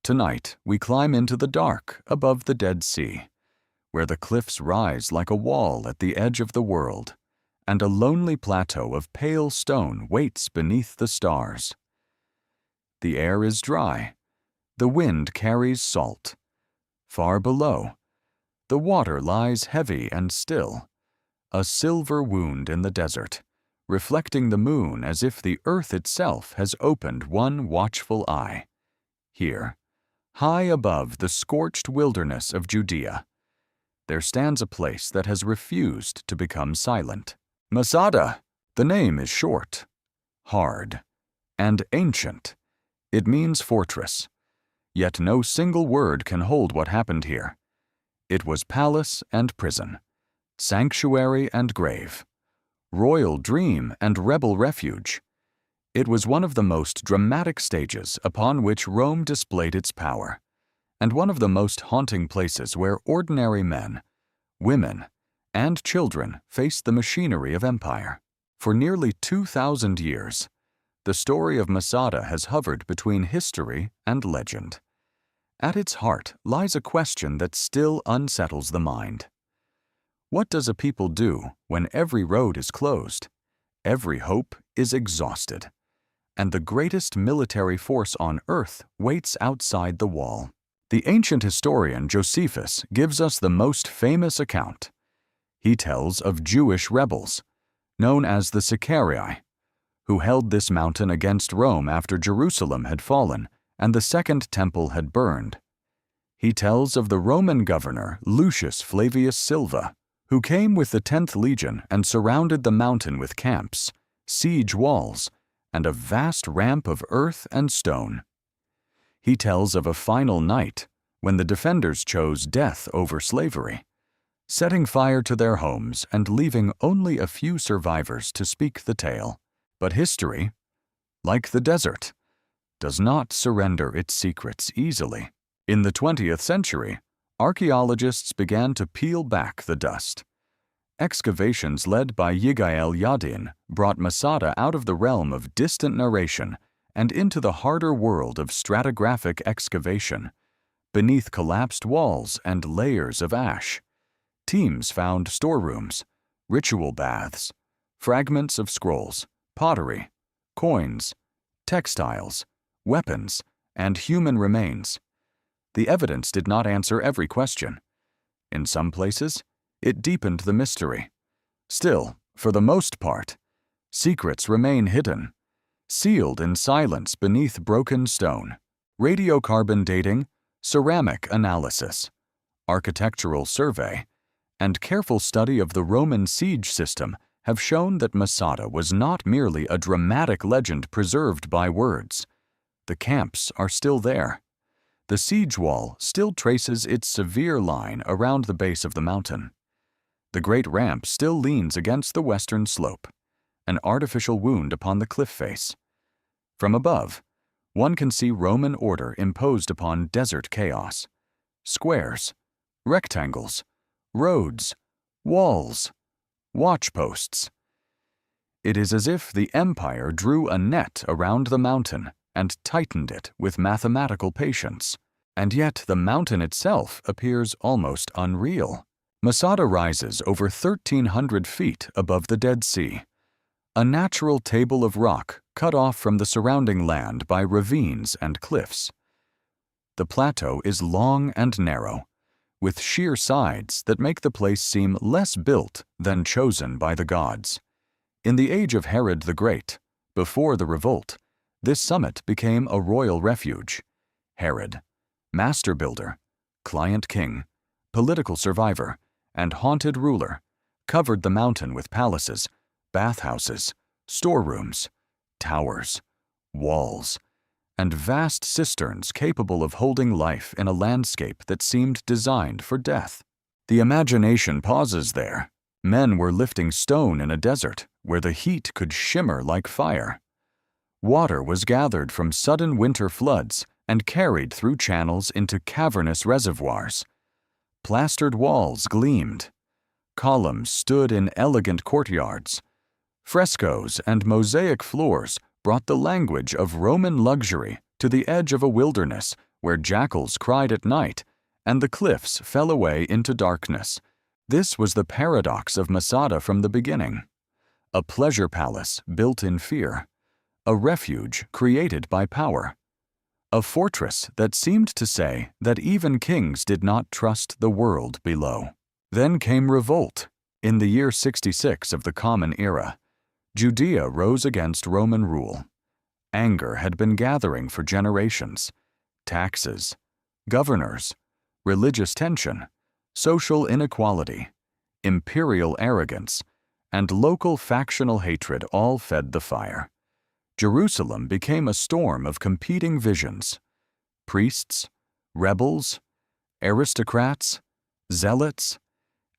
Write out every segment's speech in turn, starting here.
Tonight, we climb into the dark above the Dead Sea, where the cliffs rise like a wall at the edge of the world, and a lonely plateau of pale stone waits beneath the stars. The air is dry. The wind carries salt. Far below, the water lies heavy and still, a silver wound in the desert, reflecting the moon as if the earth itself has opened one watchful eye. Here, high above the scorched wilderness of Judea, there stands a place that has refused to become silent. Masada. The name is short, hard, and ancient. It means fortress. Yet no single word can hold what happened here. It was palace and prison, sanctuary and grave, royal dream and rebel refuge. It was one of the most dramatic stages upon which Rome displayed its power, and one of the most haunting places where ordinary men, women, and children faced the machinery of empire. For nearly 2,000 years, the story of Masada has hovered between history and legend. At its heart lies a question that still unsettles the mind. What does a people do when every road is closed, every hope is exhausted, and the greatest military force on earth waits outside the wall? The ancient historian Josephus gives us the most famous account. He tells of Jewish rebels, known as the Sicarii, who held this mountain against Rome after Jerusalem had fallen and the Second Temple had burned. He tells of the Roman governor Lucius Flavius Silva, who came with the 10th Legion and surrounded the mountain with camps, siege walls, and a vast ramp of earth and stone. He tells of a final night when the defenders chose death over slavery, setting fire to their homes and leaving only a few survivors to speak the tale. But history, like the desert, does not surrender its secrets easily. In the 20th century, archaeologists began to peel back the dust. Excavations led by Yigael Yadin brought Masada out of the realm of distant narration and into the harder world of stratigraphic excavation. Beneath collapsed walls and layers of ash, teams found storerooms, ritual baths, fragments of scrolls, pottery, coins, textiles, weapons, and human remains. The evidence did not answer every question. In some places, it deepened the mystery. Still, for the most part, secrets remain hidden, sealed in silence beneath broken stone. Radiocarbon dating, ceramic analysis, architectural survey, and careful study of the Roman siege system have shown that Masada was not merely a dramatic legend preserved by words. The camps are still there. The siege wall still traces its severe line around the base of the mountain. The great ramp still leans against the western slope, an artificial wound upon the cliff face. From above, one can see Roman order imposed upon desert chaos. Squares, rectangles, roads, walls, watchposts. It is as if the empire drew a net around the mountain and tightened it with mathematical patience. And yet the mountain itself appears almost unreal. Masada rises over 1,300 feet above the Dead Sea, a natural table of rock cut off from the surrounding land by ravines and cliffs. The plateau is long and narrow, with sheer sides that make the place seem less built than chosen by the gods. In the age of Herod the Great, before the revolt, this summit became a royal refuge. Herod, master builder, client king, political survivor, and haunted ruler, covered the mountain with palaces, bathhouses, storerooms, towers, walls, and vast cisterns capable of holding life in a landscape that seemed designed for death. The imagination pauses there. Men were lifting stone in a desert where the heat could shimmer like fire. Water was gathered from sudden winter floods and carried through channels into cavernous reservoirs. Plastered walls gleamed. Columns stood in elegant courtyards. Frescoes and mosaic floors brought the language of Roman luxury to the edge of a wilderness where jackals cried at night, and the cliffs fell away into darkness. This was the paradox of Masada from the beginning. A pleasure palace built in fear, a refuge created by power, a fortress that seemed to say that even kings did not trust the world below. Then came revolt. In the year 66 of the Common Era, Judea rose against Roman rule. Anger had been gathering for generations. Taxes, governors, religious tension, social inequality, imperial arrogance, and local factional hatred all fed the fire. Jerusalem became a storm of competing visions. Priests, rebels, aristocrats, zealots,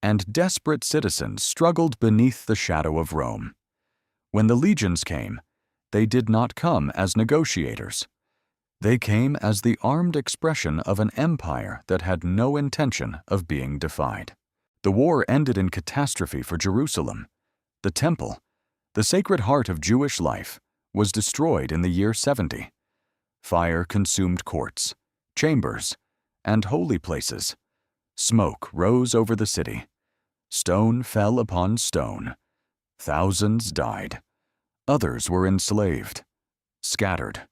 and desperate citizens struggled beneath the shadow of Rome. When the legions came, they did not come as negotiators. They came as the armed expression of an empire that had no intention of being defied. The war ended in catastrophe for Jerusalem. The temple, the sacred heart of Jewish life, was destroyed in the year 70. Fire consumed courts, chambers, and holy places. Smoke rose over the city. Stone fell upon stone. Thousands died. Others were enslaved, scattered,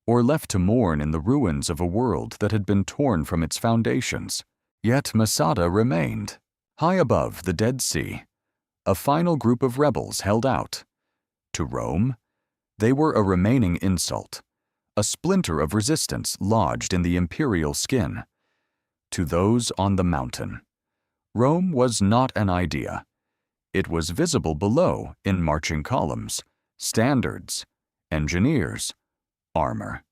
or left to mourn in the ruins of a world that had been torn from its foundations. Yet Masada remained. High above the Dead Sea, a final group of rebels held out. To Rome, they were a remaining insult, a splinter of resistance lodged in the imperial skin. To those on the mountain, Rome was not an idea. It was visible below in marching columns, standards, engineers, armor,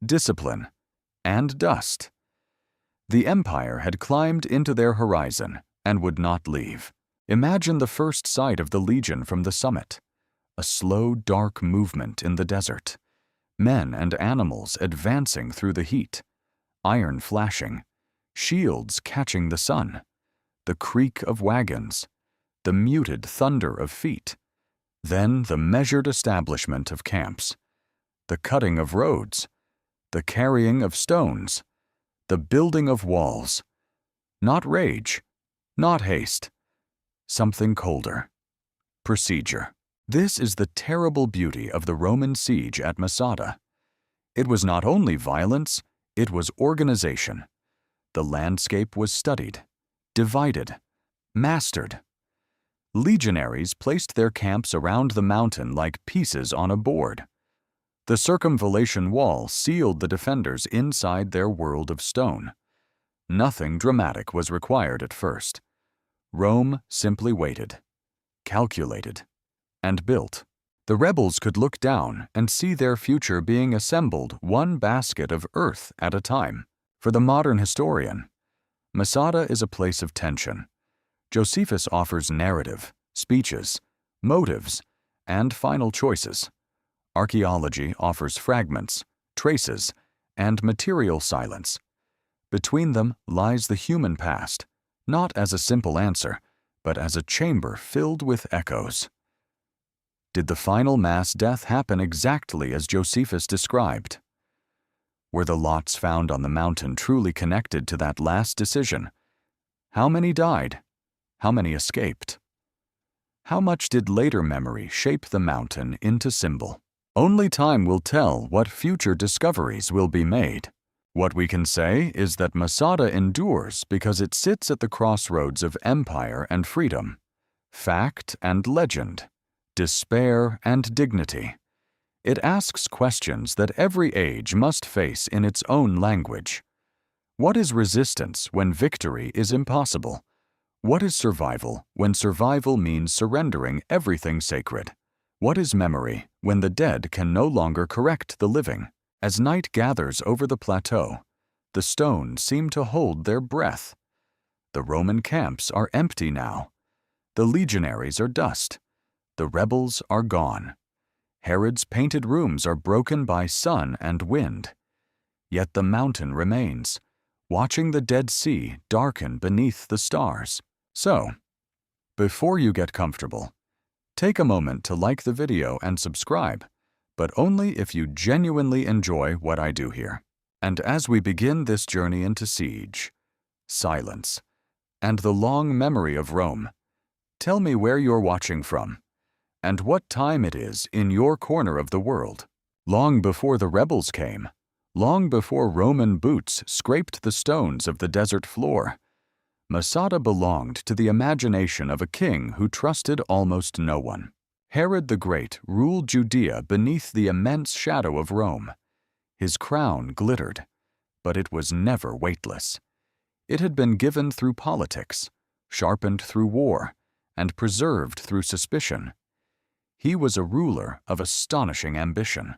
discipline, and dust. The empire had climbed into their horizon and would not leave. Imagine the first sight of the legion from the summit. A slow, dark movement in the desert. Men and animals advancing through the heat. Iron flashing. Shields catching the sun. The creak of wagons. The muted thunder of feet. Then the measured establishment of camps. The cutting of roads. The carrying of stones. The building of walls. Not rage. Not haste. Something colder. Procedure. This is the terrible beauty of the Roman siege at Masada. It was not only violence, it was organization. The landscape was studied, divided, mastered. Legionaries placed their camps around the mountain like pieces on a board. The circumvallation wall sealed the defenders inside their world of stone. Nothing dramatic was required at first. Rome simply waited, calculated, and built. The rebels could look down and see their future being assembled one basket of earth at a time. For the modern historian, Masada is a place of tension. Josephus offers narrative, speeches, motives, and final choices. Archaeology offers fragments, traces, and material silence. Between them lies the human past, not as a simple answer, but as a chamber filled with echoes. Did the final mass death happen exactly as Josephus described? Were the lots found on the mountain truly connected to that last decision? How many died? How many escaped? How much did later memory shape the mountain into symbol? Only time will tell what future discoveries will be made. What we can say is that Masada endures because it sits at the crossroads of empire and freedom, fact and legend, despair and dignity. It asks questions that every age must face in its own language. What is resistance when victory is impossible? What is survival when survival means surrendering everything sacred? What is memory when the dead can no longer correct the living? As night gathers over the plateau, the stones seem to hold their breath. The Roman camps are empty now. The legionaries are dust. The rebels are gone. Herod's painted rooms are broken by sun and wind. Yet the mountain remains, watching the Dead Sea darken beneath the stars. So, before you get comfortable, take a moment to like the video and subscribe, but only if you genuinely enjoy what I do here. And as we begin this journey into siege, silence, and the long memory of Rome, tell me where you're watching from, and what time it is in your corner of the world. Long before the rebels came, long before Roman boots scraped the stones of the desert floor, Masada belonged to the imagination of a king who trusted almost no one. Herod the Great ruled Judea beneath the immense shadow of Rome. His crown glittered, but it was never weightless. It had been given through politics, sharpened through war, and preserved through suspicion. He was a ruler of astonishing ambition,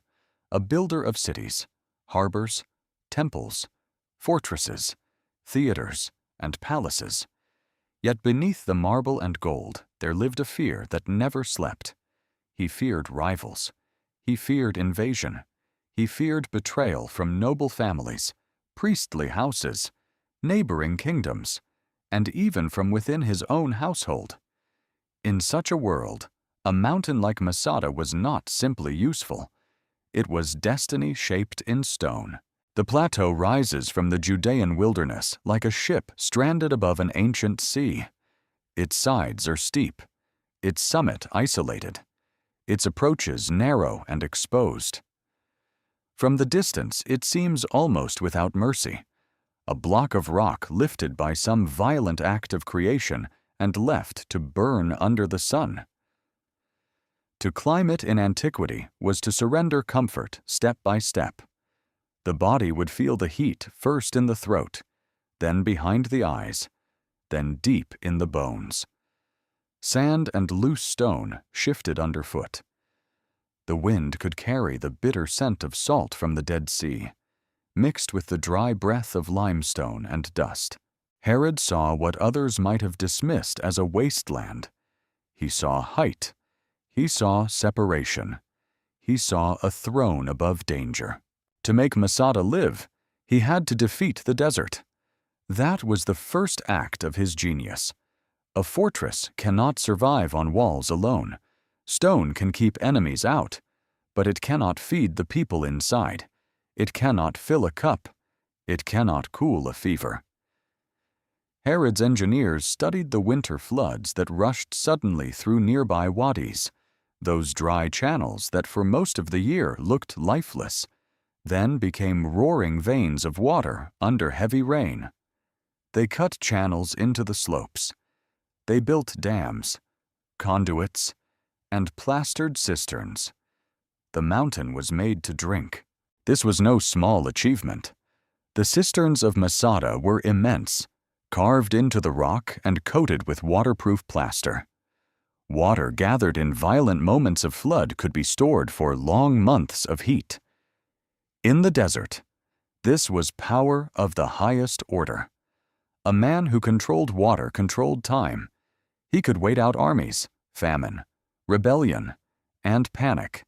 a builder of cities, harbors, temples, fortresses, theaters, and palaces. Yet beneath the marble and gold there lived a fear that never slept. He feared rivals. He feared invasion. He feared betrayal from noble families, priestly houses, neighboring kingdoms, and even from within his own household. In such a world, a mountain like Masada was not simply useful. It was destiny shaped in stone. The plateau rises from the Judean wilderness like a ship stranded above an ancient sea. Its sides are steep, its summit isolated, its approaches narrow and exposed. From the distance, it seems almost without mercy, a block of rock lifted by some violent act of creation and left to burn under the sun. To climb it in antiquity was to surrender comfort step by step. The body would feel the heat first in the throat, then behind the eyes, then deep in the bones. Sand and loose stone shifted underfoot. The wind could carry the bitter scent of salt from the Dead Sea, mixed with the dry breath of limestone and dust. Herod saw what others might have dismissed as a wasteland. He saw height. He saw separation. He saw a throne above danger. To make Masada live, he had to defeat the desert. That was the first act of his genius. A fortress cannot survive on walls alone. Stone can keep enemies out, but it cannot feed the people inside. It cannot fill a cup. It cannot cool a fever. Herod's engineers studied the winter floods that rushed suddenly through nearby wadis, those dry channels that for most of the year looked lifeless, then became roaring veins of water under heavy rain. They cut channels into the slopes. They built dams, conduits, and plastered cisterns. The mountain was made to drink. This was no small achievement. The cisterns of Masada were immense, carved into the rock and coated with waterproof plaster. Water gathered in violent moments of flood could be stored for long months of heat. In the desert, this was power of the highest order. A man who controlled water controlled time. He could wait out armies, famine, rebellion, and panic.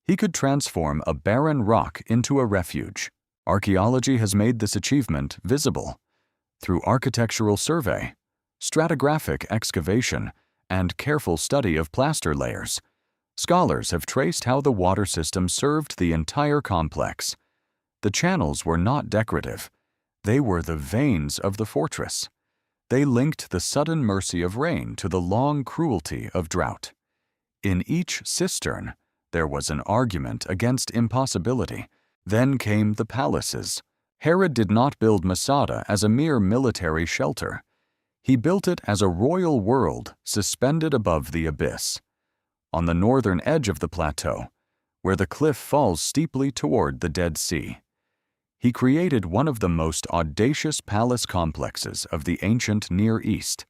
He could transform a barren rock into a refuge. Archaeology has made this achievement visible. Through architectural survey, stratigraphic excavation, and careful study of plaster layers, scholars have traced how the water system served the entire complex. The channels were not decorative. They were the veins of the fortress. They linked the sudden mercy of rain to the long cruelty of drought. In each cistern, there was an argument against impossibility. Then came the palaces. Herod did not build Masada as a mere military shelter. He built it as a royal world suspended above the abyss. On the northern edge of the plateau, where the cliff falls steeply toward the Dead Sea, he created one of the most audacious palace complexes of the ancient Near East.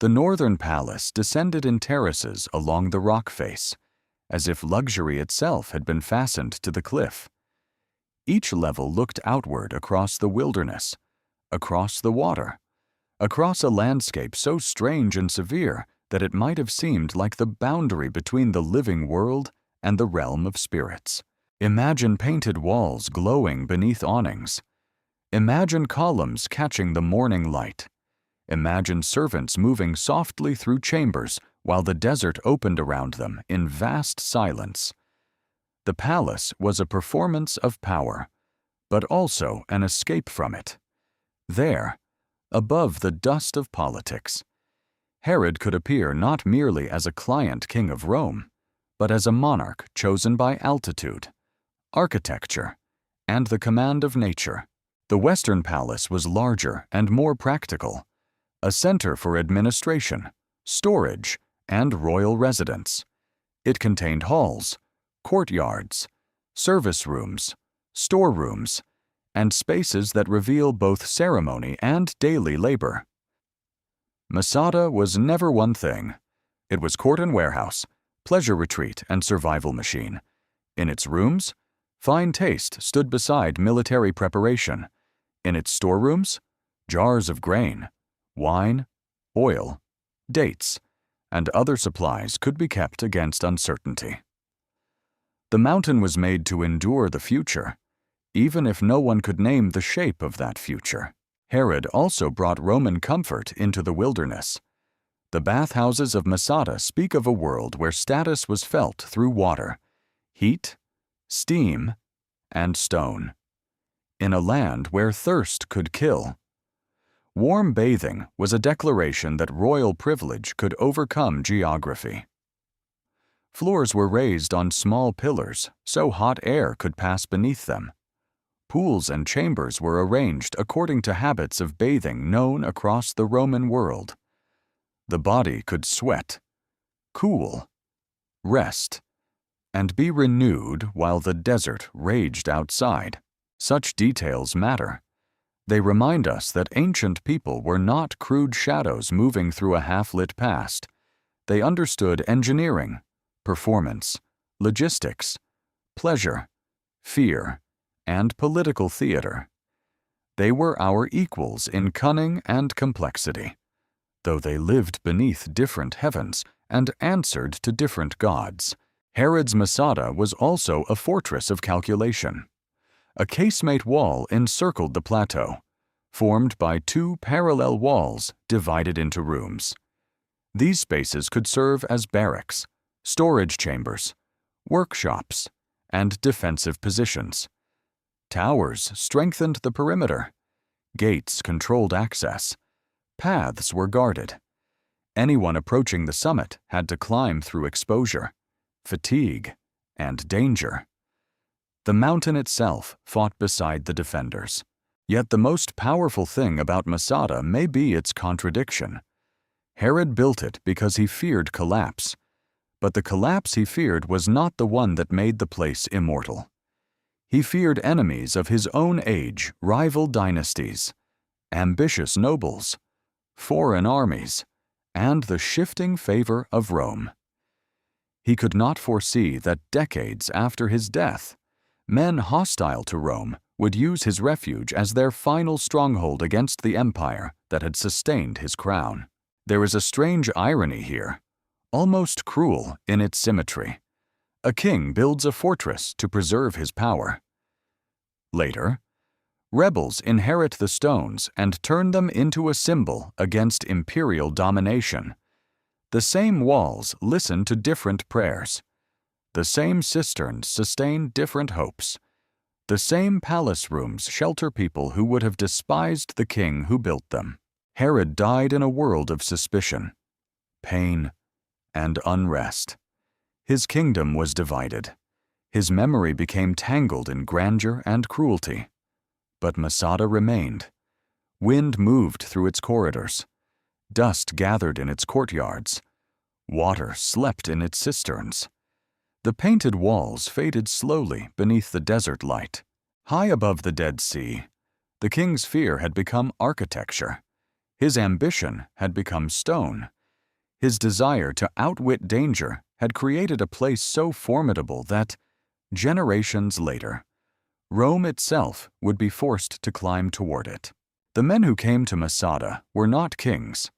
The northern palace descended in terraces along the rock face, as if luxury itself had been fastened to the cliff. Each level looked outward across the wilderness, across the water, across a landscape so strange and severe that it might have seemed like the boundary between the living world and the realm of spirits. Imagine painted walls glowing beneath awnings. Imagine columns catching the morning light. Imagine servants moving softly through chambers while the desert opened around them in vast silence. The palace was a performance of power, but also an escape from it. There, above the dust of politics, Herod could appear not merely as a client king of Rome, but as a monarch chosen by altitude, architecture, and the command of nature. The Western Palace was larger and more practical, a center for administration, storage, and royal residence. It contained halls, courtyards, service rooms, storerooms, and spaces that reveal both ceremony and daily labor. Masada was never one thing. It was court and warehouse, pleasure retreat and survival machine. In its rooms, fine taste stood beside military preparation. In its storerooms, jars of grain, wine, oil, dates, and other supplies could be kept against uncertainty. The mountain was made to endure the future, even if no one could name the shape of that future. Herod also brought Roman comfort into the wilderness. The bathhouses of Masada speak of a world where status was felt through water, heat, steam, and stone. In a land where thirst could kill. Warm bathing was a declaration that royal privilege could overcome geography. Floors were raised on small pillars so hot air could pass beneath them. Pools and chambers were arranged according to habits of bathing known across the Roman world. The body could sweat, cool, rest, and be renewed while the desert raged outside. Such details matter. They remind us that ancient people were not crude shadows moving through a half-lit past. They understood engineering, performance, logistics, pleasure, fear, and political theater. They were our equals in cunning and complexity, though they lived beneath different heavens and answered to different gods. Herod's Masada was also a fortress of calculation. A casemate wall encircled the plateau, formed by two parallel walls divided into rooms. These spaces could serve as barracks, storage chambers, workshops, and defensive positions. Towers strengthened the perimeter. Gates controlled access. Paths were guarded. Anyone approaching the summit had to climb through exposure, fatigue, and danger. The mountain itself fought beside the defenders. Yet the most powerful thing about Masada may be its contradiction. Herod built it because he feared collapse, but the collapse he feared was not the one that made the place immortal. He feared enemies of his own age, rival dynasties, ambitious nobles, foreign armies, and the shifting favor of Rome. He could not foresee that decades after his death, men hostile to Rome would use his refuge as their final stronghold against the empire that had sustained his crown. There is a strange irony here, almost cruel in its symmetry. A king builds a fortress to preserve his power. Later, rebels inherit the stones and turn them into a symbol against imperial domination. The same walls listen to different prayers. The same cisterns sustain different hopes. The same palace rooms shelter people who would have despised the king who built them. Herod died in a world of suspicion, pain, and unrest. His kingdom was divided. His memory became tangled in grandeur and cruelty. But Masada remained. Wind moved through its corridors. Dust gathered in its courtyards. Water slept in its cisterns. The painted walls faded slowly beneath the desert light. High above the Dead Sea, the king's fear had become architecture. His ambition had become stone. His desire to outwit danger had created a place so formidable that, generations later, Rome itself would be forced to climb toward it. The men who came to Masada were not kings.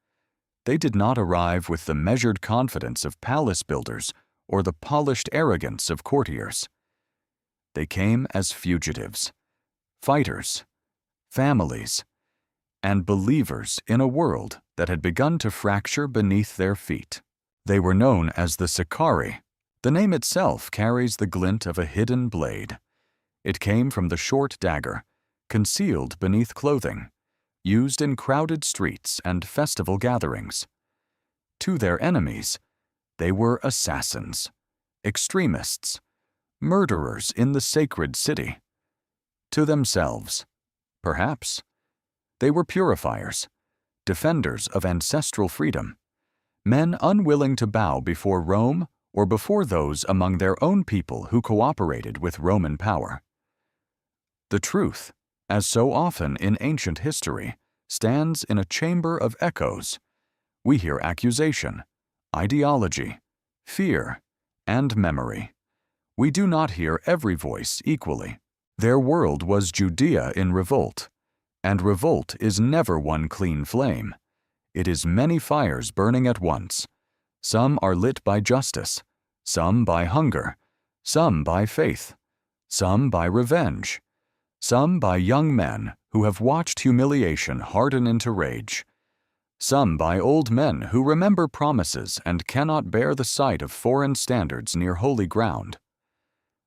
They did not arrive with the measured confidence of palace builders or the polished arrogance of courtiers. They came as fugitives, fighters, families, and believers in a world that had begun to fracture beneath their feet. They were known as the Sicarii. The name itself carries the glint of a hidden blade. It came from the short dagger, concealed beneath clothing, used in crowded streets and festival gatherings. To their enemies, they were assassins, extremists, murderers in the sacred city. To themselves, perhaps, they were purifiers, defenders of ancestral freedom, men unwilling to bow before Rome or before those among their own people who cooperated with Roman power. The truth, as so often in ancient history, stands in a chamber of echoes. We hear accusation, ideology, fear, and memory. We do not hear every voice equally. Their world was Judea in revolt, and revolt is never one clean flame. It is many fires burning at once. Some are lit by justice, some by hunger, some by faith, some by revenge, some by young men who have watched humiliation harden into rage, some by old men who remember promises and cannot bear the sight of foreign standards near holy ground.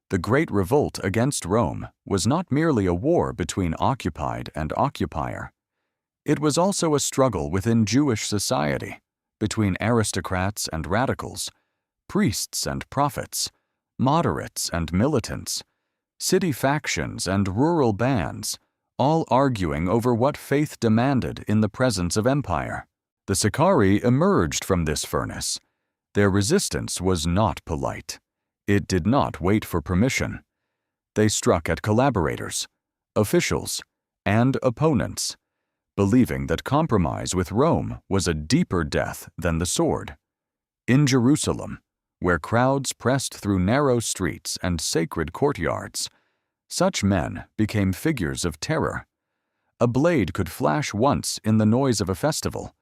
The Great Revolt against Rome was not merely a war between occupied and occupier. It was also a struggle within Jewish society, between aristocrats and radicals, priests and prophets, moderates and militants, city factions and rural bands, all arguing over what faith demanded in the presence of empire. The Sicarii emerged from this furnace. Their resistance was not polite. It did not wait for permission. They struck at collaborators, officials, and opponents, believing that compromise with Rome was a deeper death than the sword. In Jerusalem, where crowds pressed through narrow streets and sacred courtyards, such men became figures of terror. A blade could flash once in the noise of a festival,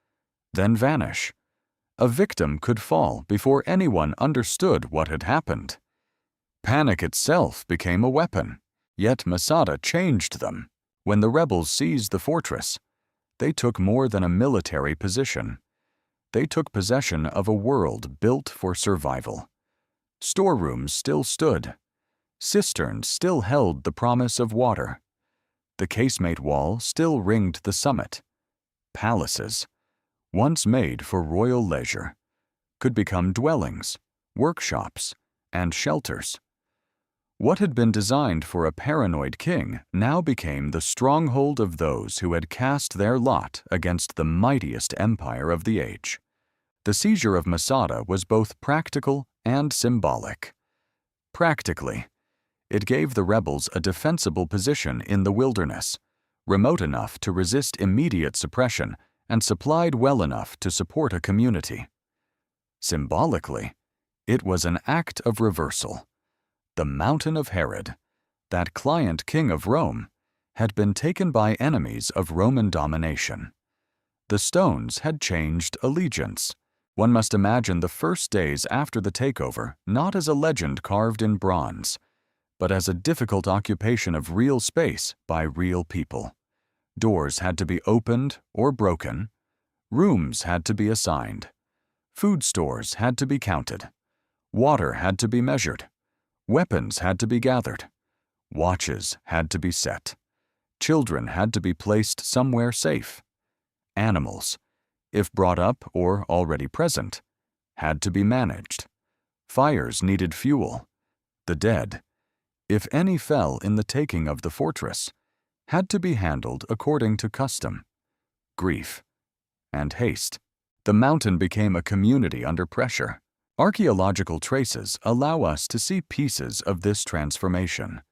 then vanish. A victim could fall before anyone understood what had happened. Panic itself became a weapon, yet Masada changed them. When the rebels seized the fortress, they took more than a military position. They took possession of a world built for survival. Storerooms still stood. Cisterns still held the promise of water. The casemate wall still ringed the summit. Palaces, once made for royal leisure, could become dwellings, workshops, and shelters. What had been designed for a paranoid king now became the stronghold of those who had cast their lot against the mightiest empire of the age. The seizure of Masada was both practical and symbolic. Practically, it gave the rebels a defensible position in the wilderness, remote enough to resist immediate suppression and supplied well enough to support a community. Symbolically, it was an act of reversal. The mountain of Herod, that client king of Rome, had been taken by enemies of Roman domination. The stones had changed allegiance. One must imagine the first days after the takeover not as a legend carved in bronze, but as a difficult occupation of real space by real people. Doors had to be opened or broken. Rooms had to be assigned. Food stores had to be counted. Water had to be measured. Weapons had to be gathered. Watches had to be set. Children had to be placed somewhere safe. Animals, if brought up or already present, had to be managed. Fires needed fuel. The dead, if any fell in the taking of the fortress, had to be handled according to custom. Grief and haste. The mountain became a community under pressure. Archaeological traces allow us to see pieces of this transformation.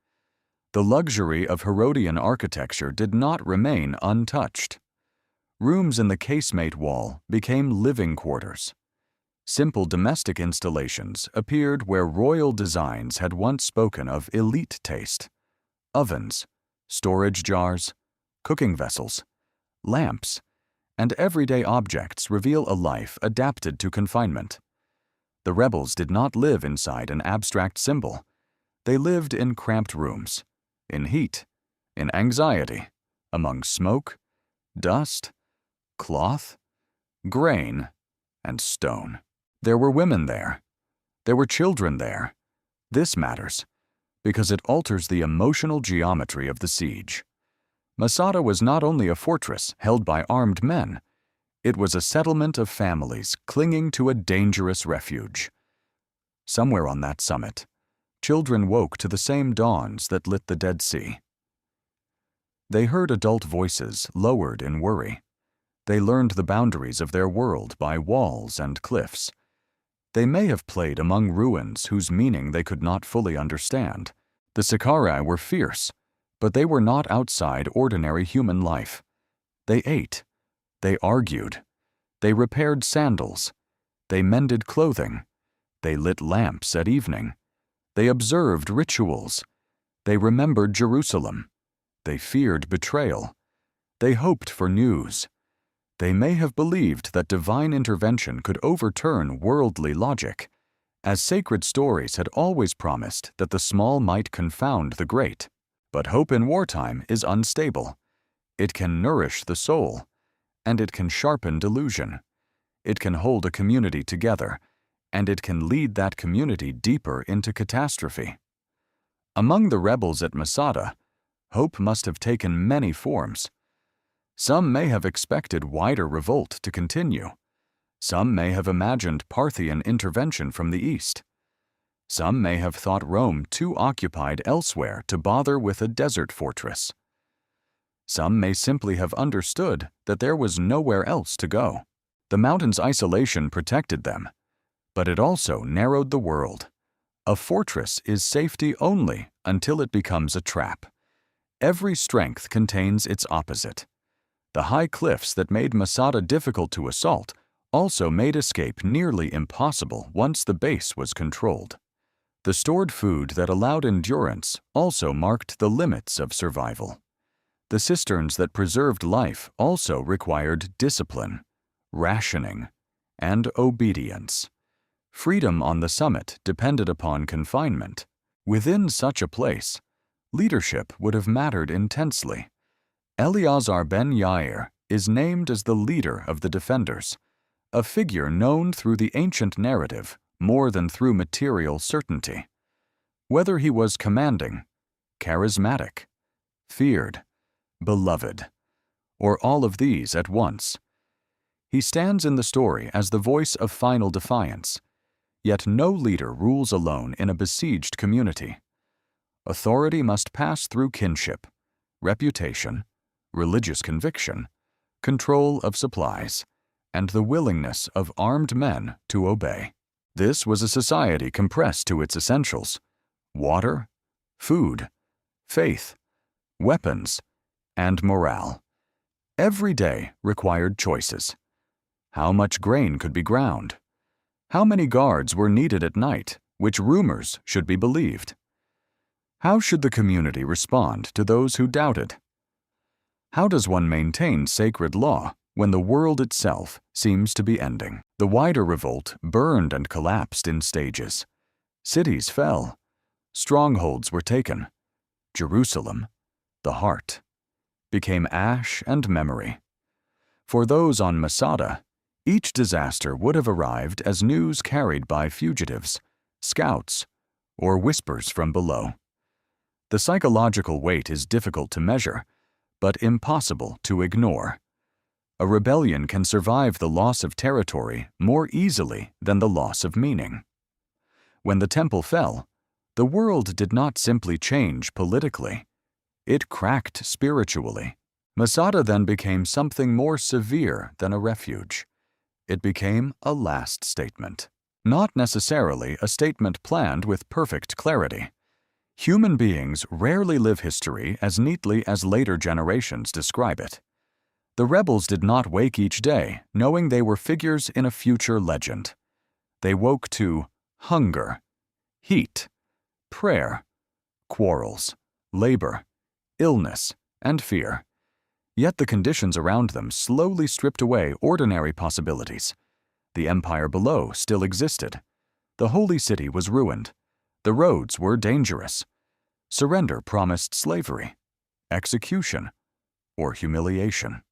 The luxury of Herodian architecture did not remain untouched. Rooms in the casemate wall became living quarters. Simple domestic installations appeared where royal designs had once spoken of elite taste. Ovens, storage jars, cooking vessels, lamps, and everyday objects reveal a life adapted to confinement. The rebels did not live inside an abstract symbol. They lived in cramped rooms, in heat, in anxiety, among smoke, dust, cloth, grain, and stone. There were women there. There were children there. This matters. because it alters the emotional geometry of the siege. Masada was not only a fortress held by armed men, it was a settlement of families clinging to a dangerous refuge. Somewhere on that summit, children woke to the same dawns that lit the Dead Sea. They heard adult voices lowered in worry. They learned the boundaries of their world by walls and cliffs. They may have played among ruins whose meaning they could not fully understand. The Sicarii were fierce, but they were not outside ordinary human life. They ate. They argued. They repaired sandals. They mended clothing. They lit lamps at evening. They observed rituals. They remembered Jerusalem. They feared betrayal. They hoped for news. They may have believed that divine intervention could overturn worldly logic, as sacred stories had always promised that the small might confound the great. But hope in wartime is unstable. It can nourish the soul, and it can sharpen delusion. It can hold a community together, and it can lead that community deeper into catastrophe. Among the rebels at Masada, hope must have taken many forms. Some may have expected wider revolt to continue. Some may have imagined Parthian intervention from the east. Some may have thought Rome too occupied elsewhere to bother with a desert fortress. Some may simply have understood that there was nowhere else to go. The mountain's isolation protected them, but it also narrowed the world. A fortress is safety only until it becomes a trap. Every strength contains its opposite. The high cliffs that made Masada difficult to assault also made escape nearly impossible once the base was controlled. The stored food that allowed endurance also marked the limits of survival. The cisterns that preserved life also required discipline, rationing, and obedience. Freedom on the summit depended upon confinement. Within such a place, leadership would have mattered intensely. Eleazar ben Yair is named as the leader of the defenders, a figure known through the ancient narrative more than through material certainty. Whether he was commanding, charismatic, feared, beloved, or all of these at once, he stands in the story as the voice of final defiance. Yet no leader rules alone in a besieged community. Authority must pass through kinship, reputation, religious conviction, control of supplies, and the willingness of armed men to obey. This was a society compressed to its essentials: water, food, faith, weapons, and morale. Every day required choices. How much grain could be ground? How many guards were needed at night, which rumors should be believed? How should the community respond to those who doubted? How does one maintain sacred law when the world itself seems to be ending? The wider revolt burned and collapsed in stages. Cities fell. Strongholds were taken. Jerusalem, the heart, became ash and memory. For those on Masada, each disaster would have arrived as news carried by fugitives, scouts, or whispers from below. The psychological weight is difficult to measure, but impossible to ignore. A rebellion can survive the loss of territory more easily than the loss of meaning. When the temple fell, the world did not simply change politically. It cracked spiritually. Masada then became something more severe than a refuge. It became a last statement. Not necessarily a statement planned with perfect clarity. Human beings rarely live history as neatly as later generations describe it. The rebels did not wake each day knowing they were figures in a future legend. They woke to hunger, heat, prayer, quarrels, labor, illness, and fear. Yet the conditions around them slowly stripped away ordinary possibilities. The empire below still existed. The holy city was ruined. The roads were dangerous. Surrender promised slavery, execution, or humiliation.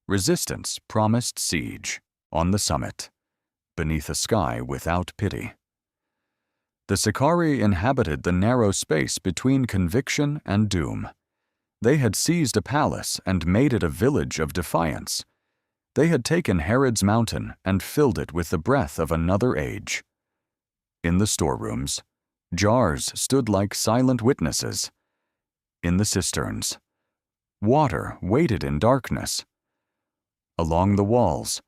Resistance promised siege on the summit, beneath a sky without pity. The Sicarii inhabited the narrow space between conviction and doom. They had seized a palace and made it a village of defiance. They had taken Herod's mountain and filled it with the breath of another age. In the storerooms, jars stood like silent witnesses. In the cisterns, water waited in darkness. Along the walls,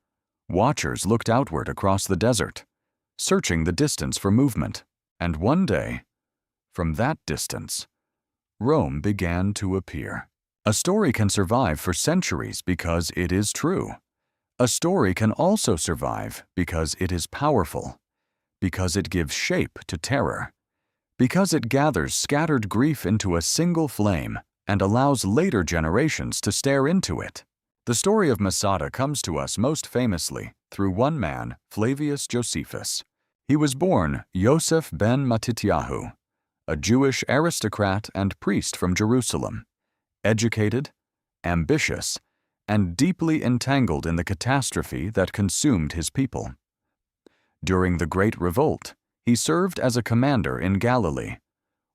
watchers looked outward across the desert, searching the distance for movement. And one day, from that distance, Rome began to appear. A story can survive for centuries because it is true. A story can also survive because it is powerful, because it gives shape to terror, because it gathers scattered grief into a single flame and allows later generations to stare into it. The story of Masada comes to us most famously through one man, Flavius Josephus. He was born Yosef ben Matityahu, a Jewish aristocrat and priest from Jerusalem, educated, ambitious, and deeply entangled in the catastrophe that consumed his people. During the Great Revolt, he served as a commander in Galilee,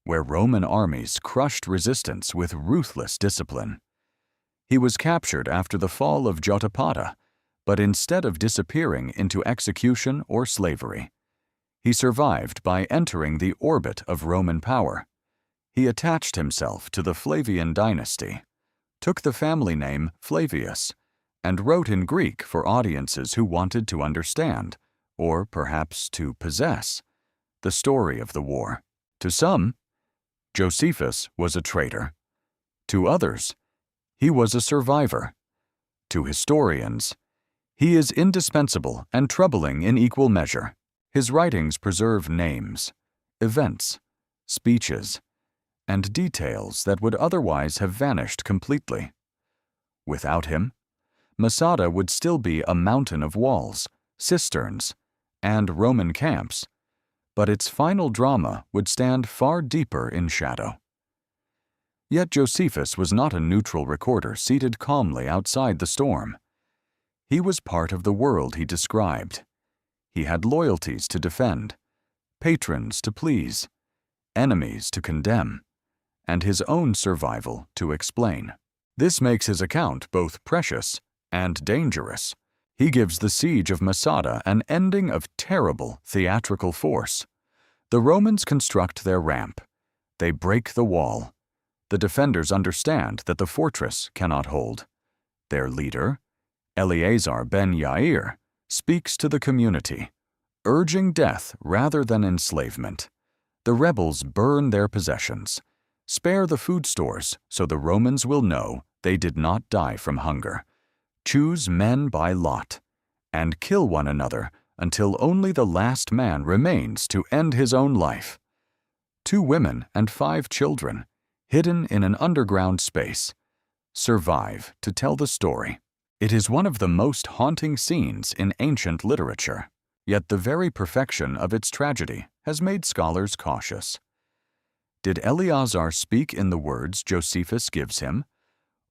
where Roman armies crushed resistance with ruthless discipline. He was captured after the fall of Jotapata, but instead of disappearing into execution or slavery, he survived by entering the orbit of Roman power. He attached himself to the Flavian dynasty, took the family name Flavius, and wrote in Greek for audiences who wanted to understand, or perhaps to possess, the story of the war. To some, Josephus was a traitor. To others, he was a survivor. To historians, he is indispensable and troubling in equal measure. His writings preserve names, events, speeches, and details that would otherwise have vanished completely. Without him, Masada would still be a mountain of walls, cisterns, and Roman camps, but its final drama would stand far deeper in shadow. Yet Josephus was not a neutral recorder seated calmly outside the storm. He was part of the world he described. He had loyalties to defend, patrons to please, enemies to condemn, and his own survival to explain. This makes his account both precious and dangerous. He gives the siege of Masada an ending of terrible theatrical force. The Romans construct their ramp. They break the wall. The defenders understand that the fortress cannot hold. Their leader, Eleazar ben Yair, speaks to the community, urging death rather than enslavement. The rebels burn their possessions. Spare the food stores so the Romans will know they did not die from hunger. Choose men by lot, and kill one another until only the last man remains to end his own life. 2 women and 5 children, hidden in an underground space, survive to tell the story. It is one of the most haunting scenes in ancient literature, yet the very perfection of its tragedy has made scholars cautious. Did Eleazar speak in the words Josephus gives him,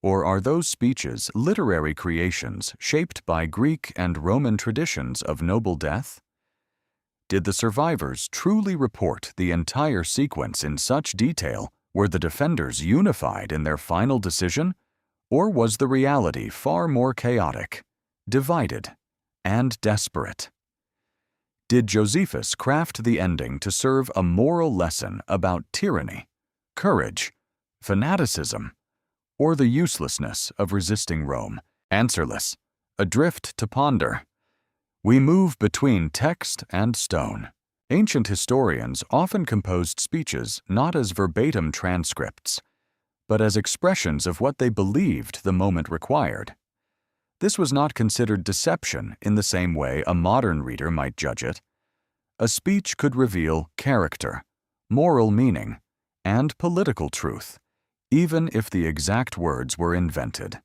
or are those speeches literary creations shaped by Greek and Roman traditions of noble death? Did the survivors truly report the entire sequence in such detail? Were the defenders unified in their final decision? Or was the reality far more chaotic, divided, and desperate? Did Josephus craft the ending to serve a moral lesson about tyranny, courage, fanaticism, or the uselessness of resisting Rome? Answerless, adrift to ponder, we move between text and stone. Ancient historians often composed speeches not as verbatim transcripts, but as expressions of what they believed the moment required. This was not considered deception in the same way a modern reader might judge it. A speech could reveal character, moral meaning, and political truth, even if the exact words were invented.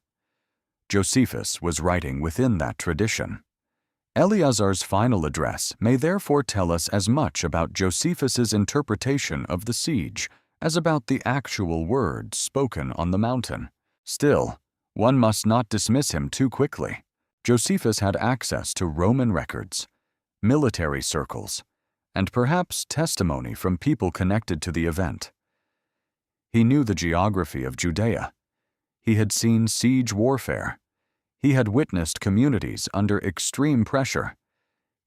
Josephus was writing within that tradition. Eleazar's final address may therefore tell us as much about Josephus's interpretation of the siege as about the actual words spoken on the mountain. Still, one must not dismiss him too quickly. Josephus had access to Roman records, military circles, and perhaps testimony from people connected to the event. He knew the geography of Judea. He had seen siege warfare. He had witnessed communities under extreme pressure.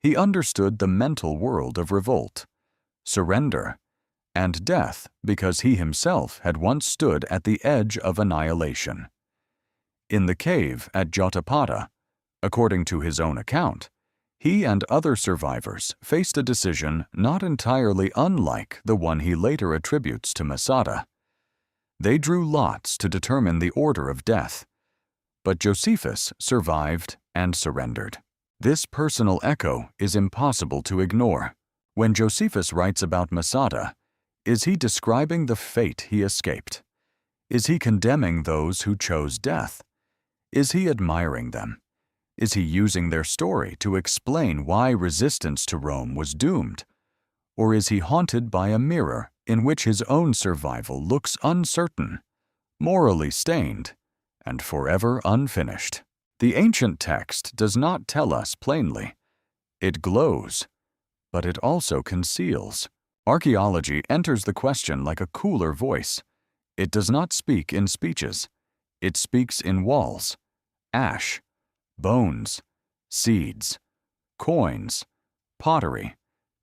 He understood the mental world of revolt, surrender, and death because he himself had once stood at the edge of annihilation. In the cave at Jotapata, according to his own account, he and other survivors faced a decision not entirely unlike the one he later attributes to Masada. They drew lots to determine the order of death, but Josephus survived and surrendered. This personal echo is impossible to ignore. When Josephus writes about Masada, is he describing the fate he escaped? Is he condemning those who chose death? Is he admiring them? Is he using their story to explain why resistance to Rome was doomed? Or is he haunted by a mirror in which his own survival looks uncertain, morally stained, and forever unfinished? The ancient text does not tell us plainly. It glows, but it also conceals. Archaeology enters the question like a cooler voice. It does not speak in speeches. It speaks in walls, ash, bones, seeds, coins, pottery,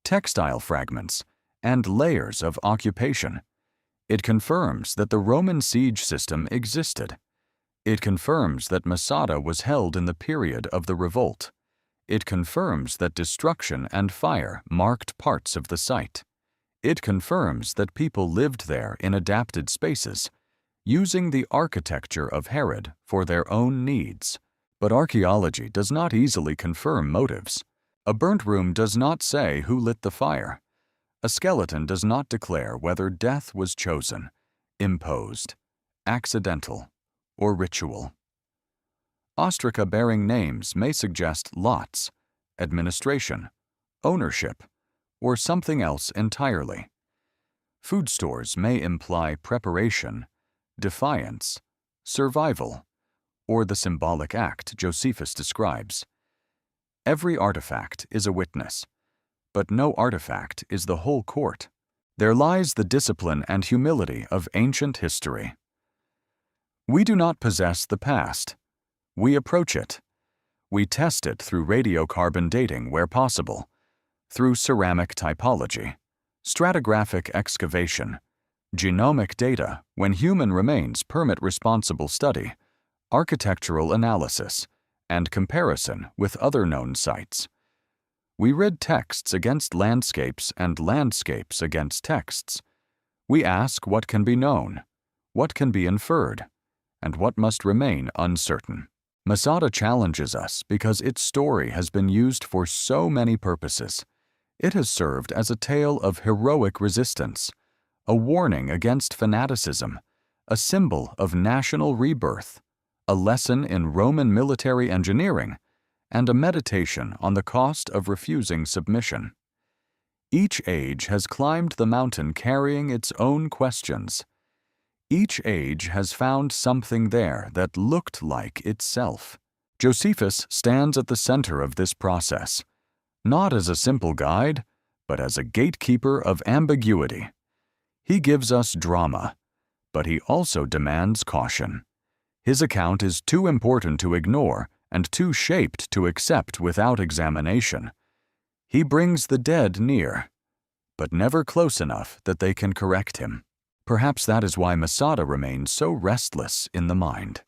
textile fragments, and layers of occupation. It confirms that the Roman siege system existed. It confirms that Masada was held in the period of the revolt. It confirms that destruction and fire marked parts of the site. It confirms that people lived there in adapted spaces, using the architecture of Herod for their own needs. But archaeology does not easily confirm motives. A burnt room does not say who lit the fire. A skeleton does not declare whether death was chosen, imposed, accidental, or ritual. Ostraca-bearing names may suggest lots, administration, ownership, or something else entirely. Food stores may imply preparation, defiance, survival, or the symbolic act Josephus describes. Every artifact is a witness, but no artifact is the whole court. There lies the discipline and humility of ancient history. We do not possess the past. We approach it. We test it through radiocarbon dating where possible, through ceramic typology, stratigraphic excavation, genomic data when human remains permit responsible study, architectural analysis, and comparison with other known sites. We rid texts against landscapes and landscapes against texts. We ask what can be known, what can be inferred, and what must remain uncertain. Masada challenges us because its story has been used for so many purposes. It has served as a tale of heroic resistance, a warning against fanaticism, a symbol of national rebirth, a lesson in Roman military engineering, and a meditation on the cost of refusing submission. Each age has climbed the mountain carrying its own questions. Each age has found something there that looked like itself. Josephus stands at the center of this process, not as a simple guide, but as a gatekeeper of ambiguity. He gives us drama, but he also demands caution. His account is too important to ignore and too shaped to accept without examination. He brings the dead near, but never close enough that they can correct him. Perhaps that is why Masada remains so restless in the mind.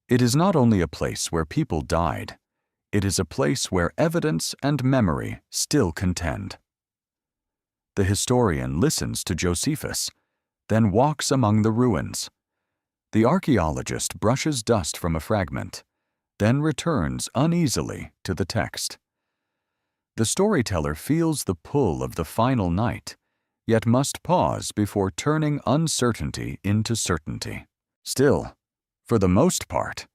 It is not only a place where people died, it is a place where evidence and memory still contend. The historian listens to Josephus, then walks among the ruins. The archaeologist brushes dust from a fragment, then returns uneasily to the text. The storyteller feels the pull of the final night, yet must pause before turning uncertainty into certainty. Still, for the most part,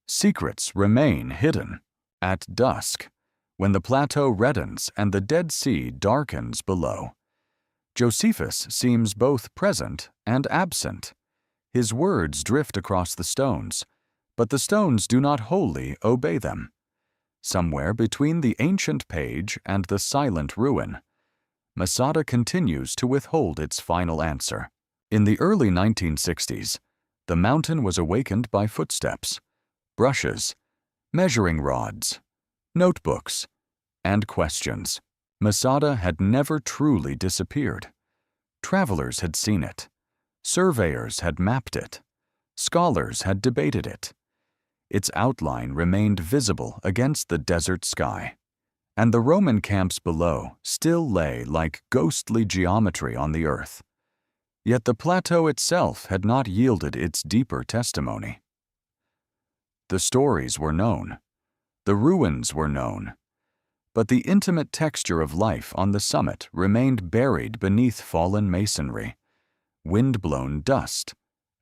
secrets remain hidden. At dusk, when the plateau reddens and the Dead Sea darkens below, Josephus seems both present and absent. His words drift across the stones, but the stones do not wholly obey them. Somewhere between the ancient page and the silent ruin, Masada continues to withhold its final answer. In the early 1960s, the mountain was awakened by footsteps, brushes, measuring rods, notebooks, and questions. Masada had never truly disappeared. Travelers had seen it. Surveyors had mapped it. Scholars had debated it. Its outline remained visible against the desert sky, and the Roman camps below still lay like ghostly geometry on the earth. Yet the plateau itself had not yielded its deeper testimony. The stories were known. The ruins were known. But the intimate texture of life on the summit remained buried beneath fallen masonry, wind-blown dust,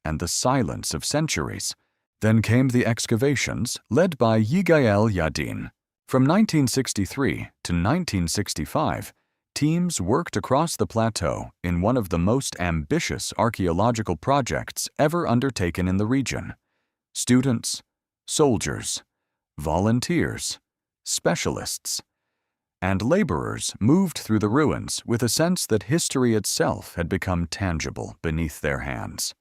and the silence of centuries. Then came the excavations led by Yigael Yadin. From 1963 to 1965, teams worked across the plateau in one of the most ambitious archaeological projects ever undertaken in the region. Students, soldiers, volunteers, specialists, and laborers moved through the ruins with a sense that history itself had become tangible beneath their hands.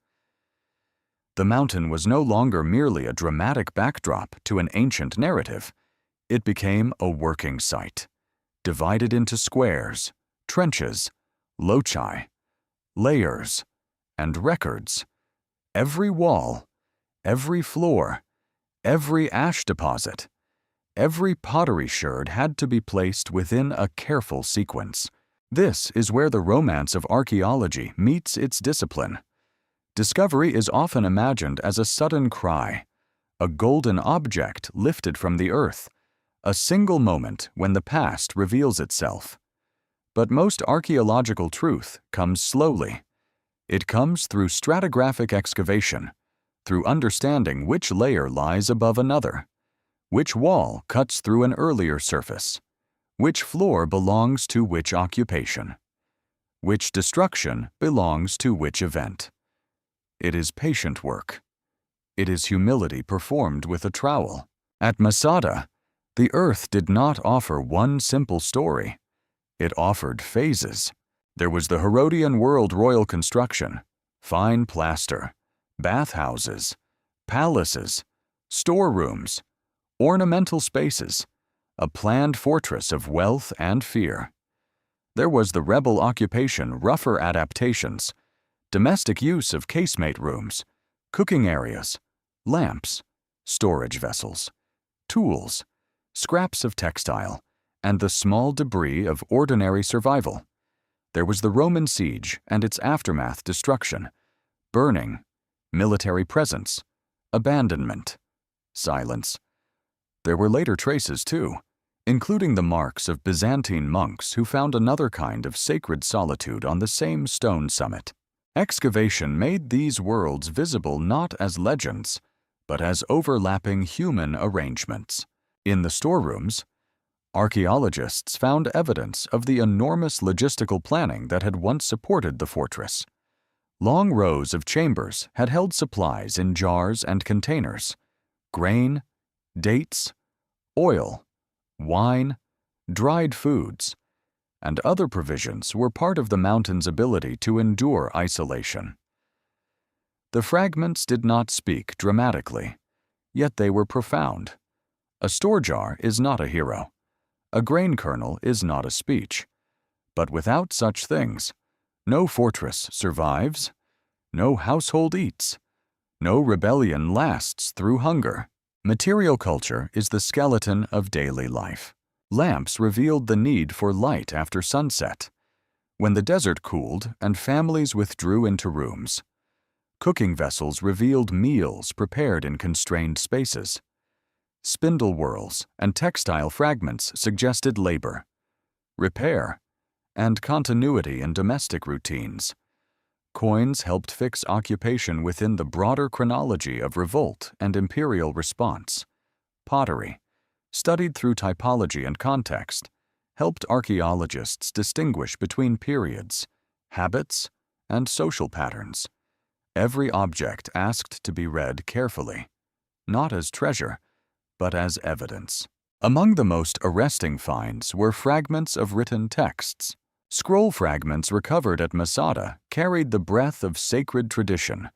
The mountain was no longer merely a dramatic backdrop to an ancient narrative. It became a working site, divided into squares, trenches, loci, layers, and records. Every wall, every floor, every ash deposit, every pottery sherd had to be placed within a careful sequence. This is where the romance of archaeology meets its discipline. Discovery is often imagined as a sudden cry, a golden object lifted from the earth, a single moment when the past reveals itself. But most archaeological truth comes slowly. It comes through stratigraphic excavation, through understanding which layer lies above another, which wall cuts through an earlier surface, which floor belongs to which occupation, which destruction belongs to which event. It is patient work. It is humility performed with a trowel. At Masada, the earth did not offer one simple story. It offered phases. There was the Herodian world royal construction, fine plaster, bathhouses, palaces, storerooms, ornamental spaces, a planned fortress of wealth and fear. There was the rebel occupation, rougher adaptations, domestic use of casemate rooms, cooking areas, lamps, storage vessels, tools, scraps of textile, and the small debris of ordinary survival. There was the Roman siege and its aftermath, destruction, burning, military presence, abandonment, silence. There were later traces too, including the marks of Byzantine monks who found another kind of sacred solitude on the same stone summit. Excavation made these worlds visible not as legends, but as overlapping human arrangements. In the storerooms, archaeologists found evidence of the enormous logistical planning that had once supported the fortress. Long rows of chambers had held supplies in jars and containers: grain, dates, oil, wine, dried foods, and other provisions were part of the mountain's ability to endure isolation. The fragments did not speak dramatically, yet they were profound. A store jar is not a hero. A grain kernel is not a speech. But without such things, no fortress survives, no household eats, no rebellion lasts through hunger. Material culture is the skeleton of daily life. Lamps revealed the need for light after sunset, when the desert cooled and families withdrew into rooms. Cooking vessels revealed meals prepared in constrained spaces. Spindle whorls and textile fragments suggested labor, repair, and continuity in domestic routines. Coins helped fix occupation within the broader chronology of revolt and imperial response. Pottery, studied through typology and context, helped archaeologists distinguish between periods, habits, and social patterns. Every object asked to be read carefully, not as treasure, but as evidence. Among the most arresting finds were fragments of written texts, Scroll fragments recovered at Masada carried the breath of sacred tradition,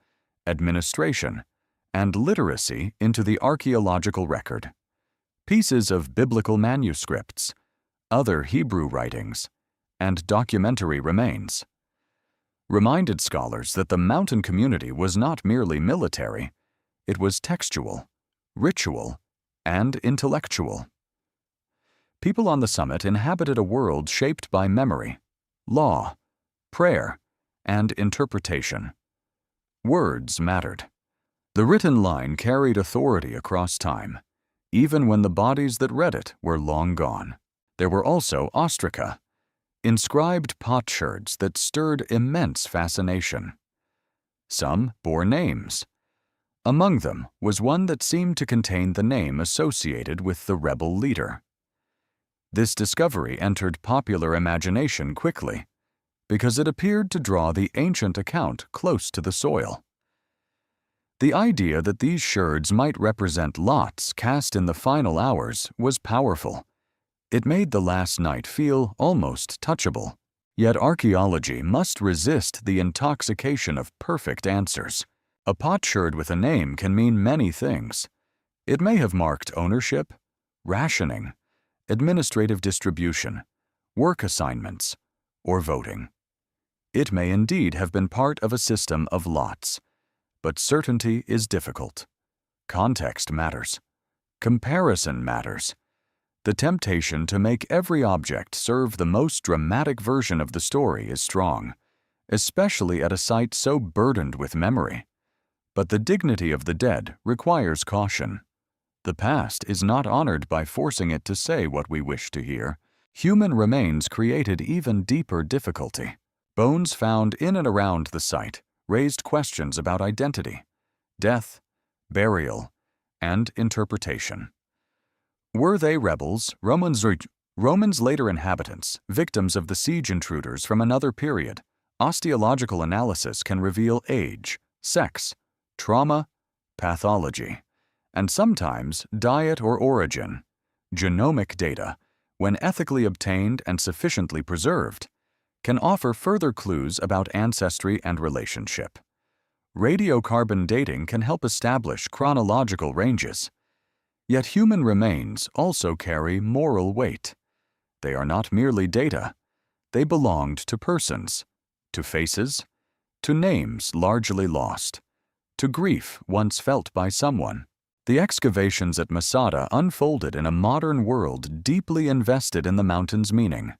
administration, and literacy into the archaeological record. Pieces of biblical manuscripts, other Hebrew writings, and documentary remains reminded scholars that the mountain community was not merely military, it was textual, ritual, and intellectual. People on the summit inhabited a world shaped by memory, law, prayer, and interpretation. Words mattered. The written line carried authority across time, even when the bodies that read it were long gone. There were also ostraca, inscribed potsherds that stirred immense fascination. Some bore names. Among them was one that seemed to contain the name associated with the rebel leader. This discovery entered popular imagination quickly, because it appeared to draw the ancient account close to the soil. The idea that these sherds might represent lots cast in the final hours was powerful. It made the last night feel almost touchable. Yet archaeology must resist the intoxication of perfect answers. A potsherd with a name can mean many things. It may have marked ownership, rationing, administrative distribution, work assignments, or voting. It may indeed have been part of a system of lots, but certainty is difficult. Context matters. Comparison matters. The temptation to make every object serve the most dramatic version of the story is strong, especially at a site so burdened with memory. But the dignity of the dead requires caution. The past is not honored by forcing it to say what we wish to hear. Human remains created even deeper difficulty. Bones found in and around the site raised questions about identity, death, burial, and interpretation. Were they rebels, Romans later inhabitants, victims of the siege intruders from another period? Osteological analysis can reveal age, sex, trauma, pathology, and sometimes diet or origin. Genomic data, when ethically obtained and sufficiently preserved, can offer further clues about ancestry and relationship. Radiocarbon dating can help establish chronological ranges. Yet human remains also carry moral weight. They are not merely data. They belonged to persons, to faces, to names largely lost, to grief once felt by someone. The excavations at Masada unfolded in a modern world deeply invested in the mountain's meaning.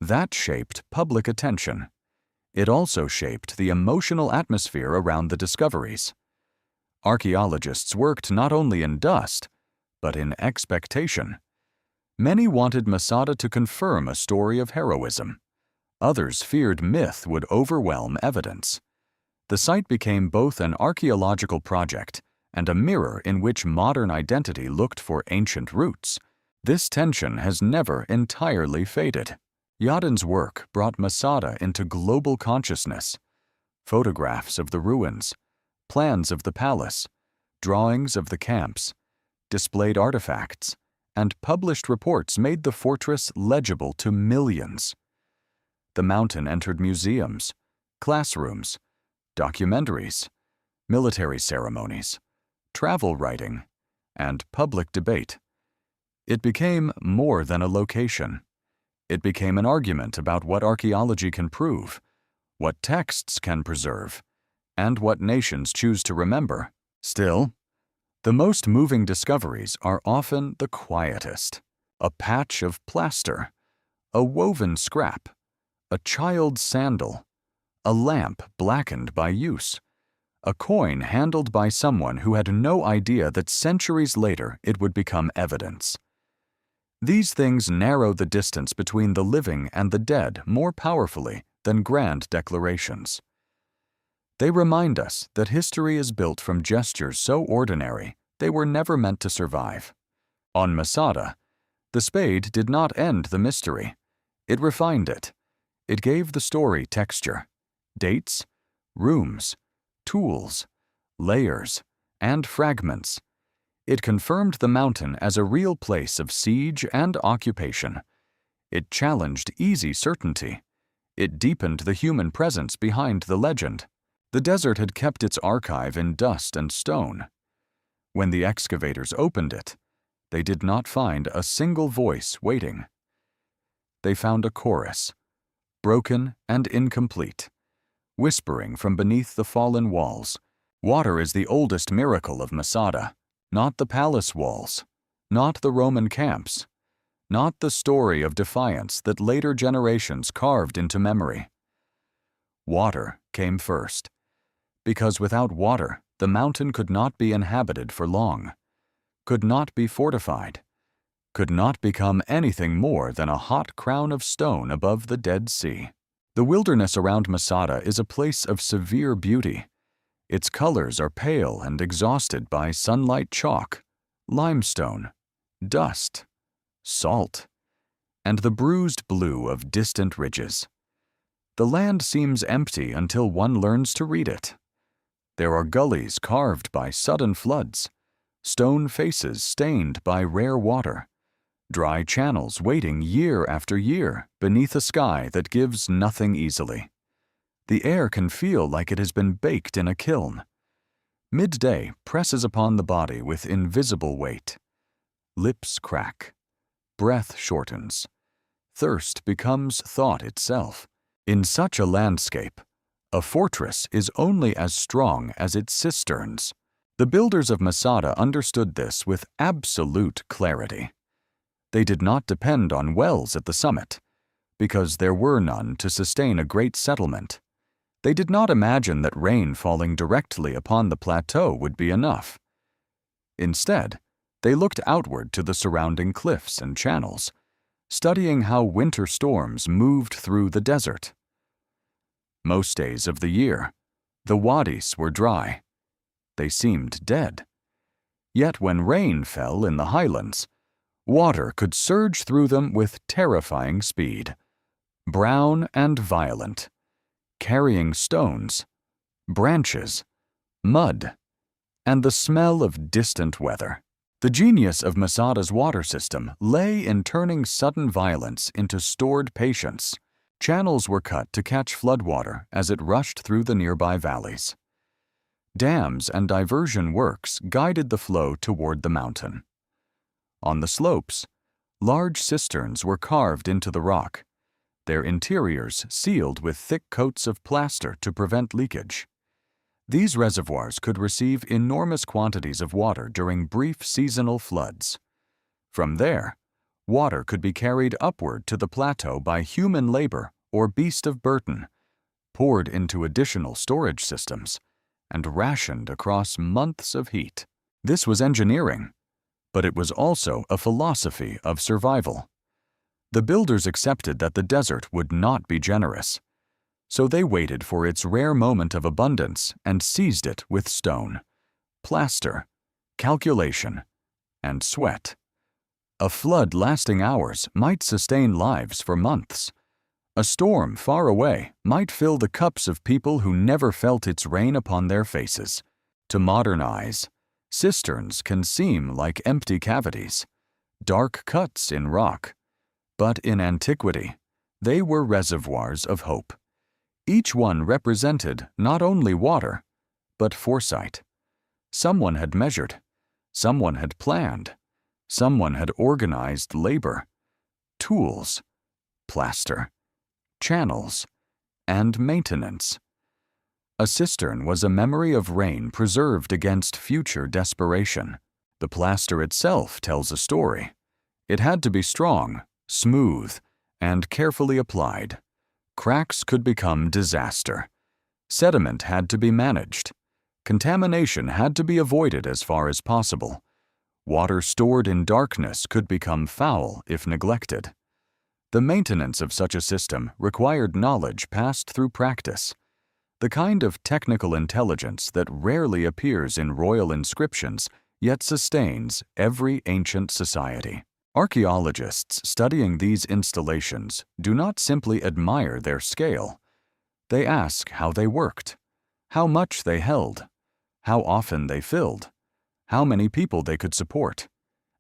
That shaped public attention. It also shaped the emotional atmosphere around the discoveries. Archaeologists worked not only in dust, but in expectation. Many wanted Masada to confirm a story of heroism. Others feared myth would overwhelm evidence. The site became both an archaeological project and a mirror in which modern identity looked for ancient roots. This tension has never entirely faded. Yadin's work brought Masada into global consciousness. Photographs of the ruins, plans of the palace, drawings of the camps, displayed artifacts, and published reports made the fortress legible to millions. The mountain entered museums, classrooms, documentaries, military ceremonies, travel writing, and public debate. It became more than a location. It became an argument about what archaeology can prove, what texts can preserve, and what nations choose to remember. Still, the most moving discoveries are often the quietest. A patch of plaster, a woven scrap, a child's sandal, a lamp blackened by use, a coin handled by someone who had no idea that centuries later it would become evidence. These things narrow the distance between the living and the dead more powerfully than grand declarations. They remind us that history is built from gestures so ordinary they were never meant to survive. On Masada, the spade did not end the mystery. It refined it. It gave the story texture, dates, rooms, tools, layers, and fragments. It confirmed the mountain as a real place of siege and occupation. It challenged easy certainty. It deepened the human presence behind the legend. The desert had kept its archive in dust and stone. When the excavators opened it, they did not find a single voice waiting. They found a chorus, broken and incomplete, whispering from beneath the fallen walls. Water is the oldest miracle of Masada, not the palace walls, not the Roman camps, not the story of defiance that later generations carved into memory. Water came first, because without water, the mountain could not be inhabited for long, could not be fortified, could not become anything more than a hot crown of stone above the Dead Sea. The wilderness around Masada is a place of severe beauty. Its colors are pale and exhausted by sunlight chalk, limestone, dust, salt, and the bruised blue of distant ridges. The land seems empty until one learns to read it. There are gullies carved by sudden floods, stone faces stained by rare water, dry channels waiting year after year beneath a sky that gives nothing easily. The air can feel like it has been baked in a kiln. Midday presses upon the body with invisible weight. Lips crack. Breath shortens. Thirst becomes thought itself. In such a landscape, a fortress is only as strong as its cisterns. The builders of Masada understood this with absolute clarity. They did not depend on wells at the summit, because there were none to sustain a great settlement. They did not imagine that rain falling directly upon the plateau would be enough. Instead, they looked outward to the surrounding cliffs and channels, studying how winter storms moved through the desert. Most days of the year, the wadis were dry. They seemed dead. Yet when rain fell in the highlands, water could surge through them with terrifying speed, brown and violent, carrying stones, branches, mud, and the smell of distant weather. The genius of Masada's water system lay in turning sudden violence into stored patience. Channels were cut to catch floodwater as it rushed through the nearby valleys. Dams and diversion works guided the flow toward the mountain. On the slopes, large cisterns were carved into the rock, their interiors sealed with thick coats of plaster to prevent leakage. These reservoirs could receive enormous quantities of water during brief seasonal floods. From there, water could be carried upward to the plateau by human labor or beast of burden, poured into additional storage systems, and rationed across months of heat. This was engineering, but it was also a philosophy of survival. The builders accepted that the desert would not be generous, so they waited for its rare moment of abundance and seized it with stone, plaster, calculation, and sweat. A flood lasting hours might sustain lives for months. A storm far away might fill the cups of people who never felt its rain upon their faces. To modern eyes, cisterns can seem like empty cavities, dark cuts in rock, but in antiquity, they were reservoirs of hope. Each one represented not only water, but foresight. Someone had measured, someone had planned, someone had organized labor, tools, plaster, channels, and maintenance. A cistern was a memory of rain preserved against future desperation. The plaster itself tells a story. It had to be strong, smooth, and carefully applied. Cracks could become disaster. Sediment had to be managed. Contamination had to be avoided as far as possible. Water stored in darkness could become foul if neglected. The maintenance of such a system required knowledge passed through practice, the kind of technical intelligence that rarely appears in royal inscriptions yet sustains every ancient society. Archaeologists studying these installations do not simply admire their scale. They ask how they worked, how much they held, how often they filled, how many people they could support,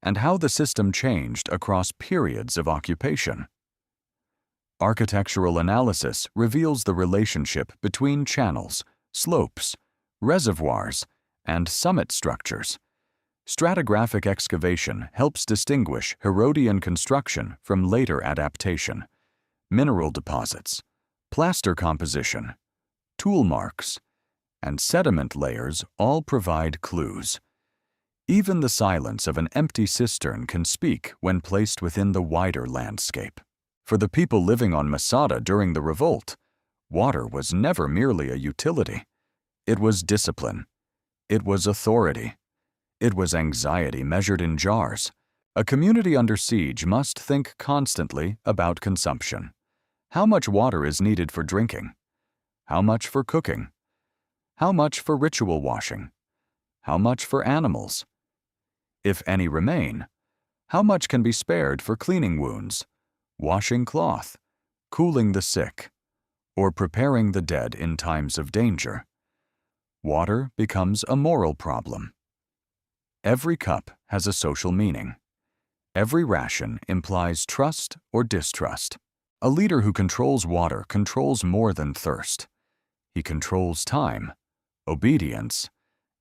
and how the system changed across periods of occupation. Architectural analysis reveals the relationship between channels, slopes, reservoirs, and summit structures. Stratigraphic excavation helps distinguish Herodian construction from later adaptation. Mineral deposits, plaster composition, tool marks, and sediment layers all provide clues. Even the silence of an empty cistern can speak when placed within the wider landscape. For the people living on Masada during the revolt, water was never merely a utility. It was discipline. It was authority. It was anxiety measured in jars. A community under siege must think constantly about consumption. How much water is needed for drinking? How much for cooking? How much for ritual washing? How much for animals? If any remain, how much can be spared for cleaning wounds, washing cloth, cooling the sick, or preparing the dead in times of danger? Water becomes a moral problem. Every cup has a social meaning. Every ration implies trust or distrust. A leader who controls water controls more than thirst. He controls time, obedience,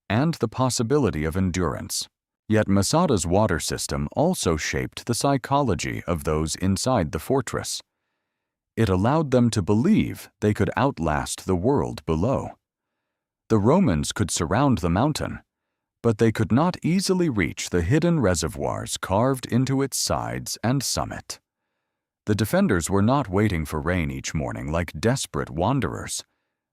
and the possibility of endurance. Yet Masada's water system also shaped the psychology of those inside the fortress. It allowed them to believe they could outlast the world below. The Romans could surround the mountain, but they could not easily reach the hidden reservoirs carved into its sides and summit. The defenders were not waiting for rain each morning like desperate wanderers.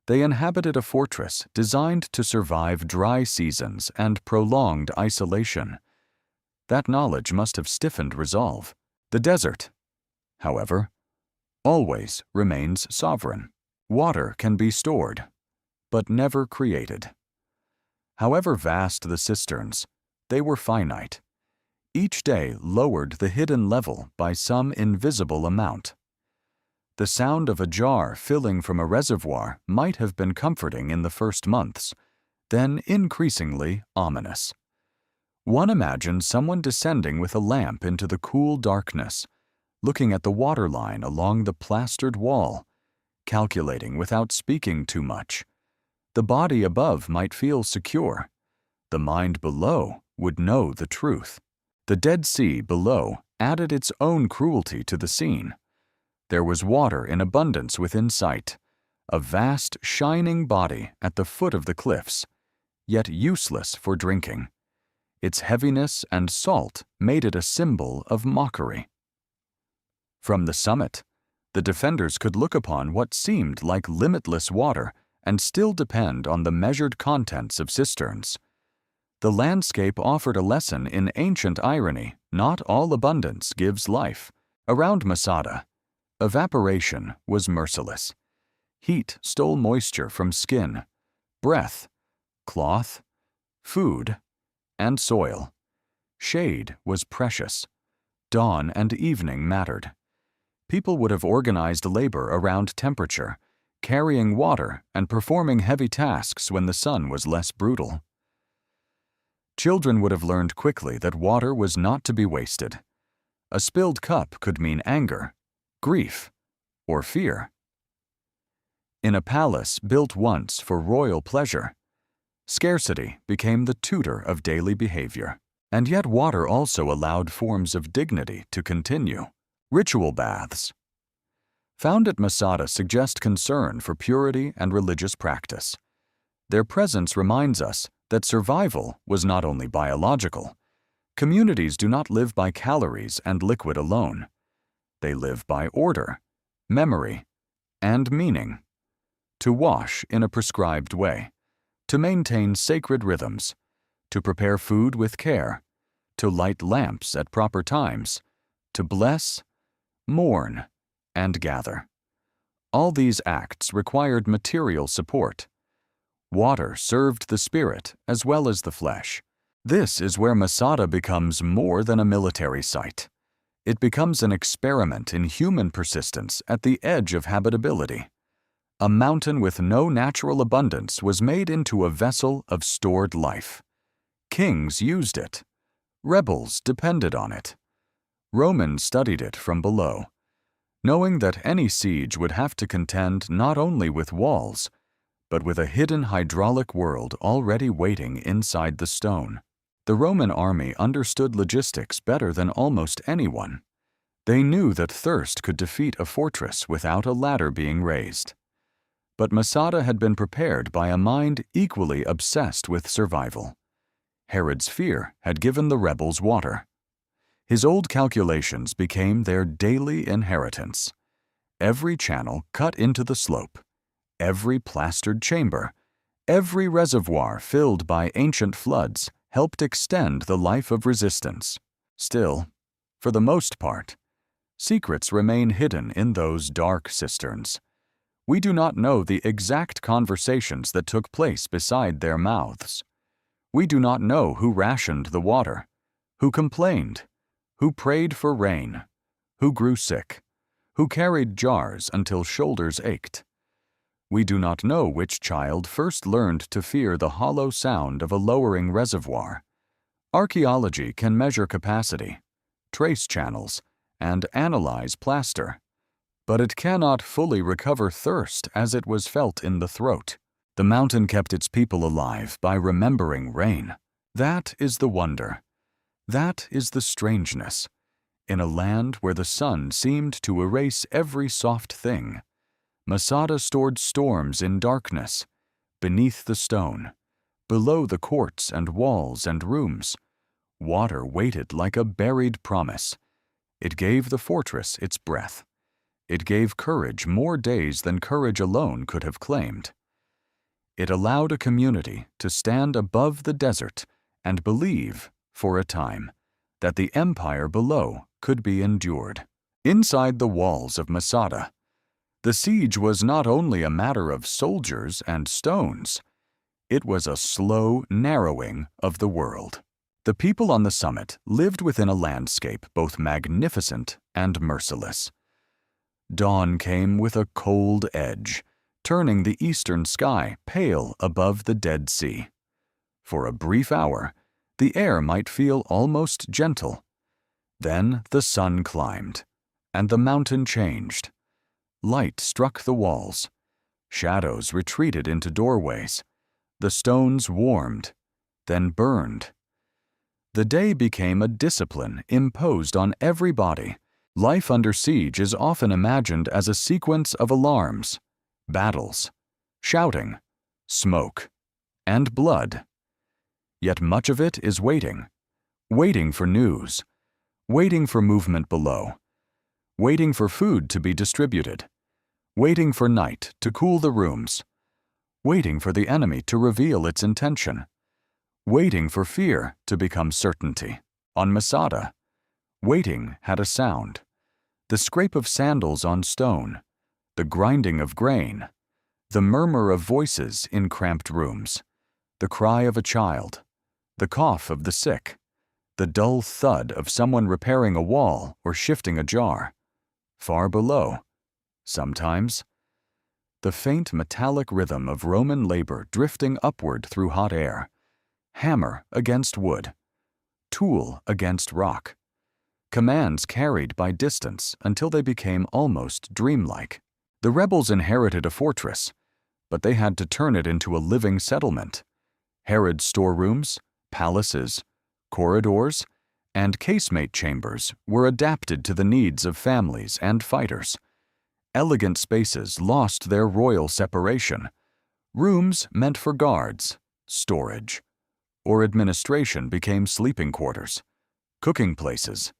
They inhabited a fortress designed to survive dry seasons and prolonged isolation. That knowledge must have stiffened resolve. The desert, however, always remains sovereign. Water can be stored, but never created. However vast the cisterns, they were finite. Each day lowered the hidden level by some invisible amount. The sound of a jar filling from a reservoir might have been comforting in the first months, then increasingly ominous. One imagined someone descending with a lamp into the cool darkness, looking at the water line along the plastered wall, calculating without speaking too much. The body above might feel secure. The mind below would know the truth. The Dead Sea below added its own cruelty to the scene. There was water in abundance within sight, a vast, shining body at the foot of the cliffs, yet useless for drinking. Its heaviness and salt made it a symbol of mockery. From the summit, the defenders could look upon what seemed like limitless water and still depend on the measured contents of cisterns. The landscape offered a lesson in ancient irony. Not all abundance gives life. Around Masada, evaporation was merciless. Heat stole moisture from skin, breath, cloth, food, and soil. Shade was precious. Dawn and evening mattered. People would have organized labor around temperature, carrying water and performing heavy tasks when the sun was less brutal. Children would have learned quickly that water was not to be wasted. A spilled cup could mean anger, grief, or fear. In a palace built once for royal pleasure, scarcity became the tutor of daily behavior. And yet water also allowed forms of dignity to continue. Ritual baths, found at Masada, suggest concern for purity and religious practice. Their presence reminds us that survival was not only biological. Communities do not live by calories and liquid alone. They live by order, memory, and meaning. To wash in a prescribed way, to maintain sacred rhythms, to prepare food with care, to light lamps at proper times, to bless, mourn, and gather. All these acts required material support. Water served the spirit as well as the flesh. This is where Masada becomes more than a military site. It becomes an experiment in human persistence at the edge of habitability. A mountain with no natural abundance was made into a vessel of stored life. Kings used it. Rebels depended on it. Romans studied it from below. knowing that any siege would have to contend not only with walls, but with a hidden hydraulic world already waiting inside the stone. The Roman army understood logistics better than almost anyone. They knew that thirst could defeat a fortress without a ladder being raised. But Masada had been prepared by a mind equally obsessed with survival. Herod's fear had given the rebels water. His old calculations became their daily inheritance. Every channel cut into the slope, every plastered chamber, every reservoir filled by ancient floods helped extend the life of resistance. Still, for the most part, secrets remain hidden in those dark cisterns. We do not know the exact conversations that took place beside their mouths. We do not know who rationed the water, who complained, who prayed for rain, who grew sick, who carried jars until shoulders ached. We do not know which child first learned to fear the hollow sound of a lowering reservoir. Archaeology can measure capacity, trace channels, and analyze plaster, but it cannot fully recover thirst as it was felt in the throat. The mountain kept its people alive by remembering rain. That is the wonder. That is the strangeness. In a land where the sun seemed to erase every soft thing, Masada stored storms in darkness, beneath the stone, below the courts and walls and rooms. Water waited like a buried promise. It gave the fortress its breath. It gave courage more days than courage alone could have claimed. It allowed a community to stand above the desert and believe, for a time, that the empire below could be endured. Inside the walls of Masada, the siege was not only a matter of soldiers and stones, it was a slow narrowing of the world. The people on the summit lived within a landscape both magnificent and merciless. Dawn came with a cold edge, turning the eastern sky pale above the Dead Sea. For a brief hour, the air might feel almost gentle. Then the sun climbed, and the mountain changed. Light struck the walls. Shadows retreated into doorways. The stones warmed, then burned. The day became a discipline imposed on every body. Life under siege is often imagined as a sequence of alarms, battles, shouting, smoke, and blood. Yet much of it is waiting, waiting for news, waiting for movement below, waiting for food to be distributed, waiting for night to cool the rooms, waiting for the enemy to reveal its intention, waiting for fear to become certainty. On Masada, waiting had a sound: the scrape of sandals on stone, the grinding of grain, the murmur of voices in cramped rooms, the cry of a child, the cough of the sick, the dull thud of someone repairing a wall or shifting a jar. Far below, sometimes, the faint metallic rhythm of Roman labor drifting upward through hot air, hammer against wood, tool against rock, commands carried by distance until they became almost dreamlike. The rebels inherited a fortress, but they had to turn it into a living settlement. Herod's storerooms, palaces, corridors, and casemate chambers were adapted to the needs of families and fighters. Elegant spaces lost their royal separation. Rooms meant for guards, storage, or administration became sleeping quarters, cooking places,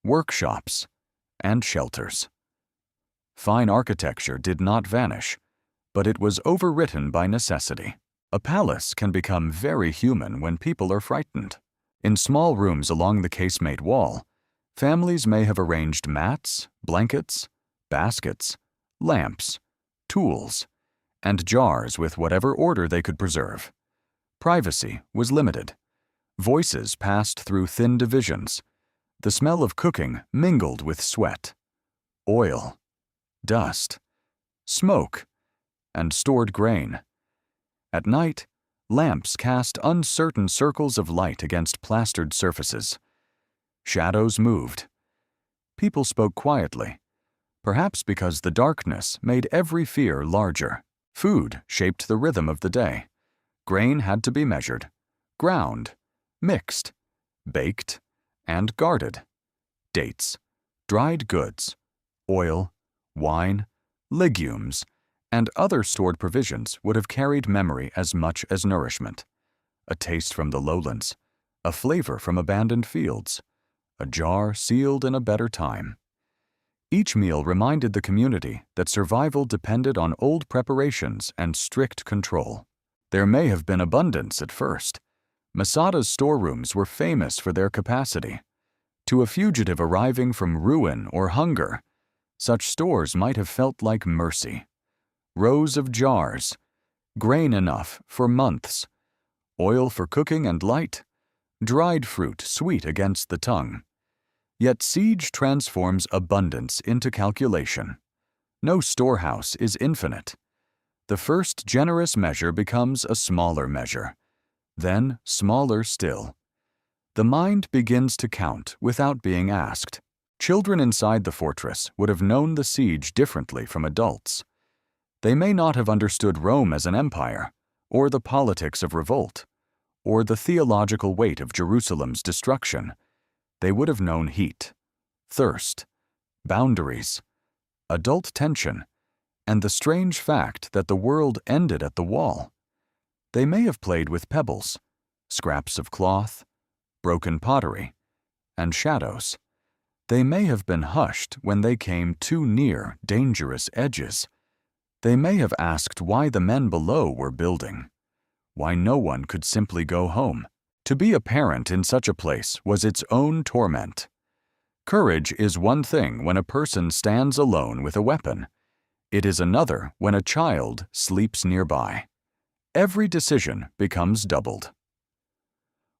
workshops, and shelters. Fine architecture did not vanish, but it was overwritten by necessity. A palace can become very human when people are frightened. In small rooms along the casemate wall, families may have arranged mats, blankets, baskets, lamps, tools, and jars with whatever order they could preserve. Privacy was limited. Voices passed through thin divisions. The smell of cooking mingled with sweat, oil, dust, smoke, and stored grain. At night, lamps cast uncertain circles of light against plastered surfaces. Shadows moved. People spoke quietly, perhaps because the darkness made every fear larger. Food shaped the rhythm of the day. Grain had to be measured, ground, mixed, baked, and guarded. Dates, dried goods, oil, wine, legumes, and other stored provisions would have carried memory as much as nourishment. A taste from the lowlands, a flavor from abandoned fields, a jar sealed in a better time. Each meal reminded the community that survival depended on old preparations and strict control. There may have been abundance at first. Masada's storerooms were famous for their capacity. To a fugitive arriving from ruin or hunger, such stores might have felt like mercy. Rows of jars, grain enough for months, oil for cooking and light, dried fruit sweet against the tongue. Yet siege transforms abundance into calculation. No storehouse is infinite. The first generous measure becomes a smaller measure, then smaller still. The mind begins to count without being asked. Children inside the fortress would have known the siege differently from adults. They may not have understood Rome as an empire, or the politics of revolt, or the theological weight of Jerusalem's destruction. They would have known heat, thirst, boundaries, adult tension, and the strange fact that the world ended at the wall. They may have played with pebbles, scraps of cloth, broken pottery, and shadows. They may have been hushed when they came too near dangerous edges. They may have asked why the men below were building, why no one could simply go home. To be a parent in such a place was its own torment. Courage is one thing when a person stands alone with a weapon. It is another when a child sleeps nearby. Every decision becomes doubled.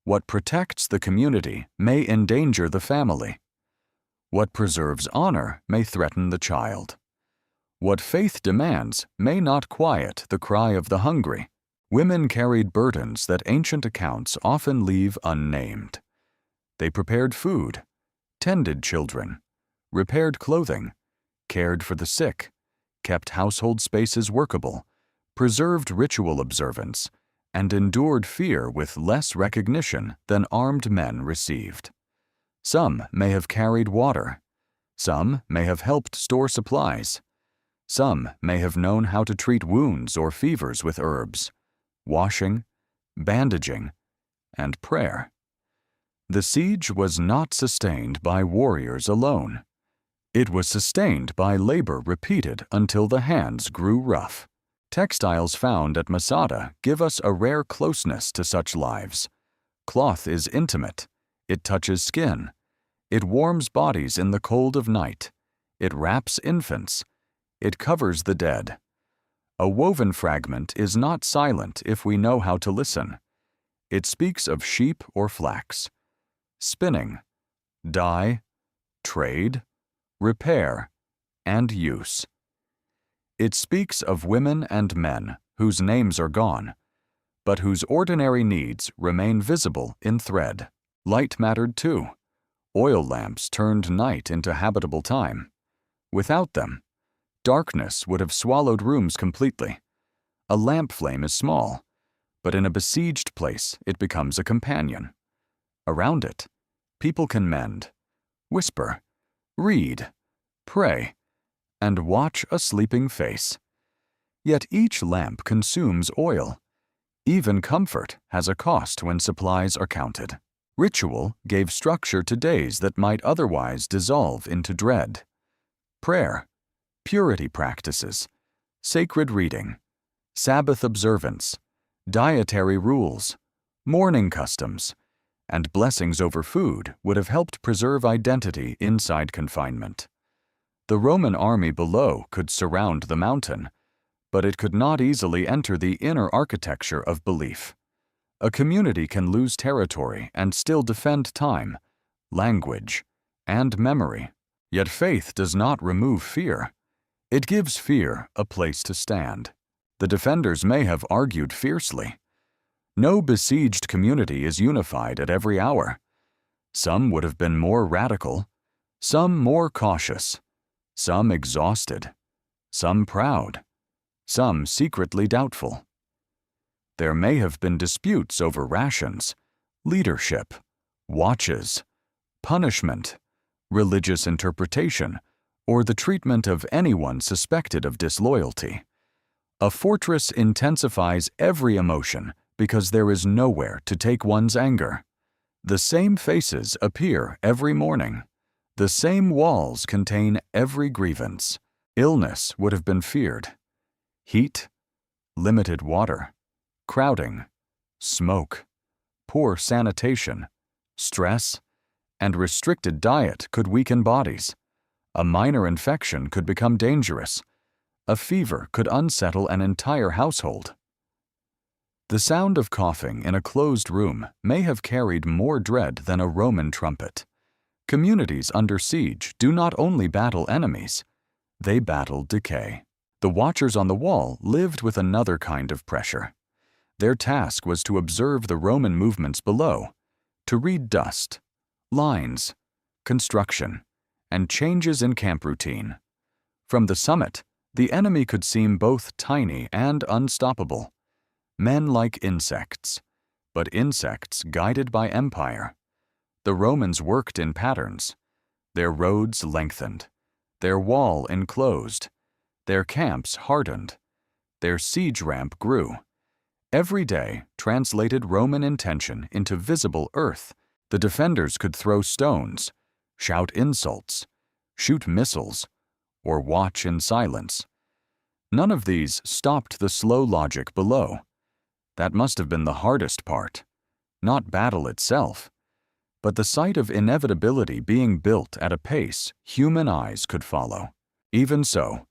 What protects the community may endanger the family. What preserves honor may threaten the child. What faith demands may not quiet the cry of the hungry. Women carried burdens that ancient accounts often leave unnamed. They prepared food, tended children, repaired clothing, cared for the sick, kept household spaces workable, preserved ritual observance, and endured fear with less recognition than armed men received. Some may have carried water. Some may have helped store supplies. Some may have known how to treat wounds or fevers with herbs, washing, bandaging, and prayer. The siege was not sustained by warriors alone. It was sustained by labor repeated until the hands grew rough. Textiles found at Masada give us a rare closeness to such lives. Cloth is intimate. It touches skin. It warms bodies in the cold of night. It wraps infants. It covers the dead. A woven fragment is not silent if we know how to listen. It speaks of sheep or flax, spinning, dye, trade, repair, and use. It speaks of women and men whose names are gone, but whose ordinary needs remain visible in thread. Light mattered too. Oil lamps turned night into habitable time. Without them, darkness would have swallowed rooms completely. A lamp flame is small, but in a besieged place it becomes a companion. Around it, people can mend, whisper, read, pray, and watch a sleeping face. Yet each lamp consumes oil. Even comfort has a cost when supplies are counted. Ritual gave structure to days that might otherwise dissolve into dread. Prayer, purity practices, sacred reading, Sabbath observance, dietary rules, mourning customs, and blessings over food would have helped preserve identity inside confinement. The Roman army below could surround the mountain, but it could not easily enter the inner architecture of belief. A community can lose territory and still defend time, language, and memory. Yet faith does not remove fear. It gives fear a place to stand. The defenders may have argued fiercely. No besieged community is unified at every hour. Some would have been more radical, some more cautious, some exhausted, some proud, some secretly doubtful. There may have been disputes over rations, leadership, watches, punishment, religious interpretation, or the treatment of anyone suspected of disloyalty. A fortress intensifies every emotion because there is nowhere to take one's anger. The same faces appear every morning. The same walls contain every grievance. Illness would have been feared. Heat, limited water, crowding, smoke, poor sanitation, stress, and restricted diet could weaken bodies. A minor infection could become dangerous. A fever could unsettle an entire household. The sound of coughing in a closed room may have carried more dread than a Roman trumpet. Communities under siege do not only battle enemies, they battle decay. The watchers on the wall lived with another kind of pressure. Their task was to observe the Roman movements below, to read dust, lines, construction, and changes in camp routine. From the summit, the enemy could seem both tiny and unstoppable. Men like insects, but insects guided by empire. The Romans worked in patterns. Their roads lengthened, their wall enclosed, their camps hardened, their siege ramp grew. Every day translated Roman intention into visible earth. The defenders could throw stones, shout insults, shoot missiles, or watch in silence. None of these stopped the slow logic below. That must have been the hardest part, not battle itself, but the sight of inevitability being built at a pace human eyes could follow. Even so,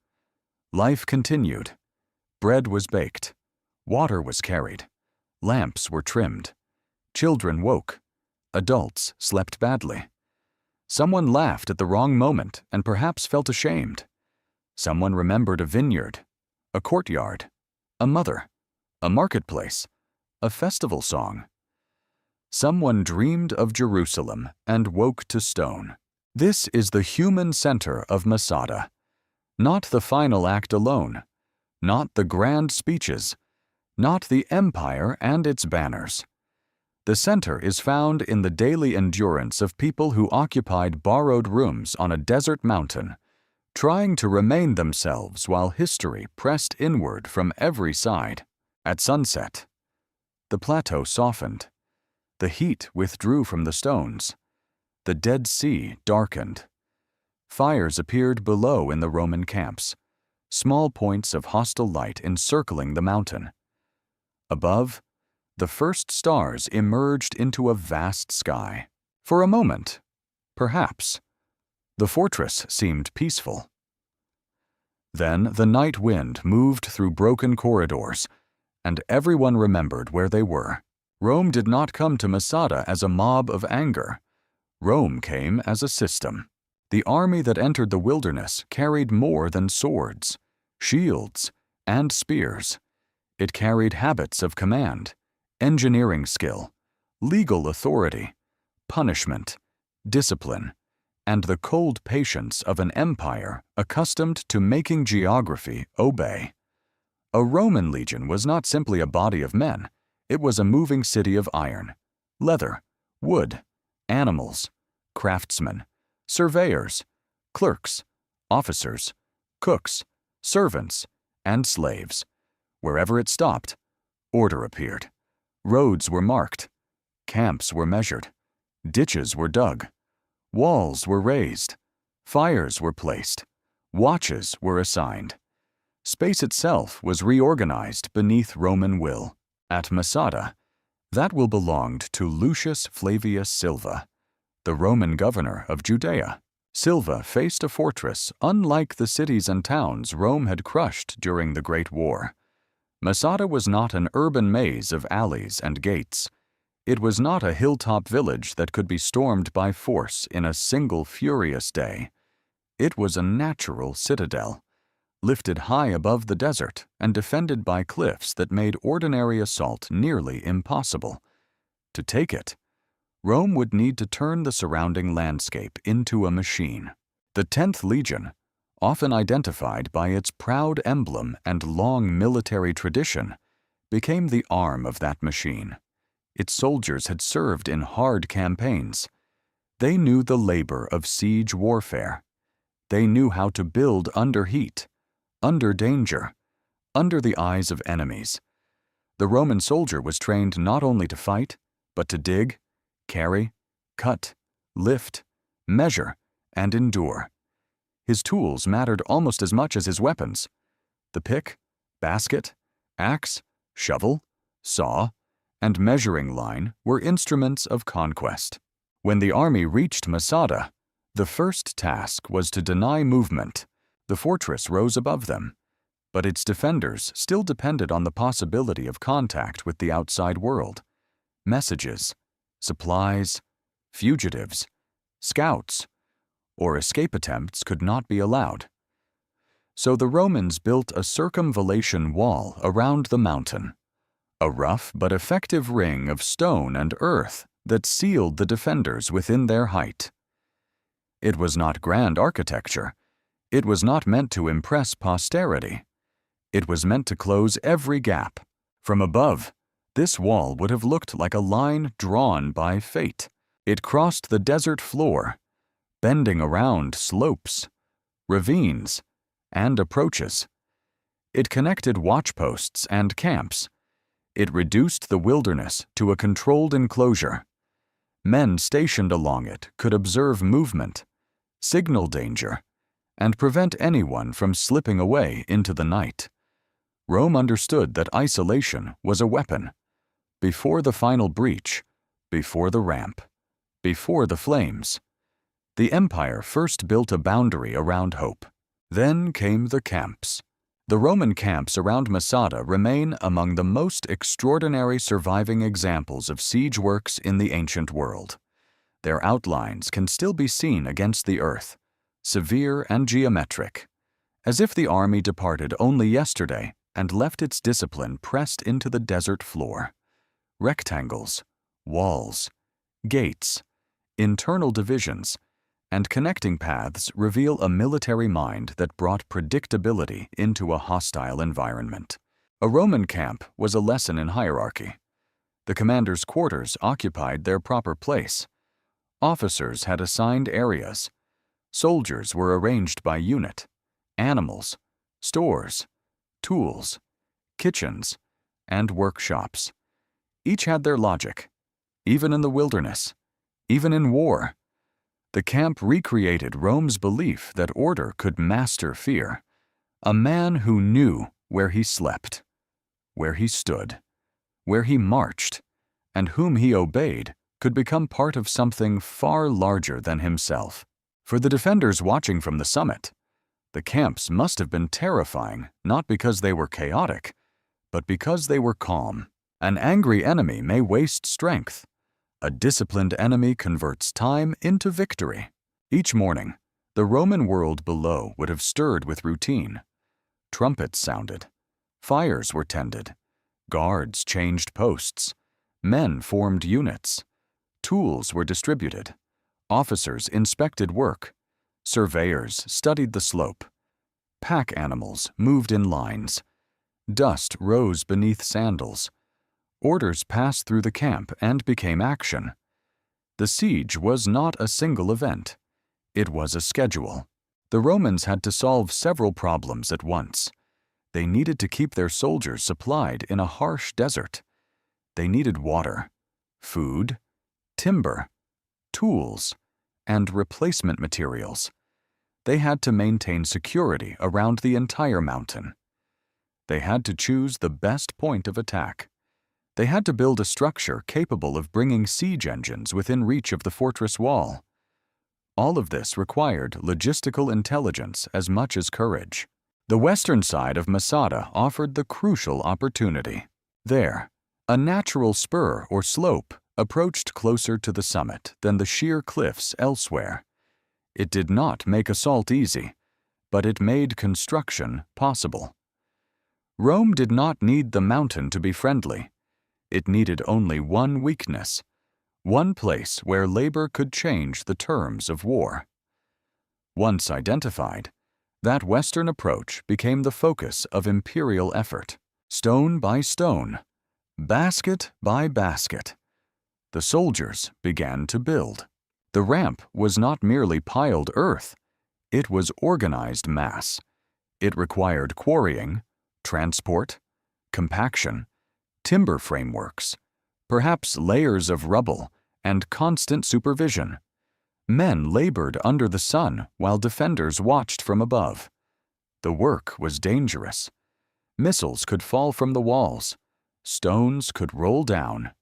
life continued. Bread was baked, water was carried, lamps were trimmed, children woke, adults slept badly. Someone laughed at the wrong moment and perhaps felt ashamed. Someone remembered a vineyard, a courtyard, a mother, a marketplace, a festival song. Someone dreamed of Jerusalem and woke to stone. This is the human center of Masada. Not the final act alone, not the grand speeches, not the empire and its banners. The center is found in the daily endurance of people who occupied borrowed rooms on a desert mountain, trying to remain themselves while history pressed inward from every side. At sunset, the plateau softened. The heat withdrew from the stones. The Dead Sea darkened. Fires appeared below in the Roman camps, small points of hostile light encircling the mountain. Above, the first stars emerged into a vast sky. For a moment, perhaps, the fortress seemed peaceful. Then the night wind moved through broken corridors, and everyone remembered where they were. Rome did not come to Masada as a mob of anger. Rome came as a system. The army that entered the wilderness carried more than swords, shields, and spears. It carried habits of command, engineering skill, legal authority, punishment, discipline, and the cold patience of an empire accustomed to making geography obey. A Roman legion was not simply a body of men. It was a moving city of iron, leather, wood, animals, craftsmen, surveyors, clerks, officers, cooks, servants, and slaves. Wherever it stopped, order appeared. Roads were marked, camps were measured, ditches were dug, walls were raised, fires were placed, watches were assigned. Space itself was reorganized beneath Roman will. At Masada, that will belonged to Lucius Flavius Silva, the Roman governor of Judea. Silva faced a fortress unlike the cities and towns Rome had crushed during the Great War. Masada was not an urban maze of alleys and gates. It was not a hilltop village that could be stormed by force in a single furious day. It was a natural citadel, lifted high above the desert and defended by cliffs that made ordinary assault nearly impossible. To take it, Rome would need to turn the surrounding landscape into a machine. The 10th Legion, often identified by its proud emblem and long military tradition, became the arm of that machine. Its soldiers had served in hard campaigns. They knew the labor of siege warfare. They knew how to build under heat, under danger, under the eyes of enemies. The Roman soldier was trained not only to fight, but to dig, carry, cut, lift, measure, and endure. His tools mattered almost as much as his weapons. The pick, basket, axe, shovel, saw, and measuring line were instruments of conquest. When the army reached Masada, the first task was to deny movement. The fortress rose above them, but its defenders still depended on the possibility of contact with the outside world. Messages, supplies, fugitives, scouts, or escape attempts could not be allowed. So the Romans built a circumvallation wall around the mountain, a rough but effective ring of stone and earth that sealed the defenders within their height. It was not grand architecture. It was not meant to impress posterity. It was meant to close every gap. From above, this wall would have looked like a line drawn by fate. It crossed the desert floor, bending around slopes, ravines, and approaches. It connected watchposts and camps. It reduced the wilderness to a controlled enclosure. Men stationed along it could observe movement, signal danger, and prevent anyone from slipping away into the night. Rome understood that isolation was a weapon. Before the final breach, before the ramp, before the flames, the empire first built a boundary around hope. Then came the camps. The Roman camps around Masada remain among the most extraordinary surviving examples of siege works in the ancient world. Their outlines can still be seen against the earth, severe and geometric, as if the army departed only yesterday and left its discipline pressed into the desert floor. Rectangles, walls, gates, internal divisions, and connecting paths reveal a military mind that brought predictability into a hostile environment. A Roman camp was a lesson in hierarchy. The commander's quarters occupied their proper place. Officers had assigned areas. Soldiers were arranged by unit. Animals, stores, tools, kitchens, and workshops. Each had their logic, even in the wilderness, even in war. The camp recreated Rome's belief that order could master fear. A man who knew where he slept, where he stood, where he marched, and whom he obeyed could become part of something far larger than himself. For the defenders watching from the summit, the camps must have been terrifying, not because they were chaotic, but because they were calm. An angry enemy may waste strength. A disciplined enemy converts time into victory. Each morning, the Roman world below would have stirred with routine. Trumpets sounded. Fires were tended. Guards changed posts. Men formed units. Tools were distributed. Officers inspected work. Surveyors studied the slope. Pack animals moved in lines. Dust rose beneath sandals. Orders passed through the camp and became action. The siege was not a single event. It was a schedule. The Romans had to solve several problems at once. They needed to keep their soldiers supplied in a harsh desert. They needed water, food, timber, tools, and replacement materials. They had to maintain security around the entire mountain. They had to choose the best point of attack. They had to build a structure capable of bringing siege engines within reach of the fortress wall. All of this required logistical intelligence as much as courage. The western side of Masada offered the crucial opportunity. There, a natural spur or slope approached closer to the summit than the sheer cliffs elsewhere. It did not make assault easy, but it made construction possible. Rome did not need the mountain to be friendly. It needed only one weakness, one place where labor could change the terms of war. Once identified, That Western approach became the focus of imperial effort. Stone by stone, basket by basket, the soldiers began to build. The ramp was not merely piled earth, it was organized mass. It required quarrying, transport, compaction, timber frameworks, perhaps layers of rubble, and constant supervision. Men labored under the sun while defenders watched from above. The work was dangerous. Missiles could fall from the walls. Stones could roll down.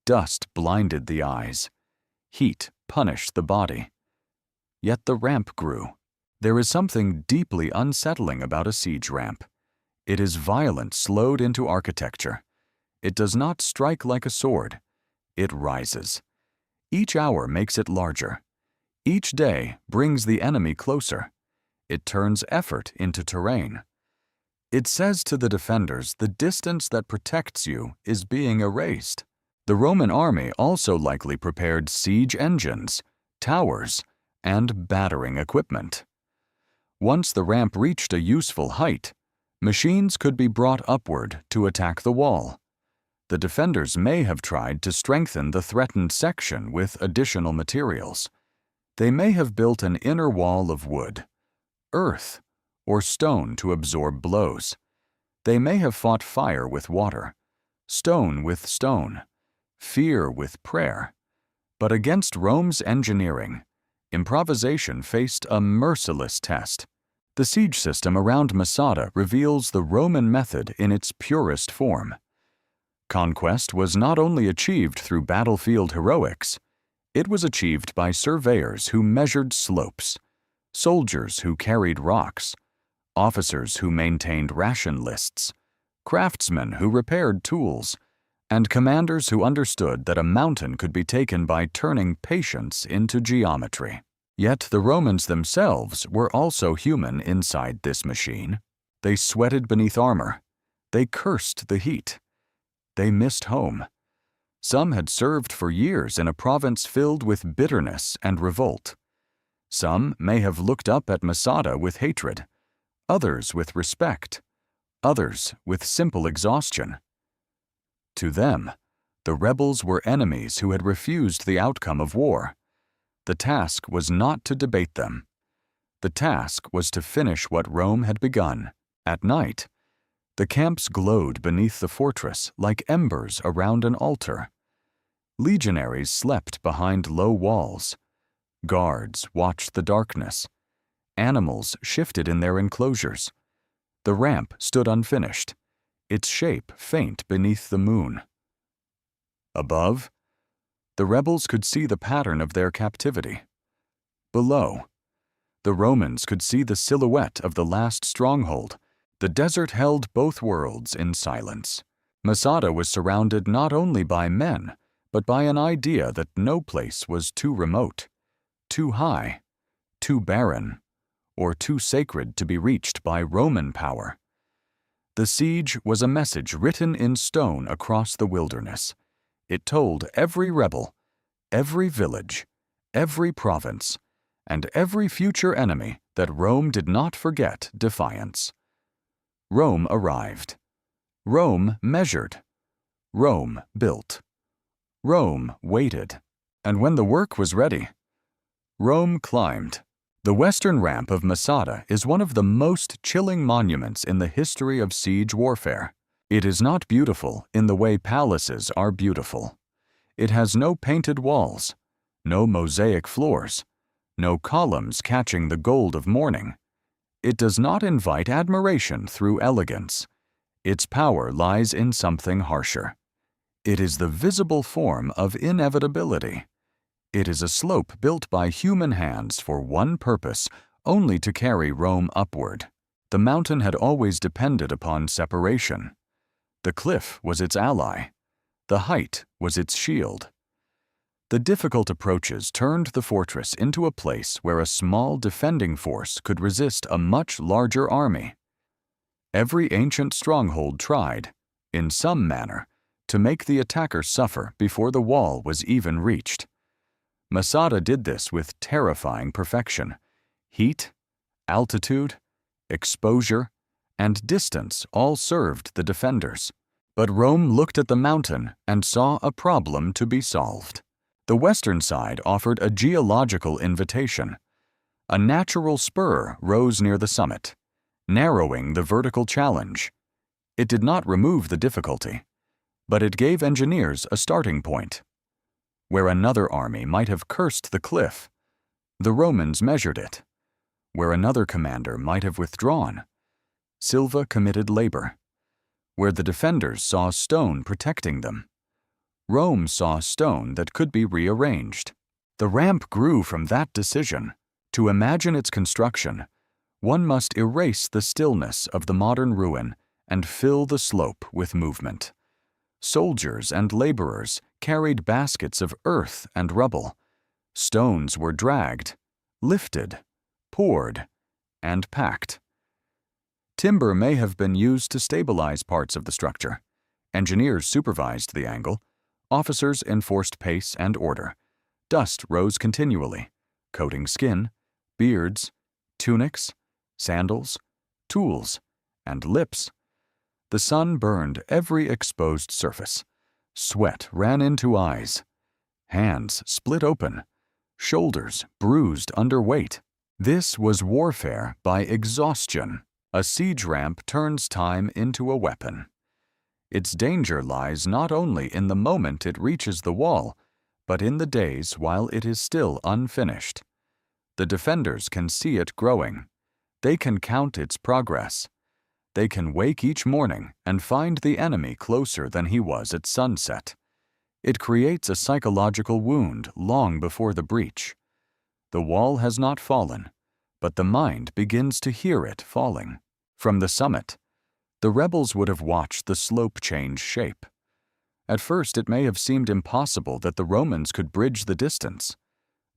Dust blinded the eyes. Heat punished the body. Yet the ramp grew. There is something deeply unsettling about a siege ramp. It is violence slowed into architecture. It does not strike like a sword. It rises. Each hour makes it larger. Each day brings the enemy closer. It turns effort into terrain. It says to the defenders the distance that protects you is being erased. The Roman army also likely prepared siege engines, towers, and battering equipment. Once the ramp reached a useful height, machines could be brought upward to attack the wall. The defenders may have tried to strengthen the threatened section with additional materials. They may have built an inner wall of wood, earth, or stone to absorb blows. They may have fought fire with water, stone with stone, fear with prayer. But against Rome's engineering, improvisation faced a merciless test. The siege system around Masada reveals the Roman method in its purest form. Conquest was not only achieved through battlefield heroics, it was achieved by surveyors who measured slopes, soldiers who carried rocks, officers who maintained ration lists, craftsmen who repaired tools, and commanders who understood that a mountain could be taken by turning patience into geometry. Yet the Romans themselves were also human inside this machine. They sweated beneath armor. They cursed the heat. They missed home. Some had served for years in a province filled with bitterness and revolt. Some may have looked up at Masada with hatred, others with respect, others with simple exhaustion. To them, the rebels were enemies who had refused the outcome of war. The task was not to debate them. The task was to finish what Rome had begun. At night, the camps glowed beneath the fortress like embers around an altar. Legionaries slept behind low walls. Guards watched the darkness. Animals shifted in their enclosures. The ramp stood unfinished, its shape faint beneath the moon. Above, the rebels could see the pattern of their captivity. Below, the Romans could see the silhouette of the last stronghold. The desert held both worlds in silence. Masada was surrounded not only by men, but by an idea that no place was too remote, too high, too barren, or too sacred to be reached by Roman power. The siege was a message written in stone across the wilderness. It told every rebel, every village, every province, and every future enemy that Rome did not forget defiance. Rome arrived. Rome measured. Rome built. Rome waited. And when the work was ready, Rome climbed. The western ramp of Masada is one of the most chilling monuments in the history of siege warfare. It is not beautiful in the way palaces are beautiful. It has no painted walls, no mosaic floors, no columns catching the gold of morning. It does not invite admiration through elegance. Its power lies in something harsher. It is the visible form of inevitability. It is a slope built by human hands for one purpose, only to carry Rome upward. The mountain had always depended upon separation. The cliff was its ally. The height was its shield. The difficult approaches turned the fortress into a place where a small defending force could resist a much larger army. Every ancient stronghold tried, in some manner, to make the attacker suffer before the wall was even reached. Masada did this with terrifying perfection. Heat, altitude, exposure, and distance all served the defenders. But Rome looked at the mountain and saw a problem to be solved. The western side offered a geological invitation. A natural spur rose near the summit, narrowing the vertical challenge. It did not remove the difficulty, but it gave engineers a starting point. Where another army might have cursed the cliff, the Romans measured it. Where another commander might have withdrawn, Silva committed labor. Where the defenders saw stone protecting them, Rome saw stone that could be rearranged. The ramp grew from that decision. To imagine its construction, one must erase the stillness of the modern ruin and fill the slope with movement. Soldiers and laborers carried baskets of earth and rubble. Stones were dragged, lifted, poured, and packed. Timber may have been used to stabilize parts of the structure. Engineers supervised the angle. Officers enforced pace and order. Dust rose continually, coating skin, beards, tunics, sandals, tools, and lips. The sun burned every exposed surface. Sweat ran into eyes. Hands split open. Shoulders bruised under weight. This was warfare by exhaustion. A siege ramp turns time into a weapon. Its danger lies not only in the moment it reaches the wall, but in the days while it is still unfinished. The defenders can see it growing. They can count its progress. They can wake each morning and find the enemy closer than he was at sunset. It creates a psychological wound long before the breach. The wall has not fallen, but the mind begins to hear it falling. From the summit, the rebels would have watched the slope change shape. At first, it may have seemed impossible that the Romans could bridge the distance.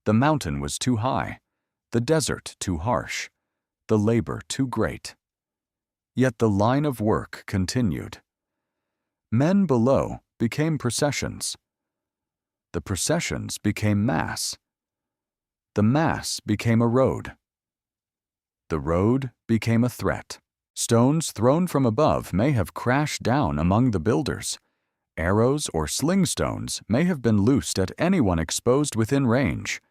The mountain was too high, the desert too harsh, the labor too great. Yet the line of work continued. Men below became processions. The processions became mass. The mass became a road. The road became a threat. Stones thrown from above may have crashed down among the builders. Arrows or sling stones may have been loosed at anyone exposed within range.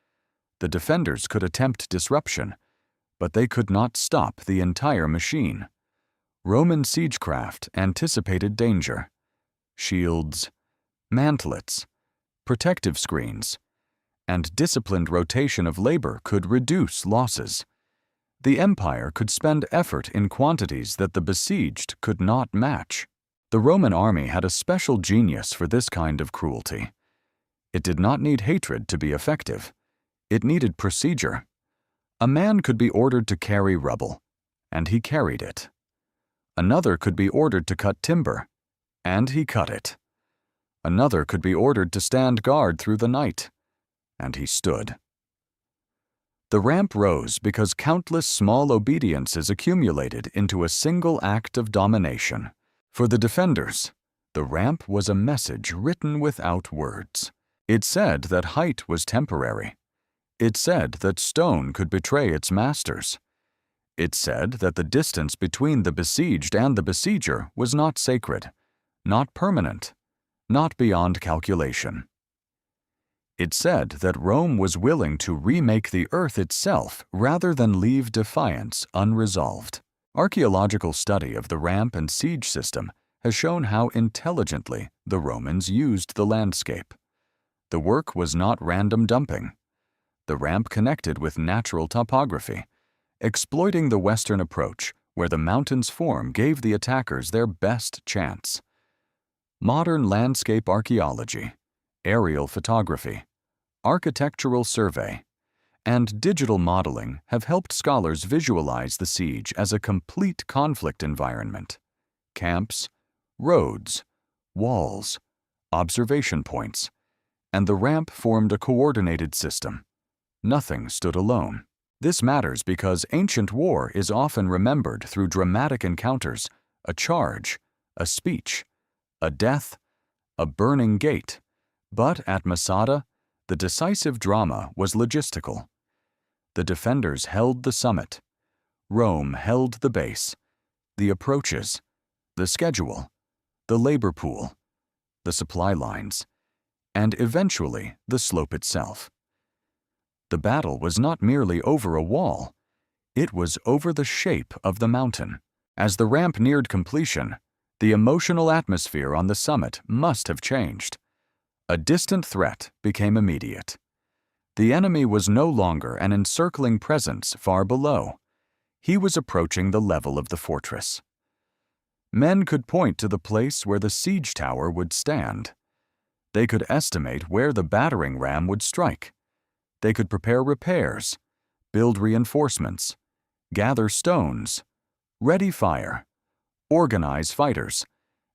The defenders could attempt disruption, but they could not stop the entire machine. Roman siegecraft anticipated danger. Shields, mantlets, protective screens, and disciplined rotation of labor could reduce losses. The empire could spend effort in quantities that the besieged could not match. The Roman army had a special genius for this kind of cruelty. It did not need hatred to be effective. It needed procedure. A man could be ordered to carry rubble, and he carried it. Another could be ordered to cut timber, and he cut it. Another could be ordered to stand guard through the night, and he stood. The ramp rose because countless small obediences accumulated into a single act of domination. For the defenders, the ramp was a message written without words. It said that height was temporary. It said that stone could betray its masters. It said that the distance between the besieged and the besieger was not sacred, not permanent, not beyond calculation. It said that Rome was willing to remake the earth itself rather than leave defiance unresolved. Archaeological study of the ramp and siege system has shown how intelligently the Romans used the landscape. The work was not random dumping. The ramp connected with natural topography, exploiting the western approach where the mountain's form gave the attackers their best chance. Modern landscape archaeology, aerial photography, architectural survey, and digital modeling have helped scholars visualize the siege as a complete conflict environment. Camps, roads, walls, observation points, and the ramp formed a coordinated system. Nothing stood alone. This matters because ancient war is often remembered through dramatic encounters, a charge, a speech, a death, a burning gate. But at Masada, the decisive drama was logistical. The defenders held the summit. Rome held the base, the approaches, the schedule, the labor pool, the supply lines, and eventually the slope itself. The battle was not merely over a wall, it was over the shape of the mountain. As the ramp neared completion, the emotional atmosphere on the summit must have changed. A distant threat became immediate. The enemy was no longer an encircling presence far below. He was approaching the level of the fortress. Men could point to the place where the siege tower would stand. They could estimate where the battering ram would strike. They could prepare repairs, build reinforcements, gather stones, ready fire, organize fighters,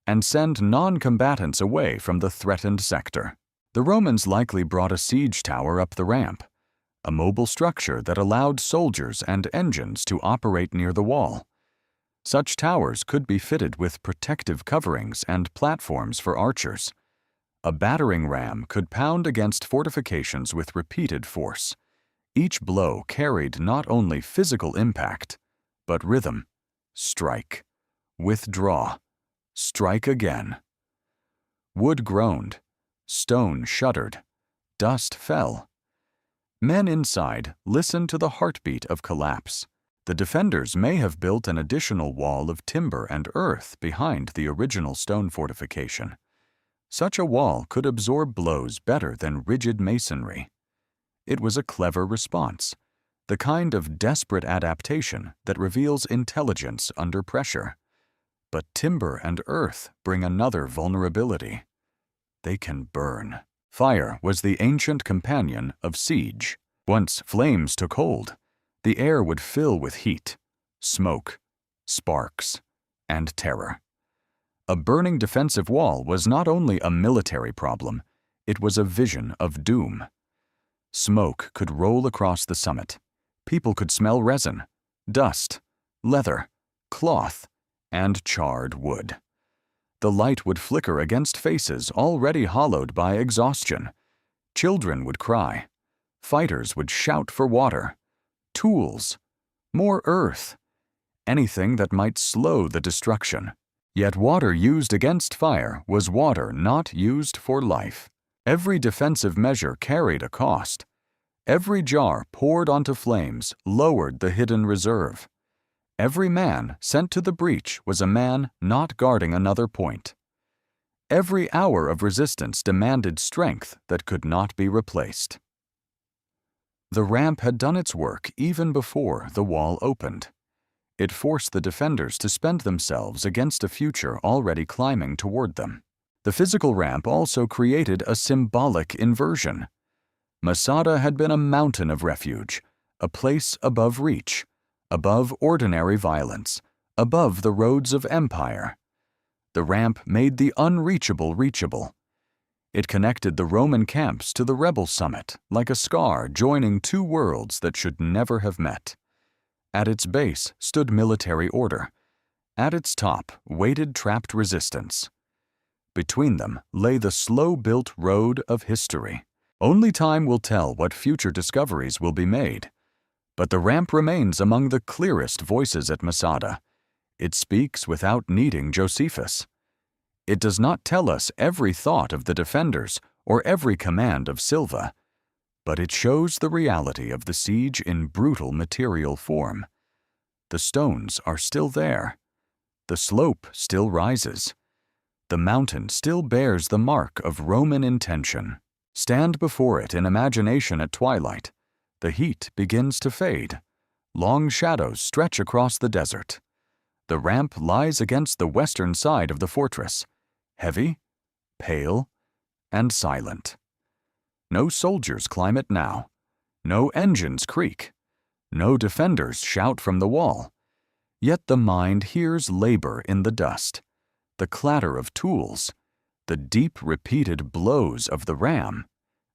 and send non-combatants away from the threatened sector. The Romans likely brought a siege tower up the ramp, a mobile structure that allowed soldiers and engines to operate near the wall. Such towers could be fitted with protective coverings and platforms for archers. A battering ram could pound against fortifications with repeated force. Each blow carried not only physical impact, but rhythm. Strike, withdraw, strike again. Wood groaned, stone shuddered, dust fell. Men inside listened to the heartbeat of collapse. The defenders may have built an additional wall of timber and earth behind the original stone fortification. Such a wall could absorb blows better than rigid masonry. It was a clever response, the kind of desperate adaptation that reveals intelligence under pressure. But timber and earth bring another vulnerability. They can burn. Fire was the ancient companion of siege. Once flames took hold, the air would fill with heat, smoke, sparks, and terror. A burning defensive wall was not only a military problem, it was a vision of doom. Smoke could roll across the summit. People could smell resin, dust, leather, cloth, and charred wood. The light would flicker against faces already hollowed by exhaustion. Children would cry. Fighters would shout for water, tools, more earth, anything that might slow the destruction. Yet water used against fire was water not used for life. Every defensive measure carried a cost. Every jar poured onto flames lowered the hidden reserve. Every man sent to the breach was a man not guarding another point. Every hour of resistance demanded strength that could not be replaced. The ramp had done its work even before the wall opened. It forced the defenders to spend themselves against a future already climbing toward them. The physical ramp also created a symbolic inversion. Masada had been a mountain of refuge, a place above reach, above ordinary violence, above the roads of empire. The ramp made the unreachable reachable. It connected the Roman camps to the rebel summit like a scar joining two worlds that should never have met. At its base stood military order. At its top waited trapped resistance. Between them lay the slow-built road of history. Only time will tell what future discoveries will be made. But the ramp remains among the clearest voices at Masada. It speaks without needing Josephus. It does not tell us every thought of the defenders or every command of Silva, but it shows the reality of the siege in brutal material form. The stones are still there. The slope still rises. The mountain still bears the mark of Roman intention. Stand before it in imagination at twilight. The heat begins to fade. Long shadows stretch across the desert. The ramp lies against the western side of the fortress, heavy, pale, and silent. No soldiers climb it now. No engines creak. No defenders shout from the wall. Yet the mind hears labor in the dust, the clatter of tools, the deep repeated blows of the ram,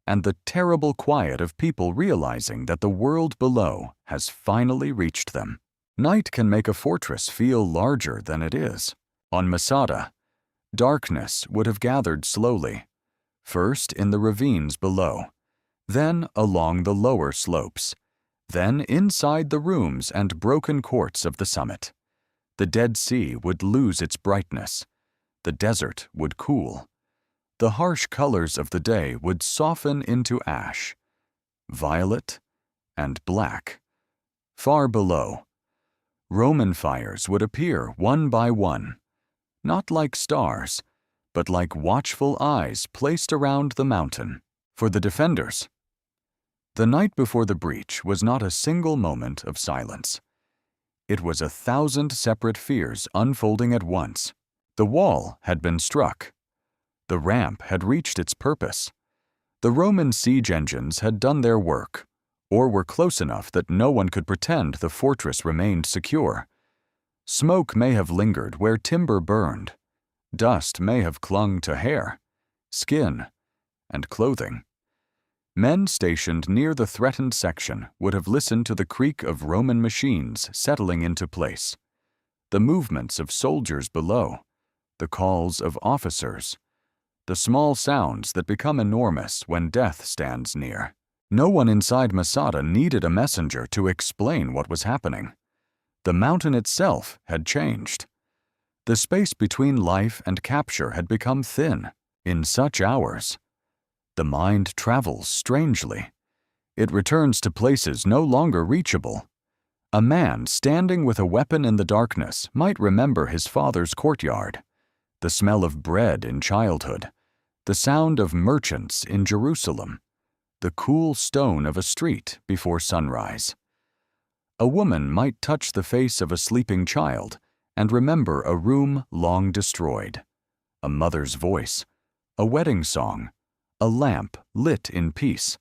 and the terrible quiet of people realizing that the world below has finally reached them. Night can make a fortress feel larger than it is. On Masada, darkness would have gathered slowly, first in the ravines below, then along the lower slopes, Then inside the rooms and broken courts of the summit, the Dead Sea would lose its brightness. The desert would cool. The harsh colors of the day would soften into ash, violet and black. Far below, Roman fires would appear one by one, not like stars, but like watchful eyes placed around the mountain. For the defenders, the night before the breach was not a single moment of silence. It was 1,000 separate fears unfolding at once. The wall had been struck. The ramp had reached its purpose. The Roman siege engines had done their work, or were close enough that no one could pretend the fortress remained secure. Smoke may have lingered where timber burned. Dust may have clung to hair, skin, and clothing. Men stationed near the threatened section would have listened to the creak of Roman machines settling into place, the movements of soldiers below, the calls of officers, the small sounds that become enormous when death stands near. No one inside Masada needed a messenger to explain what was happening. The mountain itself had changed. The space between life and capture had become thin. In such hours, the mind travels strangely. It returns to places no longer reachable. A man standing with a weapon in the darkness might remember his father's courtyard, the smell of bread in childhood, the sound of merchants in Jerusalem, the cool stone of a street before sunrise. A woman might touch the face of a sleeping child and remember a room long destroyed, a mother's voice, a wedding song, a lamp lit in peace.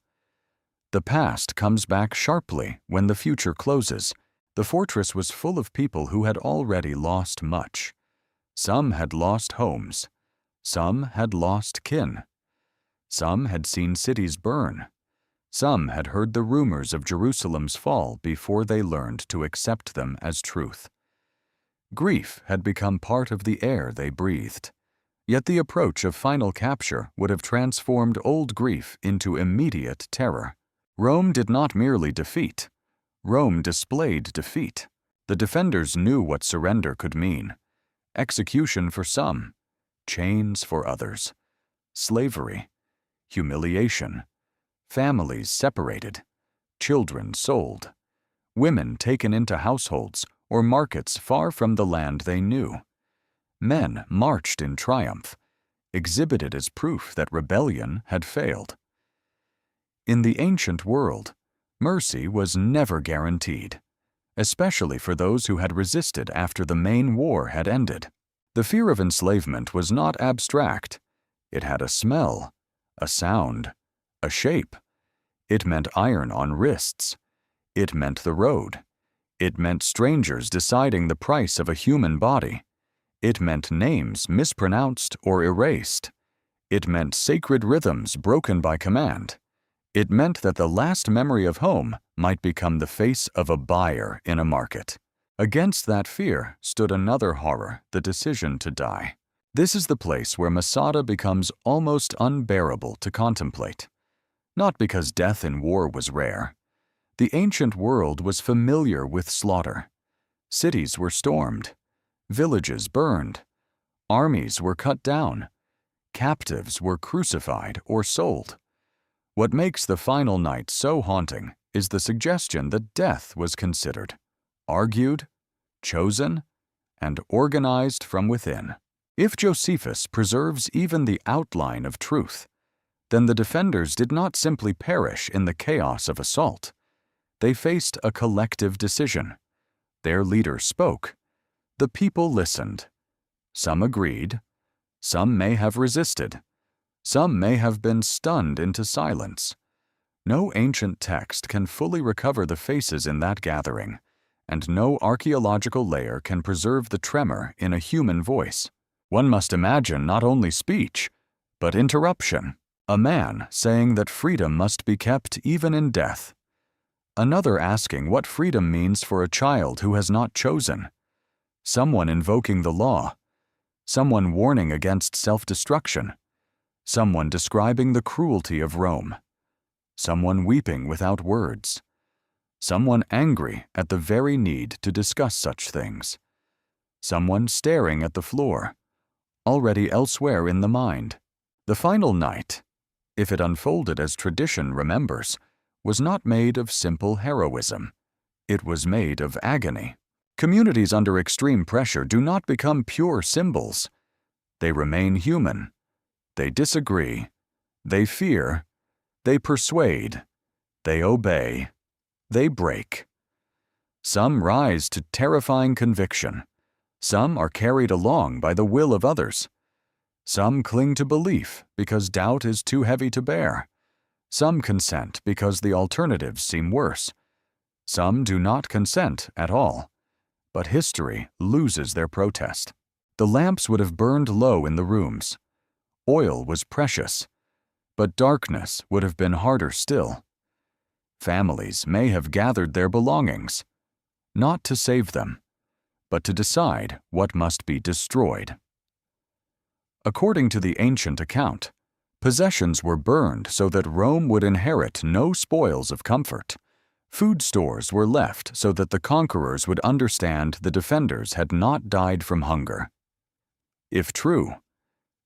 The past comes back sharply when the future closes. The fortress was full of people who had already lost much. Some had lost homes. Some had lost kin. Some had seen cities burn. Some had heard the rumors of Jerusalem's fall before they learned to accept them as truth. Grief had become part of the air they breathed. Yet the approach of final capture would have transformed old grief into immediate terror. Rome did not merely defeat. Rome displayed defeat. The defenders knew what surrender could mean. Execution for some, chains for others, slavery, humiliation, families separated, children sold, women taken into households or markets far from the land they knew. Men marched in triumph, exhibited as proof that rebellion had failed. In the ancient world, mercy was never guaranteed, especially for those who had resisted after the main war had ended. The fear of enslavement was not abstract. It had a smell, a sound, a shape. It meant iron on wrists. It meant the road. It meant strangers deciding the price of a human body. It meant names mispronounced or erased. It meant sacred rhythms broken by command. It meant that the last memory of home might become the face of a buyer in a market. Against that fear stood another horror, the decision to die. This is the place where Masada becomes almost unbearable to contemplate. Not because death in war was rare. The ancient world was familiar with slaughter. Cities were stormed. Villages burned. Armies were cut down. Captives were crucified or sold. What makes the final night so haunting is the suggestion that death was considered, argued, chosen, and organized from within. If Josephus preserves even the outline of truth, then the defenders did not simply perish in the chaos of assault. They faced a collective decision. Their leader spoke. The people listened. Some agreed. Some may have resisted. Some may have been stunned into silence. No ancient text can fully recover the faces in that gathering, and no archaeological layer can preserve the tremor in a human voice. One must imagine not only speech, but interruption. A man saying that freedom must be kept even in death. Another asking what freedom means for a child who has not chosen. Someone invoking the law. Someone warning against self-destruction. Someone describing the cruelty of Rome. Someone weeping without words. someone angry at the very need to discuss such things, someone staring at the floor, already elsewhere in the mind. The final night, if it unfolded as tradition remembers, was not made of simple heroism. It was made of agony. Communities under extreme pressure do not become pure symbols. They remain human. They disagree. They fear. They persuade. They obey. They break. Some rise to terrifying conviction. Some are carried along by the will of others. Some cling to belief because doubt is too heavy to bear. Some consent because the alternatives seem worse. Some do not consent at all. But history loses their protest. The lamps would have burned low in the rooms. Oil was precious, but darkness would have been harder still. Families may have gathered their belongings, not to save them, but to decide what must be destroyed. According to the ancient account, possessions were burned so that Rome would inherit no spoils of comfort. Food stores were left so that the conquerors would understand the defenders had not died from hunger. If true,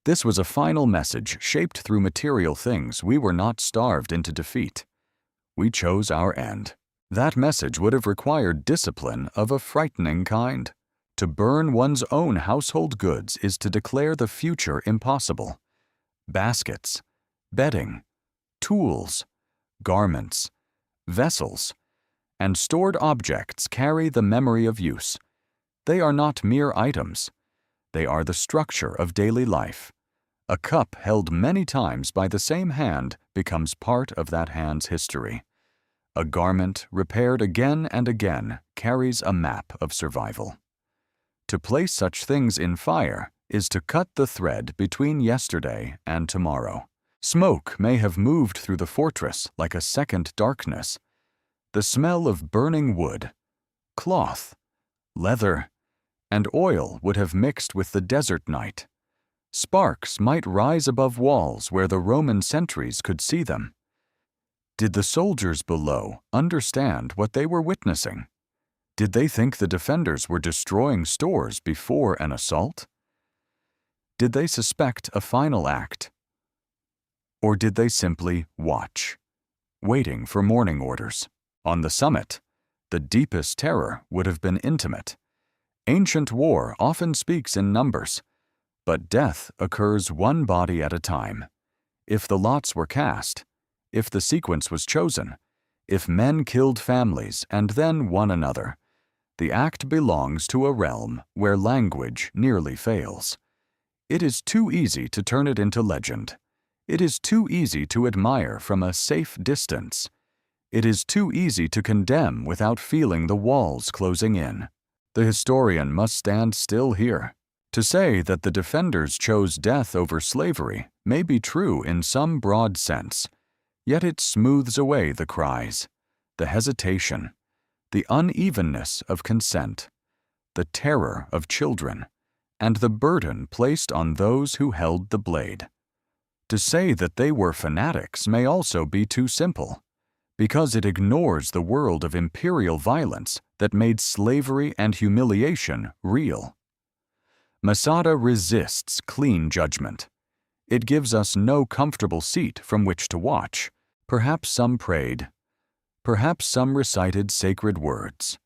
this was a final message shaped through material things. We were not starved into defeat. We chose our end. That message would have required discipline of a frightening kind. To burn one's own household goods is to declare the future impossible. Baskets, bedding, tools, garments, vessels, and stored objects carry the memory of use. They are not mere items. They are the structure of daily life. A cup held many times by the same hand becomes part of that hand's history. A garment repaired again and again carries a map of survival. To place such things in fire is to cut the thread between yesterday and tomorrow. Smoke may have moved through the fortress like a second darkness. The smell of burning wood, cloth, leather, and oil would have mixed with the desert night. Sparks might rise above walls where the Roman sentries could see them. Did the soldiers below understand what they were witnessing? Did they think the defenders were destroying stores before an assault? Did they suspect a final act? Or did they simply watch, waiting for morning orders? On the summit, the deepest terror would have been intimate. Ancient war often speaks in numbers, but death occurs one body at a time. If the lots were cast, if the sequence was chosen, if men killed families and then one another, the act belongs to a realm where language nearly fails. It is too easy to turn it into legend. It is too easy to admire from a safe distance. It is too easy to condemn without feeling the walls closing in. The historian must stand still here. To say that the defenders chose death over slavery may be true in some broad sense, yet it smooths away the cries, the hesitation, the unevenness of consent, the terror of children, and the burden placed on those who held the blade. To say that they were fanatics may also be too simple, because it ignores the world of imperial violence that made slavery and humiliation real. Masada resists clean judgment. It gives us no comfortable seat from which to watch. Perhaps some prayed. Perhaps some recited sacred words.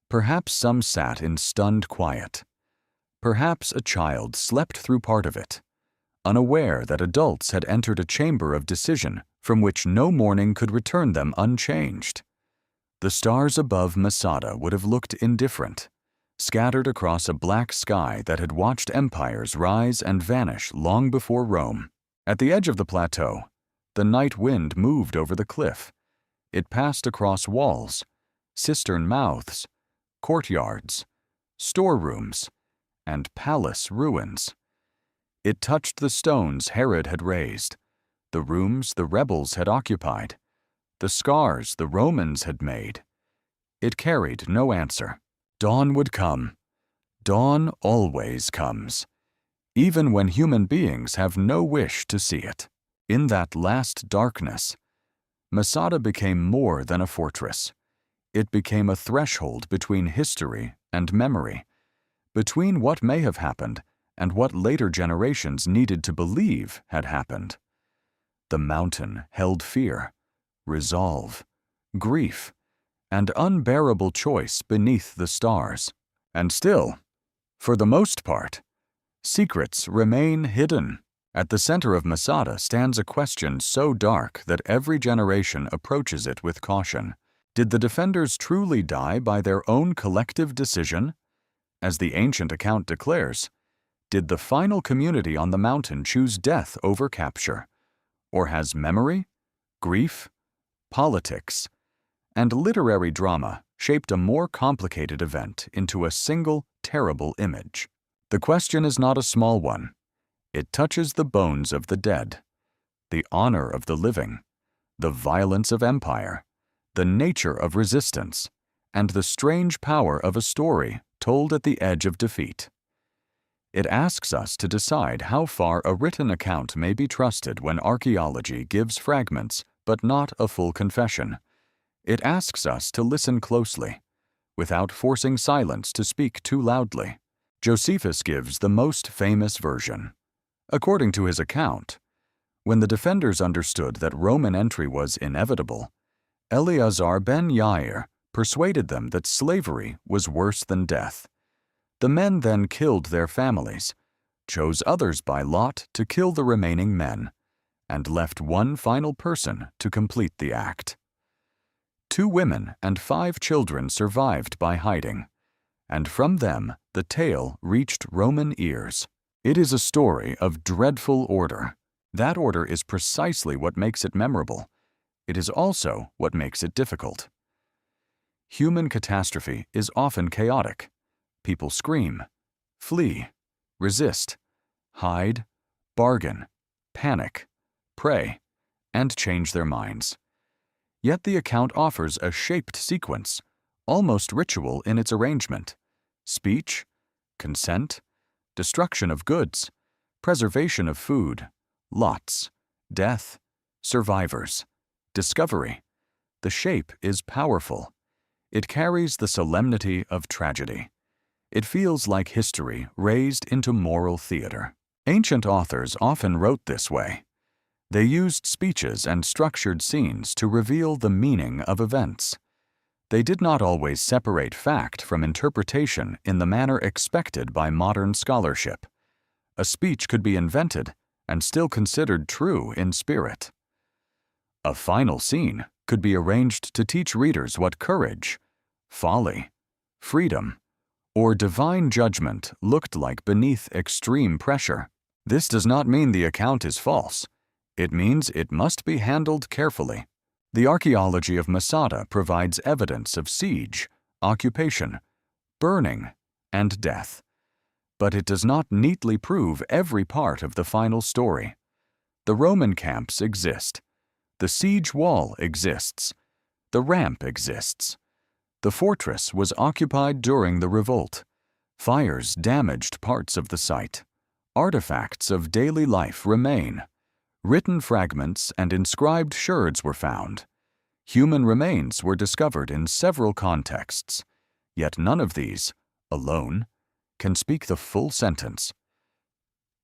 Perhaps some sat in stunned quiet. Perhaps a child slept through part of it, unaware that adults had entered a chamber of decision from which no morning could return them unchanged. The stars above Masada would have looked indifferent, scattered across a black sky that had watched empires rise and vanish long before Rome. At the edge of the plateau, the night wind moved over the cliff. It passed across walls, cistern mouths, courtyards, storerooms, and palace ruins. It touched the stones Herod had raised, the rooms the rebels had occupied, the scars the Romans had made. It carried no answer. Dawn would come. Dawn always comes, even when human beings have no wish to see it. In that last darkness, Masada became more than a fortress. It became a threshold between history and memory, between what may have happened and what later generations needed to believe had happened. The mountain held fear, resolve, grief, and unbearable choice beneath the stars. And still, for the most part, secrets remain hidden. At the center of Masada stands a question so dark that every generation approaches it with caution. Did the defenders truly die by their own collective decision? As the ancient account declares, did the final community on the mountain choose death over capture? Or has memory, grief, politics, and literary drama shaped a more complicated event into a single terrible image? The question is not a small one. It touches the bones of the dead, the honor of the living, the violence of empire, the nature of resistance, and the strange power of a story told at the edge of defeat. It asks us to decide how far a written account may be trusted when archaeology gives fragments but not a full confession. It asks us to listen closely, without forcing silence to speak too loudly. Josephus gives the most famous version. According to his account, when the defenders understood that Roman entry was inevitable, Eleazar ben Yair persuaded them that slavery was worse than death. The men then killed their families, chose others by lot to kill the remaining men, and left one final person to complete the act. 2 women and 5 children survived by hiding, and from them the tale reached Roman ears. It is a story of dreadful order. That order is precisely what makes it memorable. It is also what makes it difficult. Human catastrophe is often chaotic. People scream, flee, resist, hide, bargain, panic, pray, and change their minds. Yet the account offers a shaped sequence, almost ritual in its arrangement: speech, consent, destruction of goods, preservation of food, lots, death, survivors, discovery. The shape is powerful. It carries the solemnity of tragedy. It feels like history raised into moral theater. Ancient authors often wrote this way. They used speeches and structured scenes to reveal the meaning of events. They did not always separate fact from interpretation in the manner expected by modern scholarship. A speech could be invented and still considered true in spirit. A final scene could be arranged to teach readers what courage, folly, freedom, or divine judgment looked like beneath extreme pressure. This does not mean the account is false. It means it must be handled carefully. The archaeology of Masada provides evidence of siege, occupation, burning, and death. But it does not neatly prove every part of the final story. The Roman camps exist. The siege wall exists. The ramp exists. The fortress was occupied during the revolt. Fires damaged parts of the site. Artifacts of daily life remain. Written fragments and inscribed sherds were found. Human remains were discovered in several contexts. Yet none of these, alone, can speak the full sentence.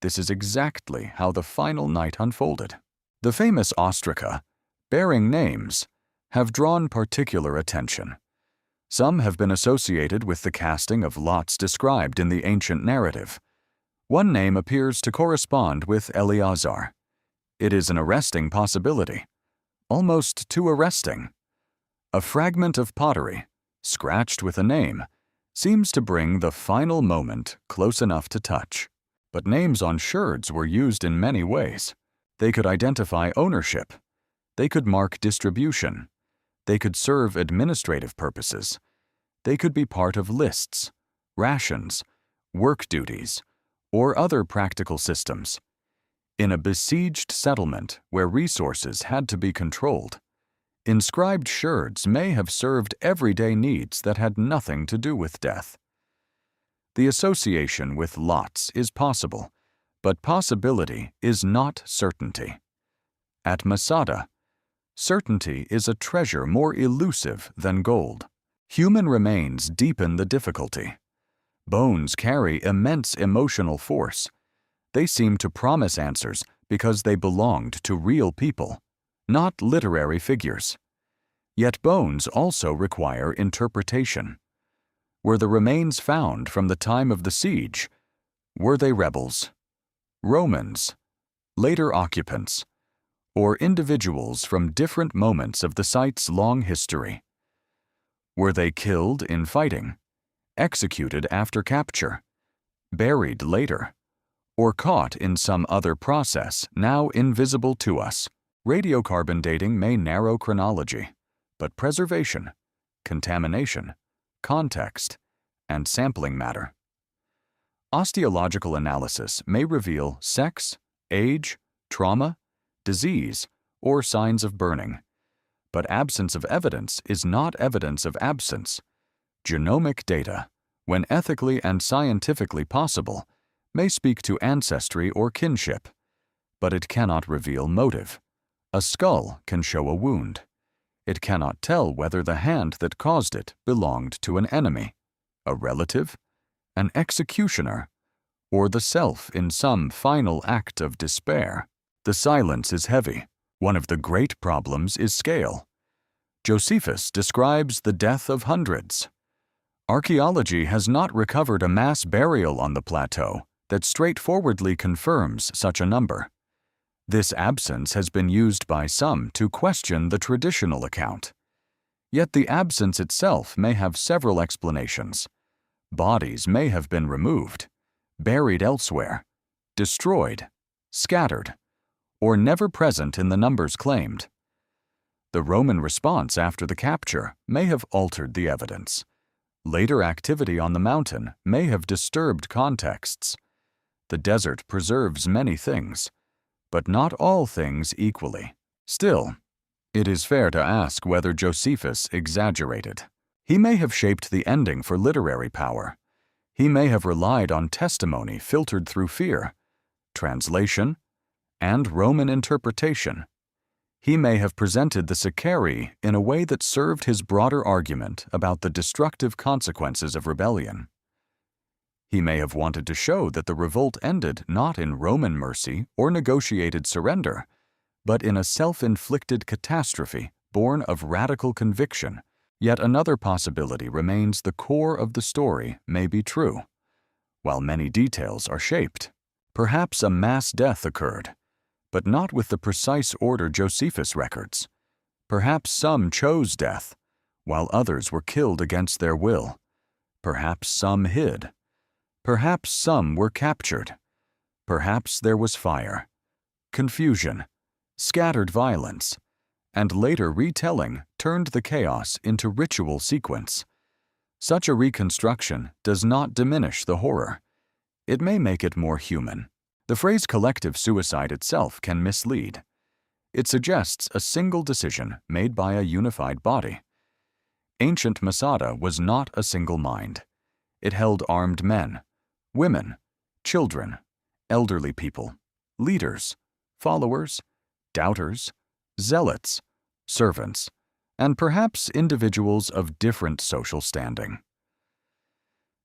This is exactly how the final night unfolded. The famous ostraca, bearing names, have drawn particular attention. Some have been associated with the casting of lots described in the ancient narrative. One name appears to correspond with Eleazar. It is an arresting possibility, almost too arresting. A fragment of pottery, scratched with a name, seems to bring the final moment close enough to touch. But names on sherds were used in many ways. They could identify ownership. They could mark distribution. They could serve administrative purposes. They could be part of lists, rations, work duties, or other practical systems. In a besieged settlement where resources had to be controlled, inscribed sherds may have served everyday needs that had nothing to do with death. The association with lots is possible, but possibility is not certainty. At Masada, certainty is a treasure more elusive than gold. Human remains deepen the difficulty. Bones carry immense emotional force. They seem to promise answers because they belonged to real people, not literary figures. Yet bones also require interpretation. Were the remains found from the time of the siege? Were they rebels, Romans, later occupants, or individuals from different moments of the site's long history? Were they killed in fighting, executed after capture, buried later, or caught in some other process now invisible to us? Radiocarbon dating may narrow chronology, but preservation, contamination, context, and sampling matter. Osteological analysis may reveal sex, age, trauma, disease, or signs of burning. But absence of evidence is not evidence of absence. Genomic data, when ethically and scientifically possible, may speak to ancestry or kinship, but it cannot reveal motive. A skull can show a wound. It cannot tell whether the hand that caused it belonged to an enemy, a relative, an executioner, or the self in some final act of despair. The silence is heavy. One of the great problems is scale. Josephus describes the death of hundreds. Archaeology has not recovered a mass burial on the plateau that straightforwardly confirms such a number. This absence has been used by some to question the traditional account. Yet the absence itself may have several explanations. Bodies may have been removed, buried elsewhere, destroyed, scattered, or never present in the numbers claimed. The Roman response after the capture may have altered the evidence. Later activity on the mountain may have disturbed contexts. The desert preserves many things, but not all things equally. Still, it is fair to ask whether Josephus exaggerated. He may have shaped the ending for literary power. He may have relied on testimony filtered through fear, translation, and Roman interpretation. He may have presented the Sicarii in a way that served his broader argument about the destructive consequences of rebellion. He may have wanted to show that the revolt ended not in Roman mercy or negotiated surrender, but in a self-inflicted catastrophe born of radical conviction. Yet another possibility remains: the core of the story may be true, while many details are shaped. Perhaps a mass death occurred, but not with the precise order Josephus records. Perhaps some chose death, while others were killed against their will. Perhaps some hid. Perhaps some were captured. Perhaps there was fire, confusion, scattered violence, and later retelling turned the chaos into ritual sequence. Such a reconstruction does not diminish the horror. It may make it more human. The phrase collective suicide itself can mislead. It suggests a single decision made by a unified body. Ancient Masada was not a single mind. It held armed men, women, children, elderly people, leaders, followers, doubters, zealots, servants, and perhaps individuals of different social standing.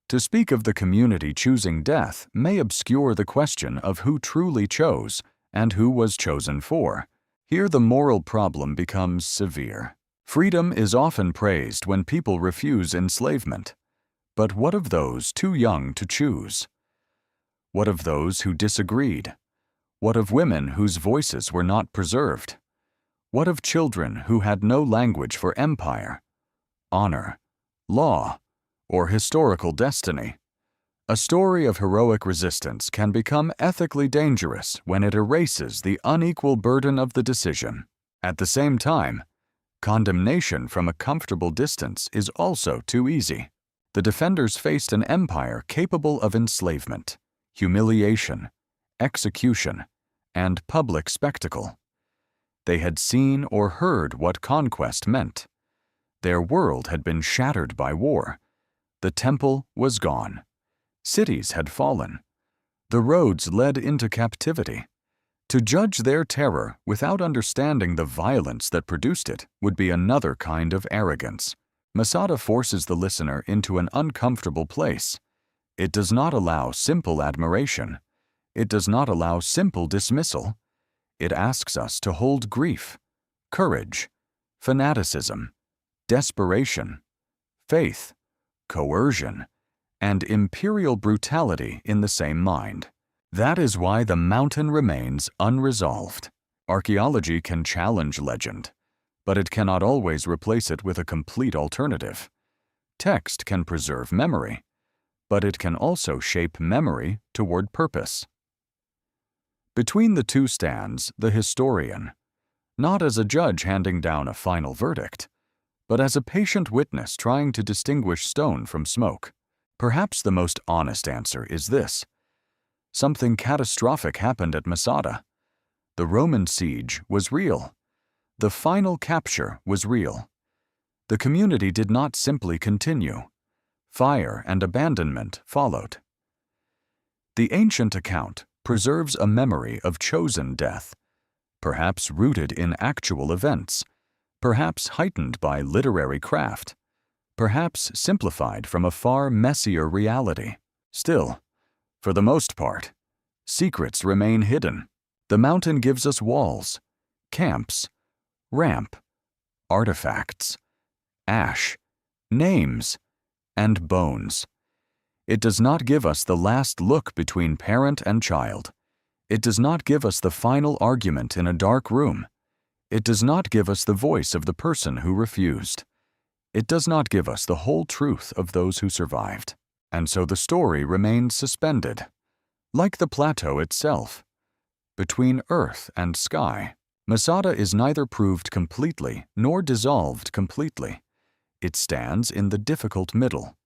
To speak of the community choosing death may obscure the question of who truly chose and who was chosen for. Here the moral problem becomes severe. Freedom is often praised when people refuse enslavement. But what of those too young to choose? What of those who disagreed? What of women whose voices were not preserved? What of children who had no language for empire, honor, law, or historical destiny? A story of heroic resistance can become ethically dangerous when it erases the unequal burden of the decision. At the same time, condemnation from a comfortable distance is also too easy. The defenders faced an empire capable of enslavement, humiliation, execution, and public spectacle. They had seen or heard what conquest meant. Their world had been shattered by war. The temple was gone. Cities had fallen. The roads led into captivity. To judge their terror without understanding the violence that produced it would be another kind of arrogance. Masada forces the listener into an uncomfortable place. It does not allow simple admiration. It does not allow simple dismissal. It asks us to hold grief, courage, fanaticism, desperation, faith, coercion, and imperial brutality in the same mind. That is why the mountain remains unresolved. Archaeology can challenge legend, but it cannot always replace it with a complete alternative. Text can preserve memory, but it can also shape memory toward purpose. Between the two stands the historian, not as a judge handing down a final verdict, but as a patient witness trying to distinguish stone from smoke. Perhaps the most honest answer is this: something catastrophic happened at Masada. The Roman siege was real. The final capture was real. The community did not simply continue. Fire and abandonment followed. The ancient account preserves a memory of chosen death, perhaps rooted in actual events, perhaps heightened by literary craft, perhaps simplified from a far messier reality. Still, for the most part, secrets remain hidden. The mountain gives us walls, camps, ramp, artifacts, ash, names, and bones. It does not give us the last look between parent and child. It does not give us the final argument in a dark room. It does not give us the voice of the person who refused. It does not give us the whole truth of those who survived. And so the story remains suspended, like the plateau itself, between earth and sky. Masada is neither proved completely nor dissolved completely. It stands in the difficult middle,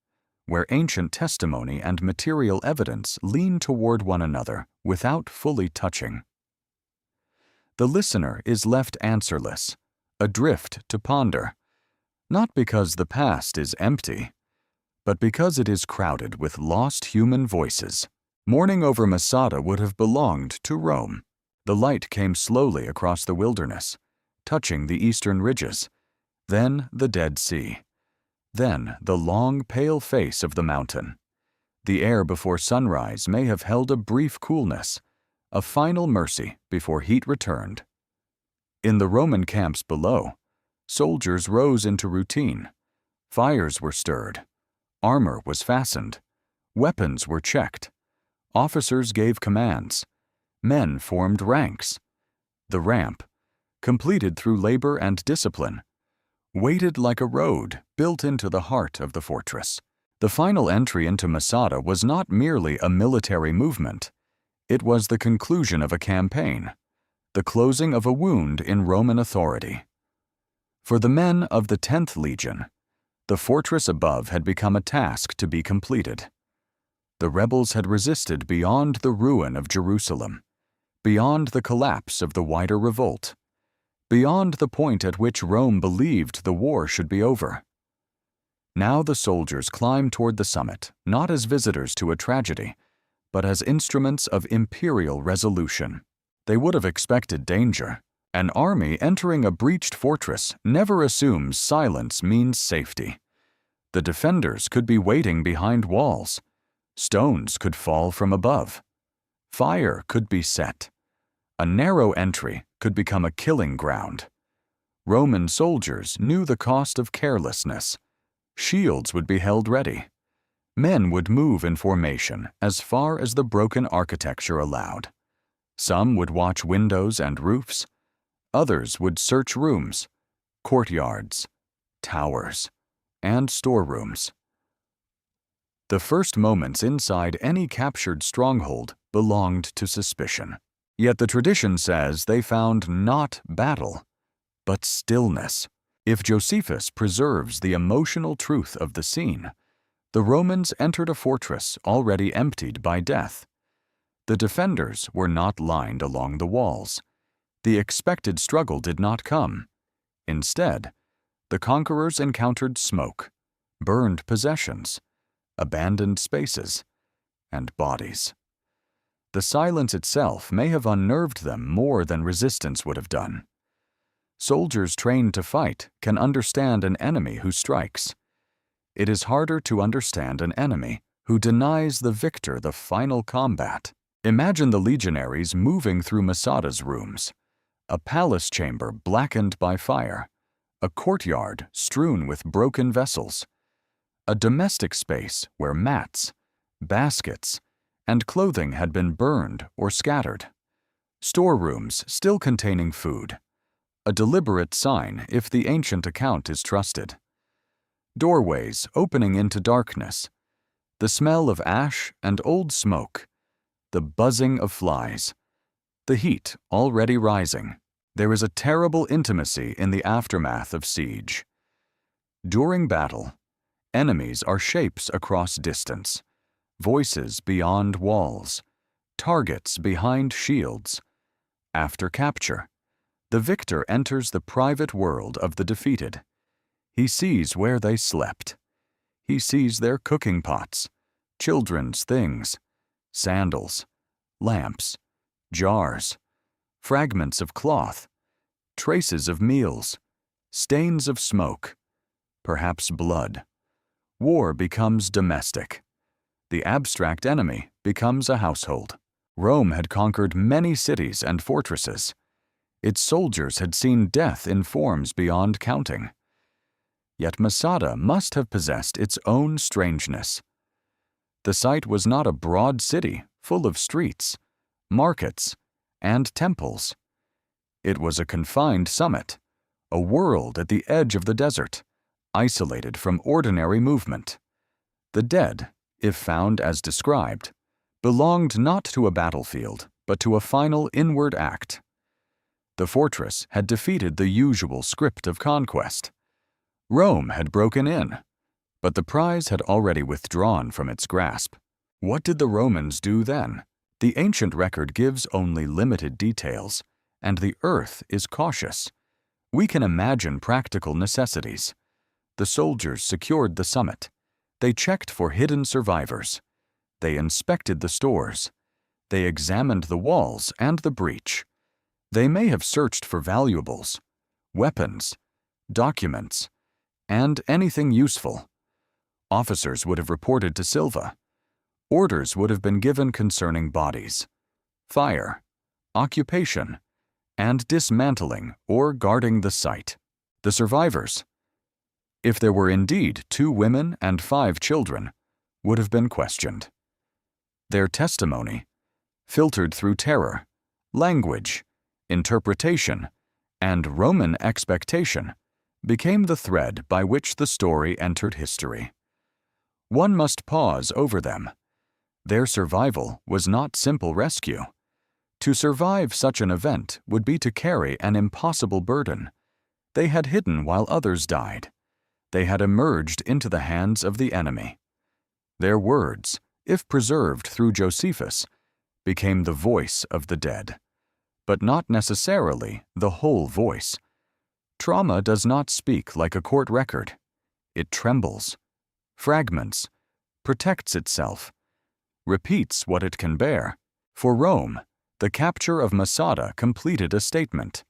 where ancient testimony and material evidence lean toward one another without fully touching. The listener is left answerless, adrift to ponder, not because the past is empty, but because it is crowded with lost human voices. Mourning over Masada would have belonged to Rome. The light came slowly across the wilderness, touching the eastern ridges, then the Dead Sea, then the long, pale face of the mountain. The air before sunrise may have held a brief coolness, a final mercy before heat returned. In the Roman camps below, soldiers rose into routine. Fires were stirred. Armor was fastened. Weapons were checked. Officers gave commands. Men formed ranks. The ramp, completed through labor and discipline, waited like a road built into the heart of the fortress. The final entry into Masada was not merely a military movement. It was the conclusion of a campaign, the closing of a wound in Roman authority. For the men of the 10th Legion, the fortress above had become a task to be completed. The rebels had resisted beyond the ruin of Jerusalem, beyond the collapse of the wider revolt, beyond the point at which Rome believed the war should be over. Now the soldiers climbed toward the summit, not as visitors to a tragedy, but as instruments of imperial resolution. They would have expected danger. An army entering a breached fortress never assumes silence means safety. The defenders could be waiting behind walls. Stones could fall from above. Fire could be set. A narrow entry could become a killing ground. Roman soldiers knew the cost of carelessness. Shields would be held ready. Men would move in formation as far as the broken architecture allowed. Some would watch windows and roofs. Others would search rooms, courtyards, towers, and storerooms. The first moments inside any captured stronghold belonged to suspicion. Yet the tradition says they found not battle, but stillness. If Josephus preserves the emotional truth of the scene, the Romans entered a fortress already emptied by death. The defenders were not lined along the walls. The expected struggle did not come. Instead, the conquerors encountered smoke, burned possessions, abandoned spaces, and bodies. The silence itself may have unnerved them more than resistance would have done. Soldiers trained to fight can understand an enemy who strikes. It is harder to understand an enemy who denies the victor the final combat. Imagine the legionaries moving through Masada's rooms, a palace chamber blackened by fire, a courtyard strewn with broken vessels, a domestic space where mats, baskets, and clothing had been burned or scattered, storerooms still containing food, a deliberate sign if the ancient account is trusted, doorways opening into darkness, the smell of ash and old smoke, the buzzing of flies, the heat already rising. There is a terrible intimacy in the aftermath of siege. During battle, enemies are shapes across distance, voices beyond walls, targets behind shields. After capture, the victor enters the private world of the defeated. He sees where they slept. He sees their cooking pots, children's things, sandals, lamps, jars, fragments of cloth, traces of meals, stains of smoke, perhaps blood. War becomes domestic. The abstract enemy becomes a household. Rome had conquered many cities and fortresses. Its soldiers had seen death in forms beyond counting. Yet Masada must have possessed its own strangeness. The site was not a broad city full of streets, markets, and temples. It was a confined summit, a world at the edge of the desert, isolated from ordinary movement. The dead, if found as described, belonged not to a battlefield, but to a final inward act. The fortress had defeated the usual script of conquest. Rome had broken in, but the prize had already withdrawn from its grasp. What did the Romans do then? The ancient record gives only limited details, and the earth is cautious. We can imagine practical necessities. The soldiers secured the summit. They checked for hidden survivors. They inspected the stores. They examined the walls and the breach. They may have searched for valuables, weapons, documents, and anything useful. Officers would have reported to Silva. Orders would have been given concerning bodies, fire, occupation, and dismantling or guarding the site. The survivors, if there were indeed 2 women and 5 children, would have been questioned. Their testimony, filtered through terror, language, interpretation, and Roman expectation, became the thread by which the story entered history. One must pause over them. Their survival was not simple rescue. To survive such an event would be to carry an impossible burden. They had hidden while others died. They had emerged into the hands of the enemy. Their words, if preserved through Josephus, became the voice of the dead, but not necessarily the whole voice. Trauma does not speak like a court record. It trembles, fragments, protects itself, repeats what it can bear. For Rome, the capture of Masada completed a statement.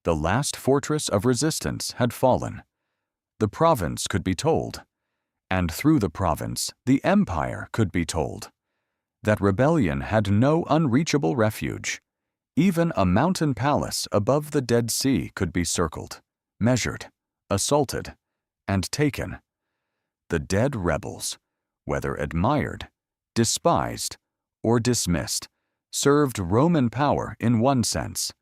The last fortress of resistance had fallen. The province could be told, and through the province, the empire could be told, that rebellion had no unreachable refuge. Even a mountain palace above the Dead Sea could be circled, measured, assaulted, and taken. The dead rebels, whether admired, despised, or dismissed, served Roman power in one sense.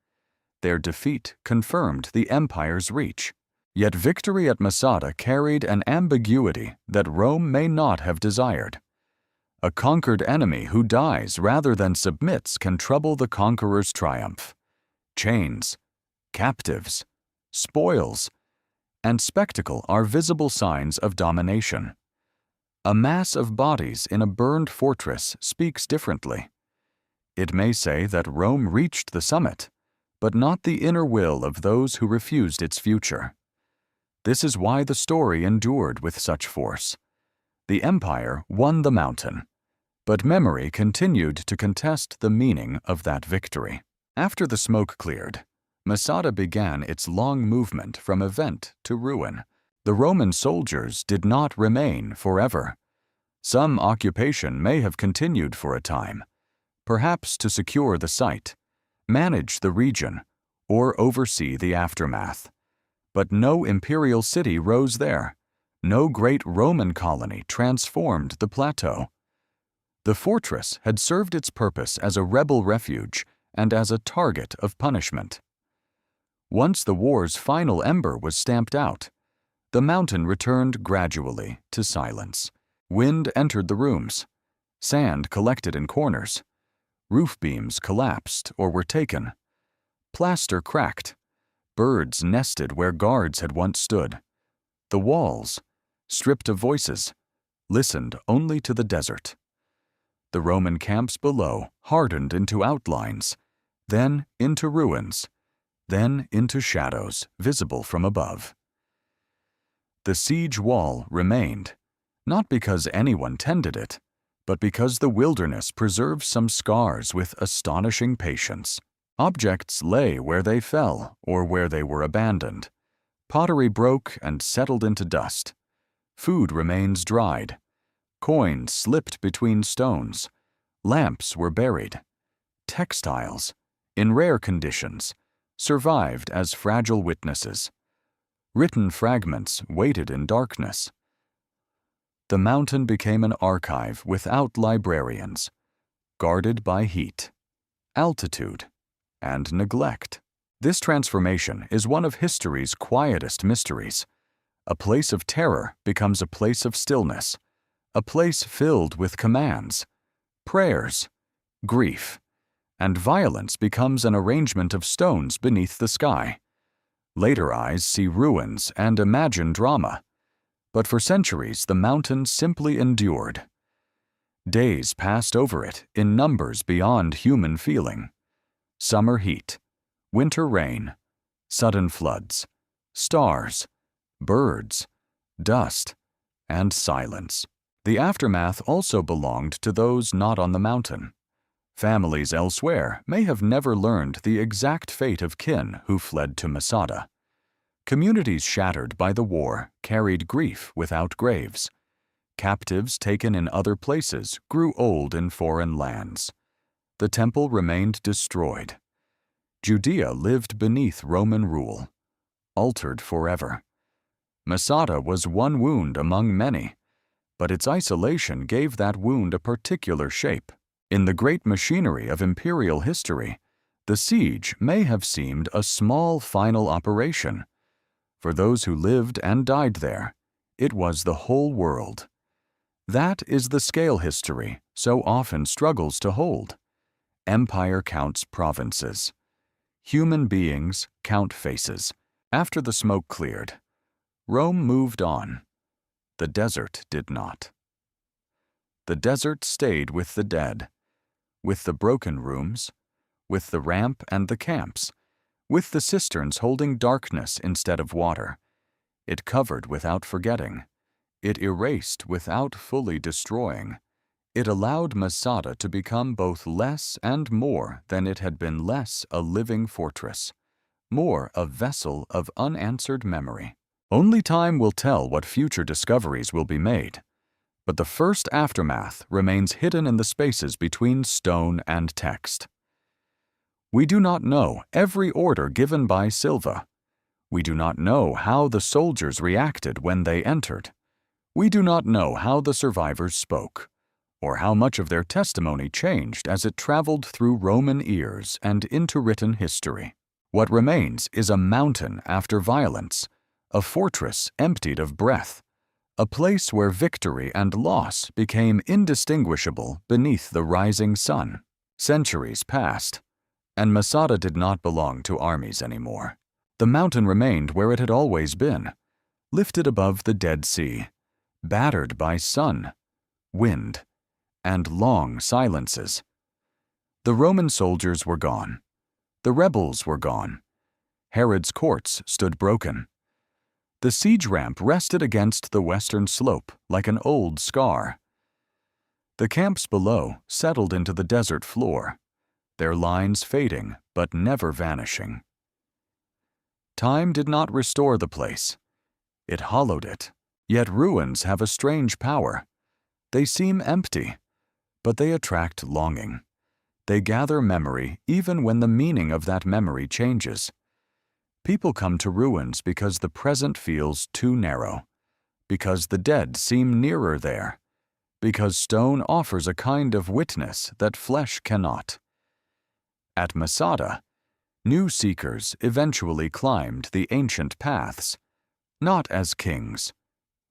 Their defeat confirmed the empire's reach. Yet victory at Masada carried an ambiguity that Rome may not have desired. A conquered enemy who dies rather than submits can trouble the conqueror's triumph. Chains, captives, spoils, and spectacle are visible signs of domination. A mass of bodies in a burned fortress speaks differently. It may say that Rome reached the summit, but not the inner will of those who refused its future. This is why the story endured with such force. The empire won the mountain, but memory continued to contest the meaning of that victory. After the smoke cleared, Masada began its long movement from event to ruin. The Roman soldiers did not remain forever. Some occupation may have continued for a time, perhaps to secure the site, manage the region, or oversee the aftermath. But no imperial city rose there. No great Roman colony transformed the plateau. The fortress had served its purpose as a rebel refuge and as a target of punishment. Once the war's final ember was stamped out, the mountain returned gradually to silence. Wind entered the rooms. Sand collected in corners. Roof beams collapsed or were taken. Plaster cracked. Birds nested where guards had once stood. The walls, stripped of voices, listened only to the desert. The Roman camps below hardened into outlines, then into ruins, then into shadows visible from above. The siege wall remained, not because anyone tended it, but because the wilderness preserves some scars with astonishing patience. Objects lay where they fell or where they were abandoned. Pottery broke and settled into dust. Food remains dried. Coins slipped between stones. Lamps were buried. Textiles, in rare conditions, survived as fragile witnesses. Written fragments waited in darkness. The mountain became an archive without librarians, guarded by heat, altitude, and neglect. This transformation is one of history's quietest mysteries. A place of terror becomes a place of stillness, a place filled with commands, prayers, grief, and violence becomes an arrangement of stones beneath the sky. Later eyes see ruins and imagine drama, but for centuries the mountain simply endured. Days passed over it in numbers beyond human feeling. Summer heat, winter rain, sudden floods, stars, birds, dust, and silence. The aftermath also belonged to those not on the mountain. Families elsewhere may have never learned the exact fate of kin who fled to Masada. Communities shattered by the war carried grief without graves. Captives taken in other places grew old in foreign lands. The temple remained destroyed. Judea lived beneath Roman rule, altered forever. Masada was one wound among many, but its isolation gave that wound a particular shape. In the great machinery of imperial history, the siege may have seemed a small final operation. For those who lived and died there, it was the whole world. That is the scale history so often struggles to hold. Empire counts provinces. Human beings count faces. After the smoke cleared, Rome moved on. The desert did not. The desert stayed with the dead, with the broken rooms, with the ramp and the camps, with the cisterns holding darkness instead of water. It covered without forgetting. It erased without fully destroying. It allowed Masada to become both less and more than it had been less a living fortress, more a vessel of unanswered memory. Only time will tell what future discoveries will be made, but the first aftermath remains hidden in the spaces between stone and text. We do not know every order given by Silva. We do not know how the soldiers reacted when they entered. We do not know how the survivors spoke, or how much of their testimony changed as it traveled through Roman ears and into written history. What remains is a mountain after violence, a fortress emptied of breath, a place where victory and loss became indistinguishable beneath the rising sun. Centuries passed, and Masada did not belong to armies anymore. The mountain remained where it had always been, lifted above the Dead Sea, battered by sun, wind, and long silences. The Roman soldiers were gone. The rebels were gone. Herod's courts stood broken. The siege ramp rested against the western slope like an old scar. The camps below settled into the desert floor, their lines fading but never vanishing. Time did not restore the place. It hollowed it. Yet ruins have a strange power. They seem empty, but they attract longing. They gather memory even when the meaning of that memory changes. People come to ruins because the present feels too narrow, because the dead seem nearer there, because stone offers a kind of witness that flesh cannot. At Masada, new seekers eventually climbed the ancient paths, not as kings,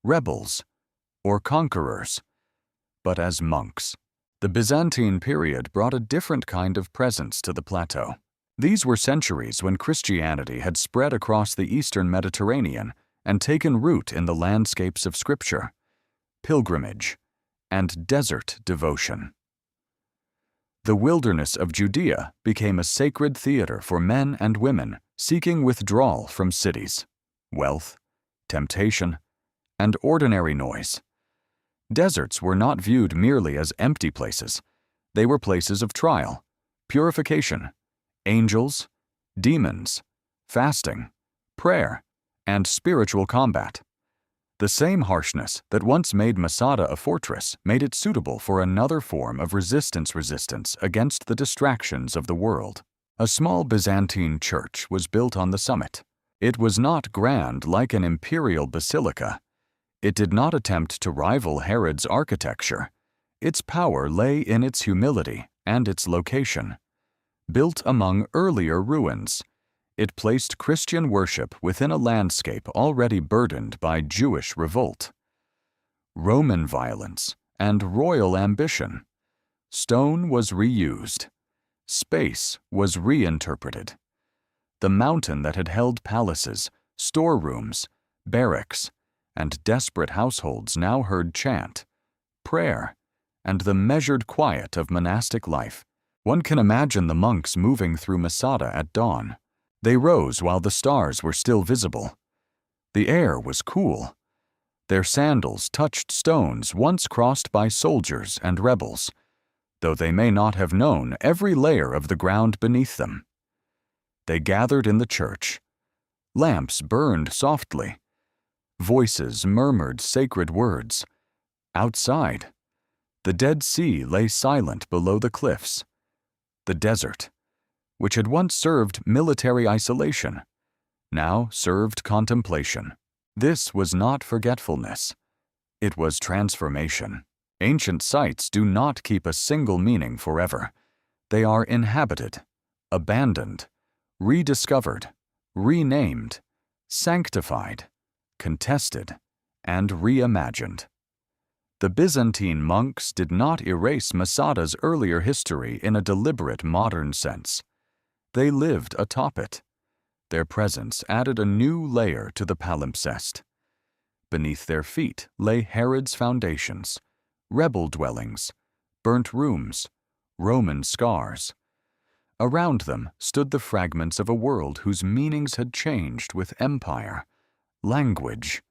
rebels, or conquerors, but as monks. The Byzantine period brought a different kind of presence to the plateau. These were centuries when Christianity had spread across the eastern Mediterranean and taken root in the landscapes of Scripture, pilgrimage, and desert devotion. The wilderness of Judea became a sacred theater for men and women seeking withdrawal from cities, wealth, temptation, and ordinary noise. Deserts were not viewed merely as empty places. They were places of trial, purification, angels, demons, fasting, prayer, and spiritual combat. The same harshness that once made Masada a fortress made it suitable for another form of resistance against the distractions of the world. A small Byzantine church was built on the summit. It was not grand like an imperial basilica. It did not attempt to rival Herod's architecture. Its power lay in its humility and its location. Built among earlier ruins, it placed Christian worship within a landscape already burdened by Jewish revolt, Roman violence, and royal ambition. Stone was reused. Space was reinterpreted. The mountain that had held palaces, storerooms, barracks, and desperate households now heard chant, prayer, and the measured quiet of monastic life. One can imagine the monks moving through Masada at dawn. They rose while the stars were still visible. The air was cool. Their sandals touched stones once crossed by soldiers and rebels, though they may not have known every layer of the ground beneath them. They gathered in the church. Lamps burned softly. Voices murmured sacred words. Outside, the Dead Sea lay silent below the cliffs. The desert, which had once served military isolation, now served contemplation. This was not forgetfulness. It was transformation. Ancient sites do not keep a single meaning forever. They are inhabited, abandoned, rediscovered, renamed, sanctified, contested, and reimagined. The Byzantine monks did not erase Masada's earlier history in a deliberate modern sense. They lived atop it. Their presence added a new layer to the palimpsest. Beneath their feet lay Herod's foundations, rebel dwellings, burnt rooms, Roman scars. Around them stood the fragments of a world whose meanings had changed with empire, language,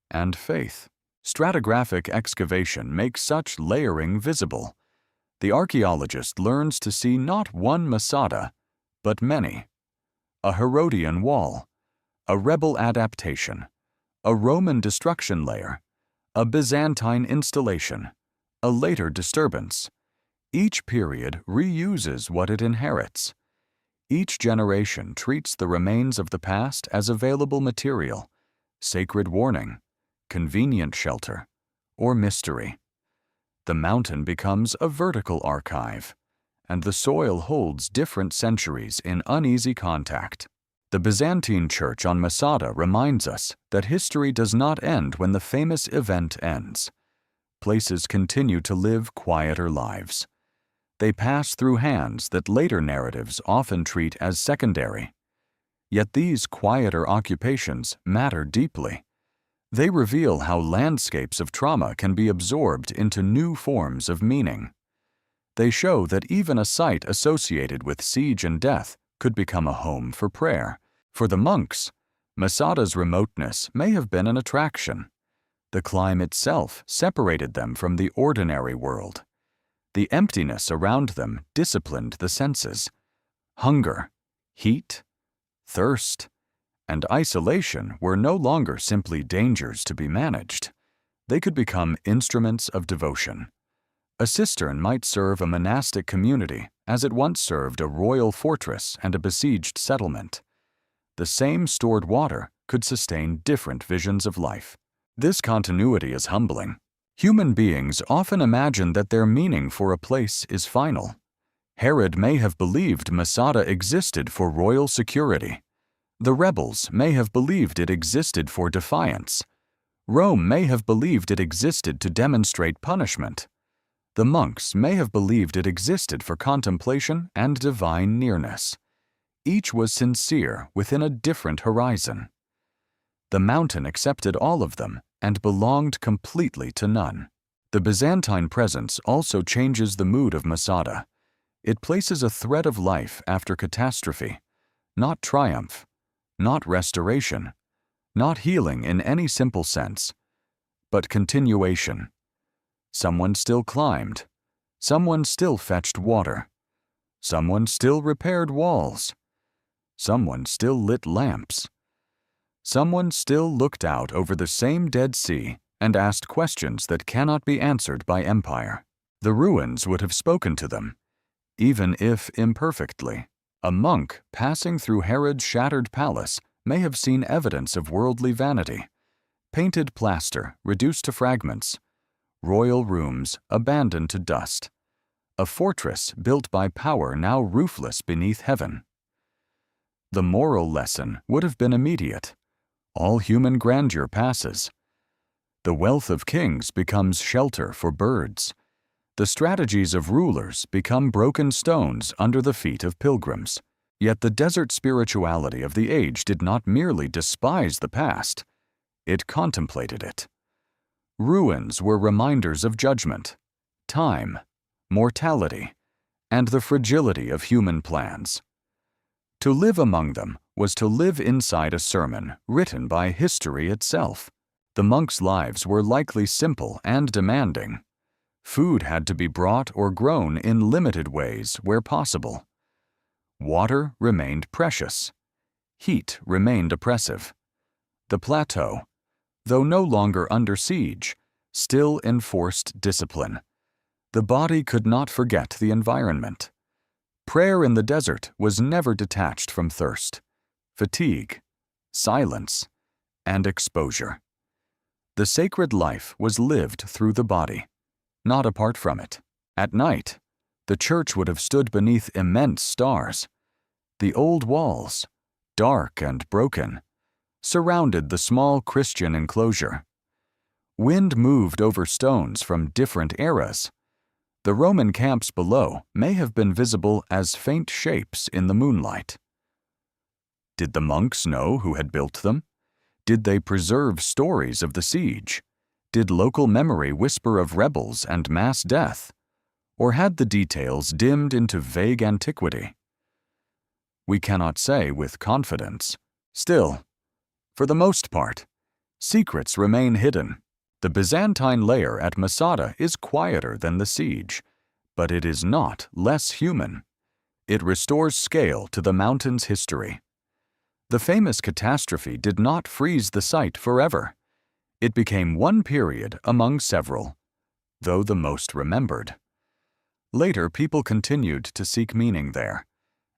and faith. Stratigraphic excavation makes such layering visible. The archaeologist learns to see not one Masada, but many. A Herodian wall, a rebel adaptation, a Roman destruction layer, a Byzantine installation, a later disturbance. Each period reuses what it inherits. Each generation treats the remains of the past as available material, sacred warning, convenient shelter, or mystery. The mountain becomes a vertical archive, and the soil holds different centuries in uneasy contact. The Byzantine church on Masada reminds us that history does not end when the famous event ends. Places continue to live quieter lives. They pass through hands that later narratives often treat as secondary. Yet these quieter occupations matter deeply. They reveal how landscapes of trauma can be absorbed into new forms of meaning. They show that even a site associated with siege and death could become a home for prayer. For the monks, Masada's remoteness may have been an attraction. The climb itself separated them from the ordinary world. The emptiness around them disciplined the senses. Hunger, heat, thirst, and isolation were no longer simply dangers to be managed. They could become instruments of devotion. A cistern might serve a monastic community as it once served a royal fortress and a besieged settlement. The same stored water could sustain different visions of life. This continuity is humbling. Human beings often imagine that their meaning for a place is final. Herod may have believed Masada existed for royal security. The rebels may have believed it existed for defiance. Rome may have believed it existed to demonstrate punishment. The monks may have believed it existed for contemplation and divine nearness. Each was sincere within a different horizon. The mountain accepted all of them and belonged completely to none. The Byzantine presence also changes the mood of Masada. It places a thread of life after catastrophe, not triumph, not restoration, not healing in any simple sense, but continuation. Someone still climbed. Someone still fetched water. Someone still repaired walls. Someone still lit lamps. Someone still looked out over the same Dead Sea and asked questions that cannot be answered by empire. The ruins would have spoken to them, even if imperfectly. A monk passing through Herod's shattered palace may have seen evidence of worldly vanity. Painted plaster reduced to fragments, royal rooms abandoned to dust, a fortress built by power now roofless beneath heaven. The moral lesson would have been immediate. All human grandeur passes. The wealth of kings becomes shelter for birds. The strategies of rulers become broken stones under the feet of pilgrims. Yet the desert spirituality of the age did not merely despise the past, it contemplated it. Ruins were reminders of judgment, time, mortality, and the fragility of human plans. To live among them was to live inside a sermon written by history itself. The monks' lives were likely simple and demanding. Food had to be brought or grown in limited ways where possible. Water remained precious. Heat remained oppressive. The plateau, though no longer under siege, still enforced discipline. The body could not forget the environment. Prayer in the desert was never detached from thirst, fatigue, silence, and exposure. The sacred life was lived through the body, not apart from it. At night, the church would have stood beneath immense stars. The old walls, dark and broken, surrounded the small Christian enclosure. Wind moved over stones from different eras. The Roman camps below may have been visible as faint shapes in the moonlight. Did the monks know who had built them? Did they preserve stories of the siege? Did local memory whisper of rebels and mass death? Or had the details dimmed into vague antiquity? We cannot say with confidence. Still, for the most part, secrets remain hidden. The Byzantine layer at Masada is quieter than the siege, but it is not less human. It restores scale to the mountain's history. The famous catastrophe did not freeze the site forever. It became one period among several, though the most remembered. Later, people continued to seek meaning there,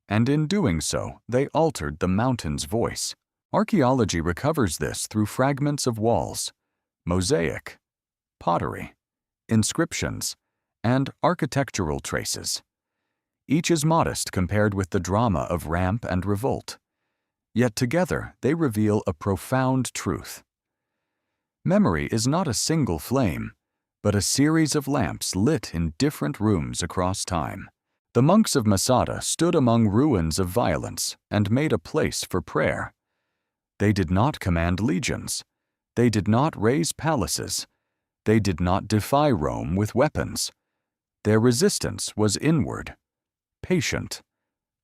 and in doing so, they altered the mountain's voice. Archaeology recovers this through fragments of walls, mosaic, pottery, inscriptions, and architectural traces. Each is modest compared with the drama of ramp and revolt. Yet together they reveal a profound truth. Memory is not a single flame, but a series of lamps lit in different rooms across time. The monks of Masada stood among ruins of violence and made a place for prayer. They did not command legions. They did not raise palaces. They did not defy Rome with weapons. Their resistance was inward, patient,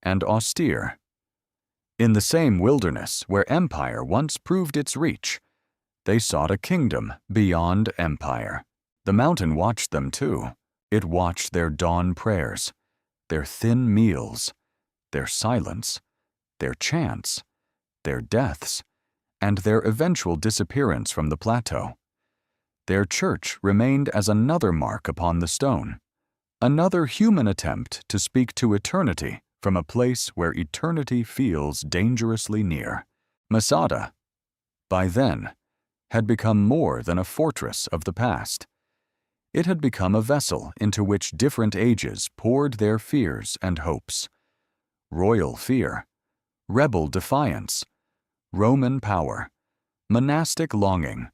and austere. In the same wilderness where empire once proved its reach, they sought a kingdom beyond empire. The mountain watched them too. It watched their dawn prayers, their thin meals, their silence, their chants, their deaths, and their eventual disappearance from the plateau. Their church remained as another mark upon the stone, another human attempt to speak to eternity from a place where eternity feels dangerously near. Masada, by then, had become more than a fortress of the past. It had become a vessel into which different ages poured their fears and hopes. Royal fear, rebel defiance, Roman power, monastic longing.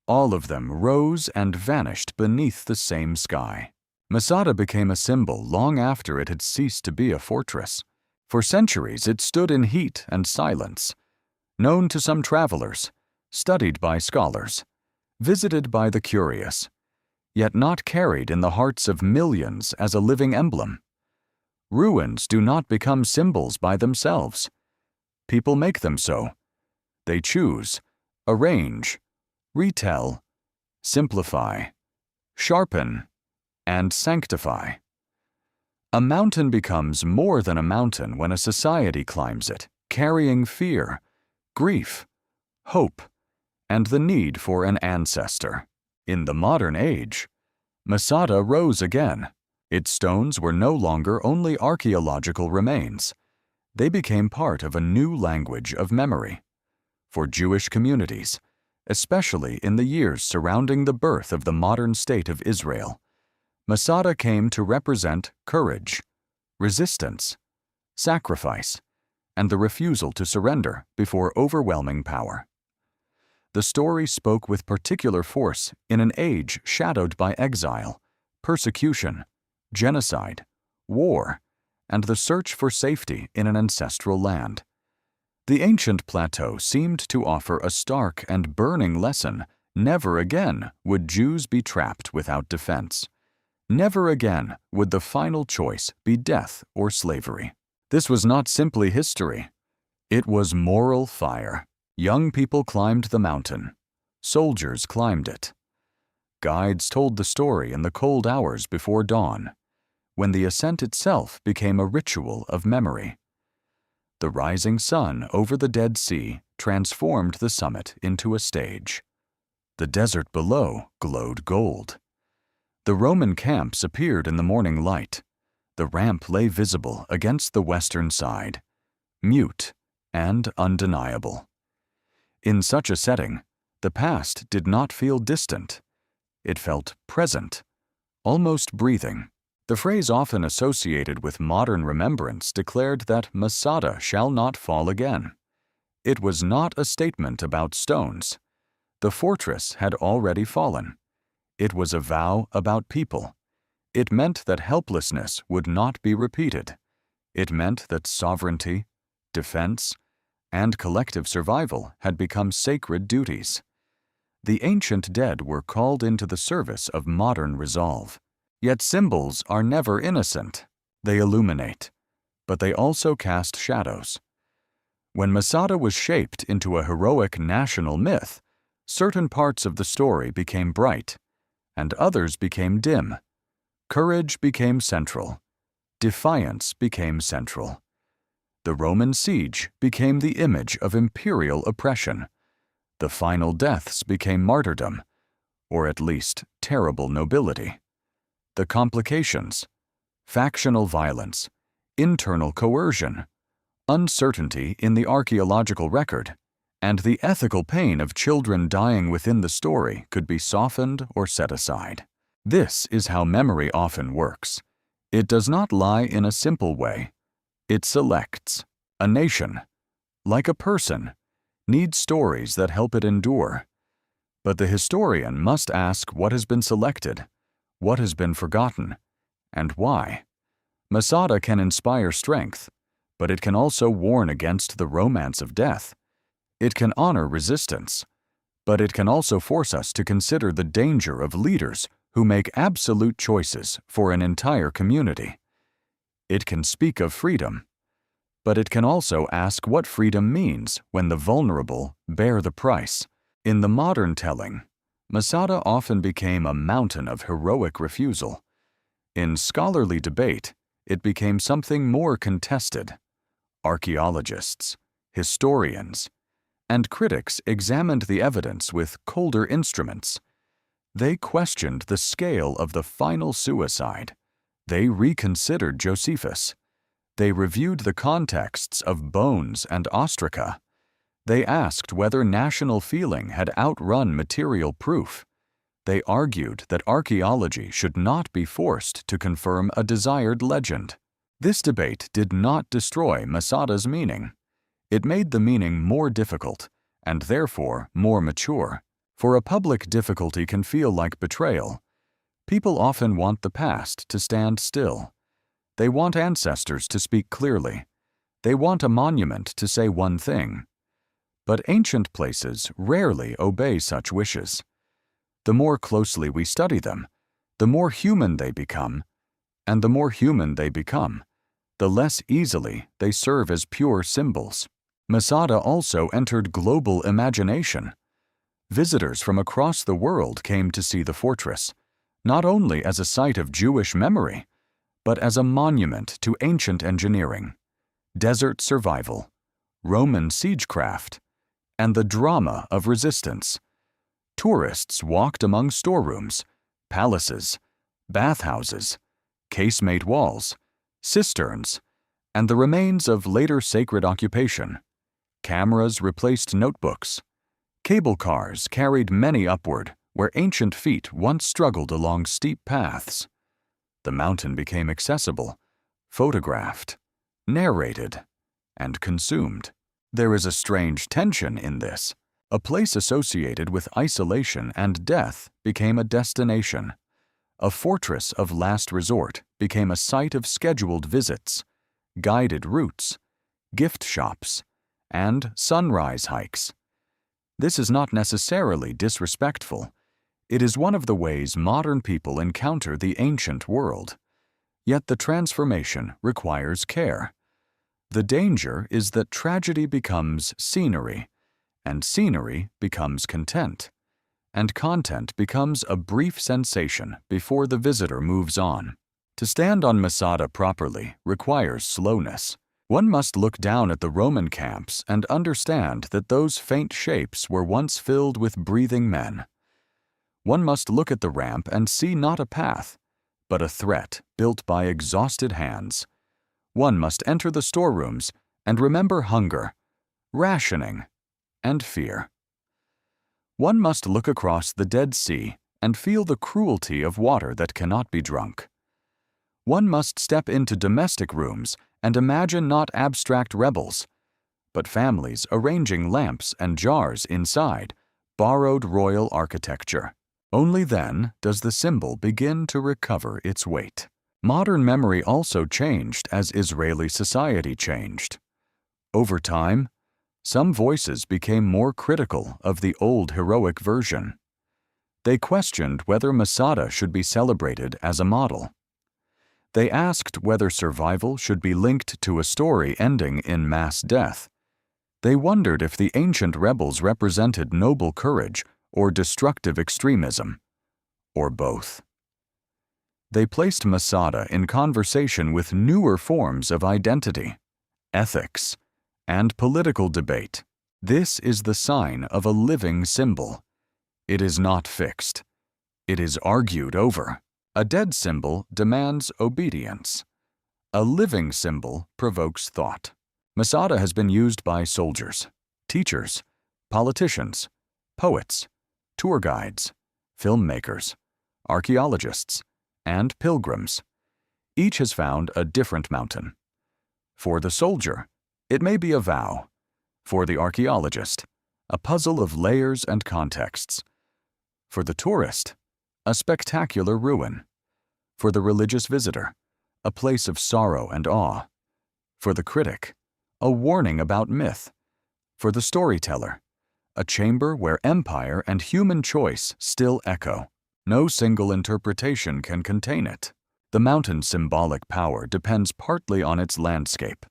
All of them rose and vanished beneath the same sky. Masada became a symbol long after it had ceased to be a fortress. For centuries it stood in heat and silence, known to some travelers, studied by scholars, visited by the curious, yet not carried in the hearts of millions as a living emblem. Ruins do not become symbols by themselves. People make them so. They choose, arrange, retell, simplify, sharpen, and sanctify. A mountain becomes more than a mountain when a society climbs it, carrying fear, grief, hope, and the need for an ancestor. In the modern age, Masada rose again. Its stones were no longer only archaeological remains. They became part of a new language of memory. For Jewish communities, especially in the years surrounding the birth of the modern state of Israel, Masada came to represent courage, resistance, sacrifice, and the refusal to surrender before overwhelming power. The story spoke with particular force in an age shadowed by exile, persecution, genocide, war, and the search for safety in an ancestral land. The ancient plateau seemed to offer a stark and burning lesson. Never again would Jews be trapped without defense. Never again would the final choice be death or slavery. This was not simply history. It was moral fire. Young people climbed the mountain. Soldiers climbed it. Guides told the story in the cold hours before dawn, when the ascent itself became a ritual of memory. The rising sun over the Dead Sea transformed the summit into a stage. The desert below glowed gold. The Roman camps appeared in the morning light. The ramp lay visible against the western side, mute and undeniable. In such a setting, the past did not feel distant. It felt present, almost breathing. The phrase often associated with modern remembrance declared that Masada shall not fall again. It was not a statement about stones. The fortress had already fallen. It was a vow about people. It meant that helplessness would not be repeated. It meant that sovereignty, defense, and collective survival had become sacred duties. The ancient dead were called into the service of modern resolve. Yet symbols are never innocent. They illuminate, but they also cast shadows. When Masada was shaped into a heroic national myth, certain parts of the story became bright, and others became dim. Courage became central. Defiance became central. The Roman siege became the image of imperial oppression. The final deaths became martyrdom, or at least terrible nobility. The complications, factional violence, internal coercion, uncertainty in the archaeological record, and the ethical pain of children dying within the story could be softened or set aside. This is how memory often works. It does not lie in a simple way. It selects. A nation, like a person, needs stories that help it endure. But the historian must ask what has been selected, what has been forgotten, and why. Masada can inspire strength, but it can also warn against the romance of death. It can honor resistance, but it can also force us to consider the danger of leaders who make absolute choices for an entire community. It can speak of freedom, but it can also ask what freedom means when the vulnerable bear the price. In the modern telling, Masada often became a mountain of heroic refusal. In scholarly debate, it became something more contested. Archaeologists, historians, and critics examined the evidence with colder instruments. They questioned the scale of the final suicide. They reconsidered Josephus. They reviewed the contexts of bones and ostraca. They asked whether national feeling had outrun material proof. They argued that archaeology should not be forced to confirm a desired legend. This debate did not destroy Masada's meaning. It made the meaning more difficult, and therefore more mature. For a public difficulty can feel like betrayal. People often want the past to stand still. They want ancestors to speak clearly. They want a monument to say one thing. But ancient places rarely obey such wishes. The more closely we study them, the more human they become, and the more human they become, the less easily they serve as pure symbols. Masada also entered global imagination. Visitors from across the world came to see the fortress, not only as a site of Jewish memory, but as a monument to ancient engineering, desert survival, Roman siegecraft, and the drama of resistance. Tourists walked among storerooms, palaces, bathhouses, casemate walls, cisterns, and the remains of later sacred occupation. Cameras replaced notebooks. Cable cars carried many upward, where ancient feet once struggled along steep paths. The mountain became accessible, photographed, narrated, and consumed. There is a strange tension in this. A place associated with isolation and death became a destination. A fortress of last resort became a site of scheduled visits, guided routes, gift shops, and sunrise hikes. This is not necessarily disrespectful. It is one of the ways modern people encounter the ancient world. Yet the transformation requires care. The danger is that tragedy becomes scenery, and scenery becomes content, and content becomes a brief sensation before the visitor moves on. To stand on Masada properly requires slowness. One must look down at the Roman camps and understand that those faint shapes were once filled with breathing men. One must look at the ramp and see not a path, but a threat built by exhausted hands. One must enter the storerooms and remember hunger, rationing, and fear. One must look across the Dead Sea and feel the cruelty of water that cannot be drunk. One must step into domestic rooms and imagine not abstract rebels, but families arranging lamps and jars inside borrowed royal architecture. Only then does the symbol begin to recover its weight. Modern memory also changed as Israeli society changed. Over time, some voices became more critical of the old heroic version. They questioned whether Masada should be celebrated as a model. They asked whether survival should be linked to a story ending in mass death. They wondered if the ancient rebels represented noble courage or destructive extremism, or both. They placed Masada in conversation with newer forms of identity, ethics, and political debate. This is the sign of a living symbol. It is not fixed. It is argued over. A dead symbol demands obedience. A living symbol provokes thought. Masada has been used by soldiers, teachers, politicians, poets, tour guides, filmmakers, archaeologists, and pilgrims. Each has found a different mountain. For the soldier, it may be a vow. For the archaeologist, a puzzle of layers and contexts. For the tourist, a spectacular ruin. For the religious visitor, a place of sorrow and awe. For the critic, a warning about myth. For the storyteller, a chamber where empire and human choice still echo. No single interpretation can contain it. The mountain's symbolic power depends partly on its landscape.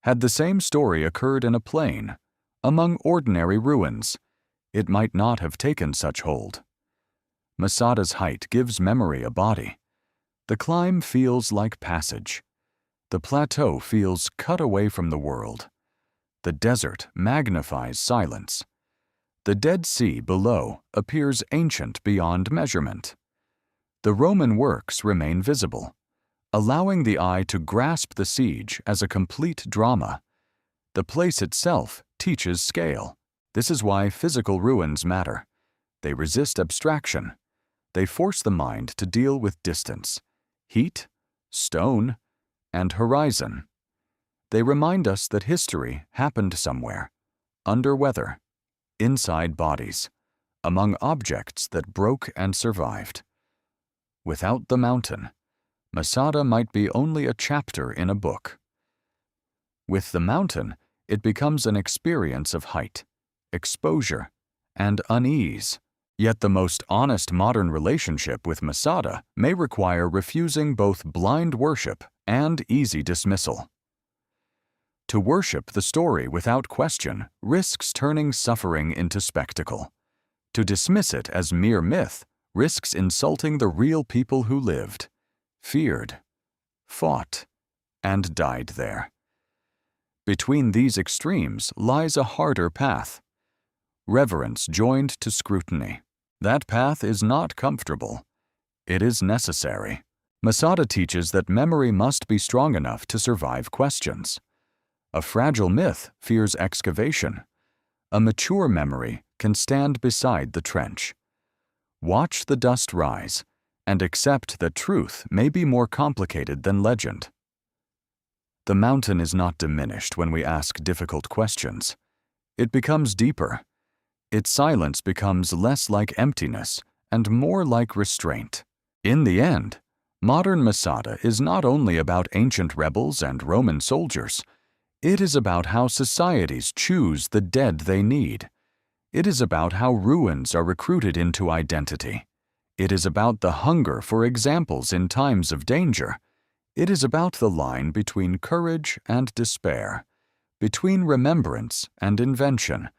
Had the same story occurred in a plain, among ordinary ruins, it might not have taken such hold. Masada's height gives memory a body. The climb feels like passage. The plateau feels cut away from the world. The desert magnifies silence. The Dead Sea below appears ancient beyond measurement. The Roman works remain visible, allowing the eye to grasp the siege as a complete drama. The place itself teaches scale. This is why physical ruins matter. They resist abstraction. They force the mind to deal with distance, heat, stone, and horizon. They remind us that history happened somewhere, under weather, inside bodies, among objects that broke and survived. Without the mountain, Masada might be only a chapter in a book. With the mountain, it becomes an experience of height, exposure, and unease. Yet the most honest modern relationship with Masada may require refusing both blind worship and easy dismissal. To worship the story without question risks turning suffering into spectacle. To dismiss it as mere myth risks insulting the real people who lived, feared, fought, and died there. Between these extremes lies a harder path. Reverence joined to scrutiny. That path is not comfortable. It is necessary. Masada teaches that memory must be strong enough to survive questions. A fragile myth fears excavation. A mature memory can stand beside the trench. Watch the dust rise, and accept that truth may be more complicated than legend. The mountain is not diminished when we ask difficult questions. It becomes deeper. Its silence becomes less like emptiness and more like restraint. In the end, modern Masada is not only about ancient rebels and Roman soldiers. It is about how societies choose the dead they need. It is about how ruins are recruited into identity. It is about the hunger for examples in times of danger. It is about the line between courage and despair, between remembrance and invention,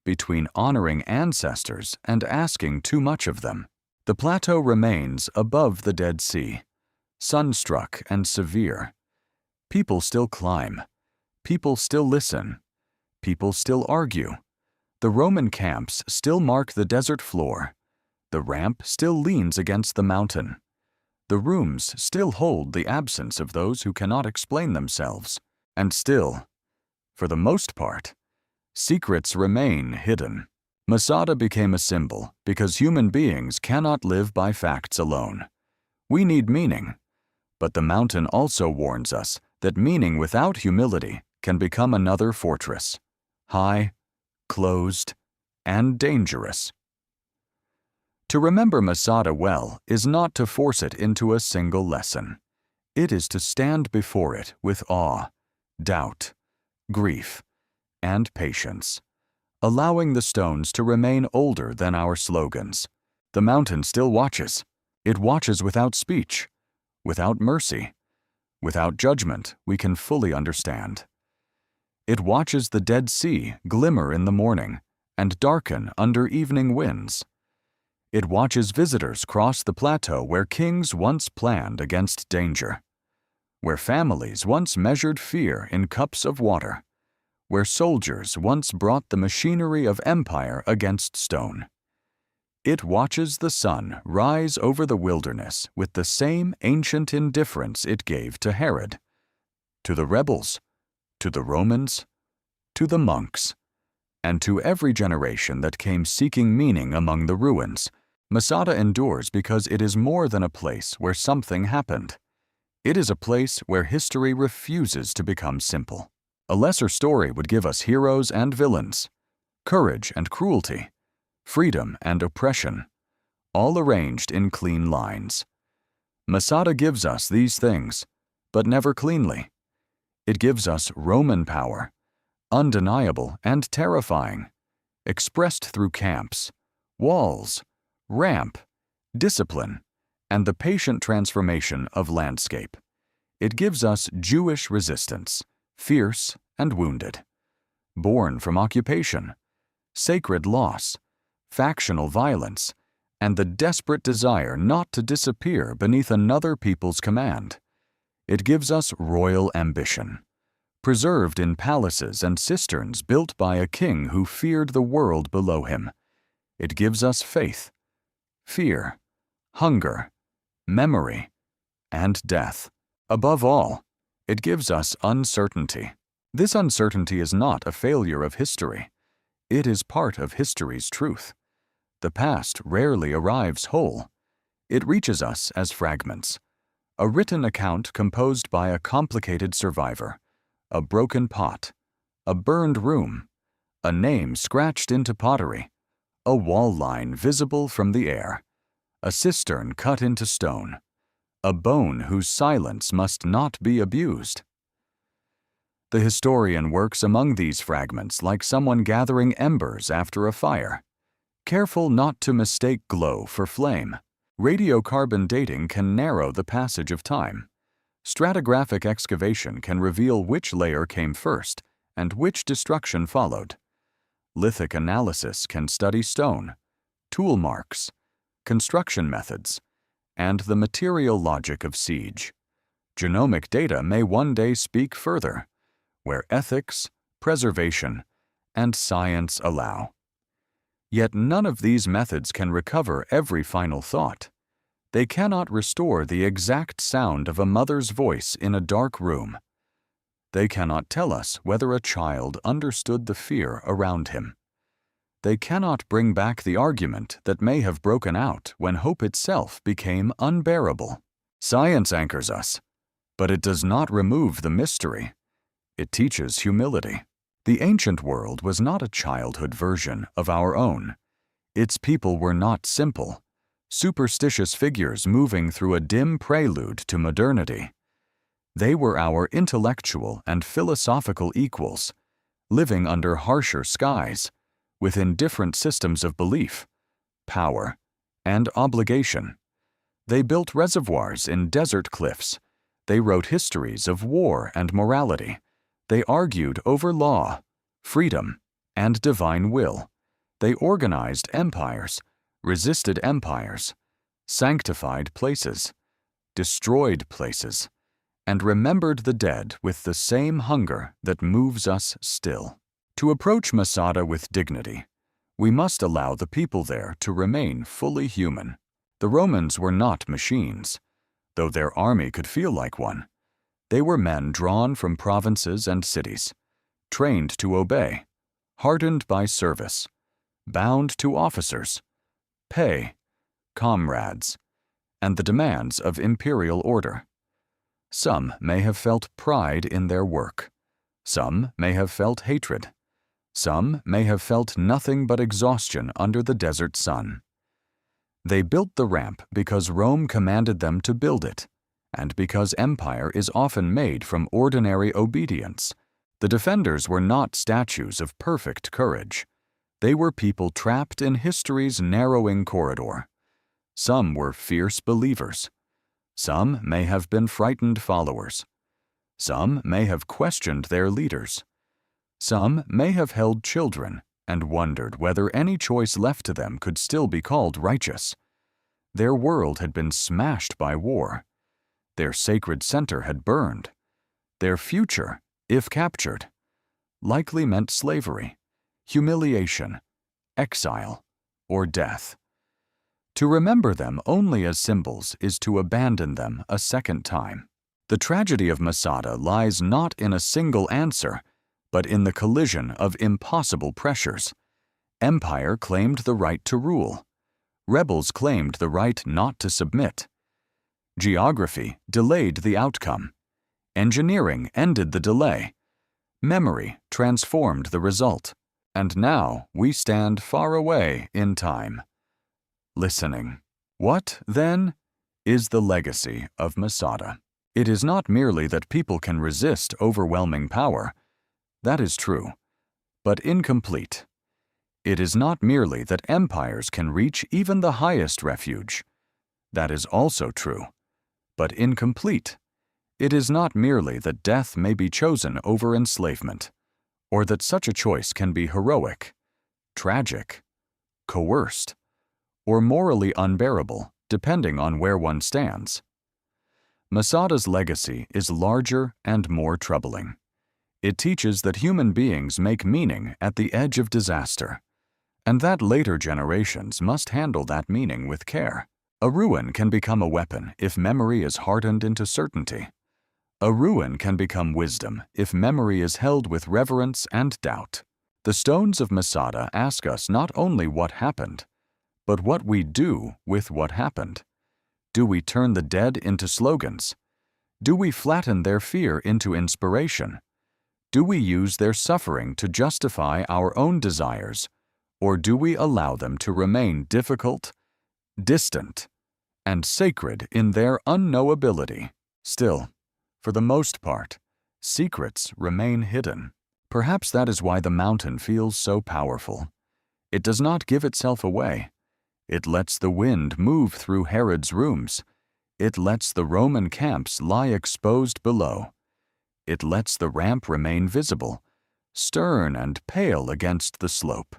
between honoring ancestors and asking too much of them. The plateau remains above the Dead Sea, sunstruck and severe. People still climb. People still listen. People still argue. The Roman camps still mark the desert floor. The ramp still leans against the mountain. The rooms still hold the absence of those who cannot explain themselves. And still, for the most part, secrets remain hidden. Masada became a symbol because human beings cannot live by facts alone. We need meaning, but the mountain also warns us that meaning without humility can become another fortress, high, closed, and dangerous. To remember Masada well is not to force it into a single lesson. It is to stand before it with awe, doubt, grief, and patience, allowing the stones to remain older than our slogans. The mountain still watches. It watches without speech, without mercy, without judgment we can fully understand. It watches the Dead Sea glimmer in the morning and darken under evening winds. It watches visitors cross the plateau where kings once planned against danger, where families once measured fear in cups of water, where soldiers once brought the machinery of empire against stone. It watches the sun rise over the wilderness with the same ancient indifference it gave to Herod, to the rebels, to the Romans, to the monks, and to every generation that came seeking meaning among the ruins. Masada endures because it is more than a place where something happened. It is a place where history refuses to become simple. A lesser story would give us heroes and villains, courage and cruelty, freedom and oppression, all arranged in clean lines. Masada gives us these things, but never cleanly. It gives us Roman power, undeniable and terrifying, expressed through camps, walls, ramp, discipline, and the patient transformation of landscape. It gives us Jewish resistance, fierce and wounded, born from occupation, sacred loss, factional violence, and the desperate desire not to disappear beneath another people's command. It gives us royal ambition, preserved in palaces and cisterns built by a king who feared the world below him. It gives us faith, fear, hunger, memory, and death. Above all, it gives us uncertainty. This uncertainty is not a failure of history. It is part of history's truth. The past rarely arrives whole. It reaches us as fragments. A written account composed by a complicated survivor, a broken pot, a burned room, a name scratched into pottery, a wall line visible from the air, a cistern cut into stone, a bone whose silence must not be abused. The historian works among these fragments like someone gathering embers after a fire, careful not to mistake glow for flame. Radiocarbon dating can narrow the passage of time. Stratigraphic excavation can reveal which layer came first and which destruction followed. Lithic analysis can study stone, tool marks, construction methods, and the material logic of siege. Genomic data may one day speak further, where ethics, preservation, and science allow. Yet none of these methods can recover every final thought. They cannot restore the exact sound of a mother's voice in a dark room. They cannot tell us whether a child understood the fear around him. They cannot bring back the argument that may have broken out when hope itself became unbearable. Science anchors us, but it does not remove the mystery. It teaches humility. The ancient world was not a childhood version of our own. Its people were not simple, superstitious figures moving through a dim prelude to modernity. They were our intellectual and philosophical equals, living under harsher skies, within different systems of belief, power, and obligation. They built reservoirs in desert cliffs. They wrote histories of war and morality. They argued over law, freedom, and divine will. They organized empires, resisted empires, sanctified places, destroyed places, and remembered the dead with the same hunger that moves us still. To approach Masada with dignity, we must allow the people there to remain fully human. The Romans were not machines, though their army could feel like one. They were men drawn from provinces and cities, trained to obey, hardened by service, bound to officers, pay, comrades, and the demands of imperial order. Some may have felt pride in their work. Some may have felt hatred. Some may have felt nothing but exhaustion under the desert sun. They built the ramp because Rome commanded them to build it, and because empire is often made from ordinary obedience. The defenders were not statues of perfect courage. They were people trapped in history's narrowing corridor. Some were fierce believers. Some may have been frightened followers. Some may have questioned their leaders. Some may have held children and wondered whether any choice left to them could still be called righteous. Their world had been smashed by war. Their sacred center had burned. Their future, if captured, likely meant slavery, humiliation, exile, or death. To remember them only as symbols is to abandon them a second time. The tragedy of Masada lies not in a single answer, but in the collision of impossible pressures. Empire claimed the right to rule. Rebels claimed the right not to submit. Geography delayed the outcome. Engineering ended the delay. Memory transformed the result. And now we stand far away in time, listening. What, then, is the legacy of Masada? It is not merely that people can resist overwhelming power. That is true, but incomplete. It is not merely that empires can reach even the highest refuge. That is also true, but incomplete. It is not merely that death may be chosen over enslavement, or that such a choice can be heroic, tragic, coerced, or morally unbearable, depending on where one stands. Masada's legacy is larger and more troubling. It teaches that human beings make meaning at the edge of disaster, and that later generations must handle that meaning with care. A ruin can become a weapon if memory is hardened into certainty. A ruin can become wisdom if memory is held with reverence and doubt. The stones of Masada ask us not only what happened, but what we do with what happened. Do we turn the dead into slogans? Do we flatten their fear into inspiration? Do we use their suffering to justify our own desires, or do we allow them to remain difficult, distant, and sacred in their unknowability? Still, for the most part, secrets remain hidden. Perhaps that is why the mountain feels so powerful. It does not give itself away. It lets the wind move through Herod's rooms. It lets the Roman camps lie exposed below. It lets the ramp remain visible, stern and pale against the slope.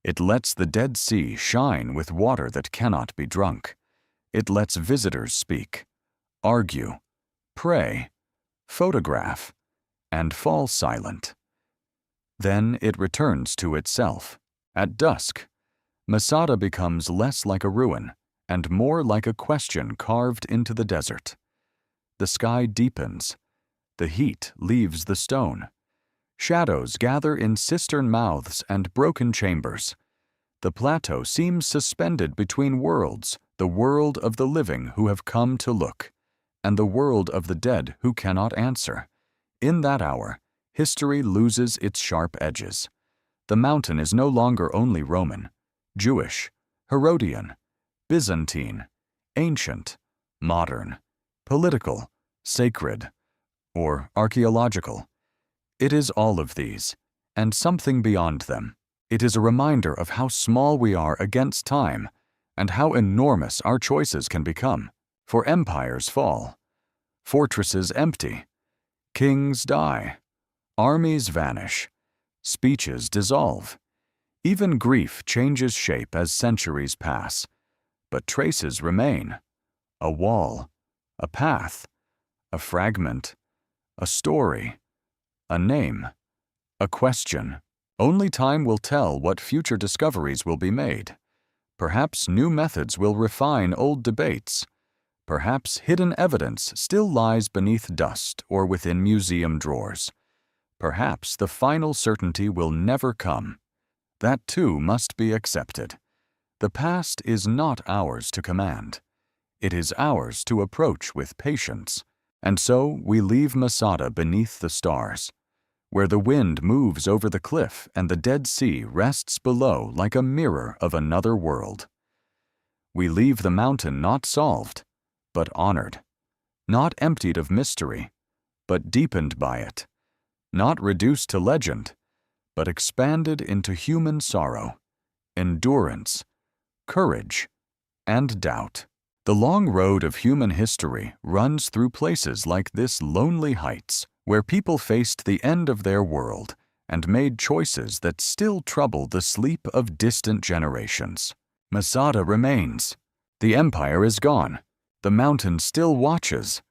It lets the Dead Sea shine with water that cannot be drunk. It lets visitors speak, argue, pray, photograph, and fall silent. Then it returns to itself. At dusk, Masada becomes less like a ruin and more like a question carved into the desert. The sky deepens. The heat leaves the stone. Shadows gather in cistern mouths and broken chambers. The plateau seems suspended between worlds, the world of the living who have come to look, and the world of the dead who cannot answer. In that hour, history loses its sharp edges. The mountain is no longer only Roman, Jewish, Herodian, Byzantine, ancient, modern, political, sacred, or archaeological. It is all of these, and something beyond them. It is a reminder of how small we are against time, and how enormous our choices can become. For empires fall, fortresses empty, kings die, armies vanish, speeches dissolve. Even grief changes shape as centuries pass, but traces remain. A wall, a path, a fragment, a story, a name, a question. Only time will tell what future discoveries will be made. Perhaps new methods will refine old debates. Perhaps hidden evidence still lies beneath dust or within museum drawers. Perhaps the final certainty will never come. That too must be accepted. The past is not ours to command. It is ours to approach with patience. And so we leave Masada beneath the stars, where the wind moves over the cliff and the Dead Sea rests below like a mirror of another world. We leave the mountain not solved, but honored, not emptied of mystery, but deepened by it, not reduced to legend, but expanded into human sorrow, endurance, courage, and doubt. The long road of human history runs through places like this lonely heights, where people faced the end of their world and made choices that still trouble the sleep of distant generations. Masada remains. The empire is gone. The mountain still watches,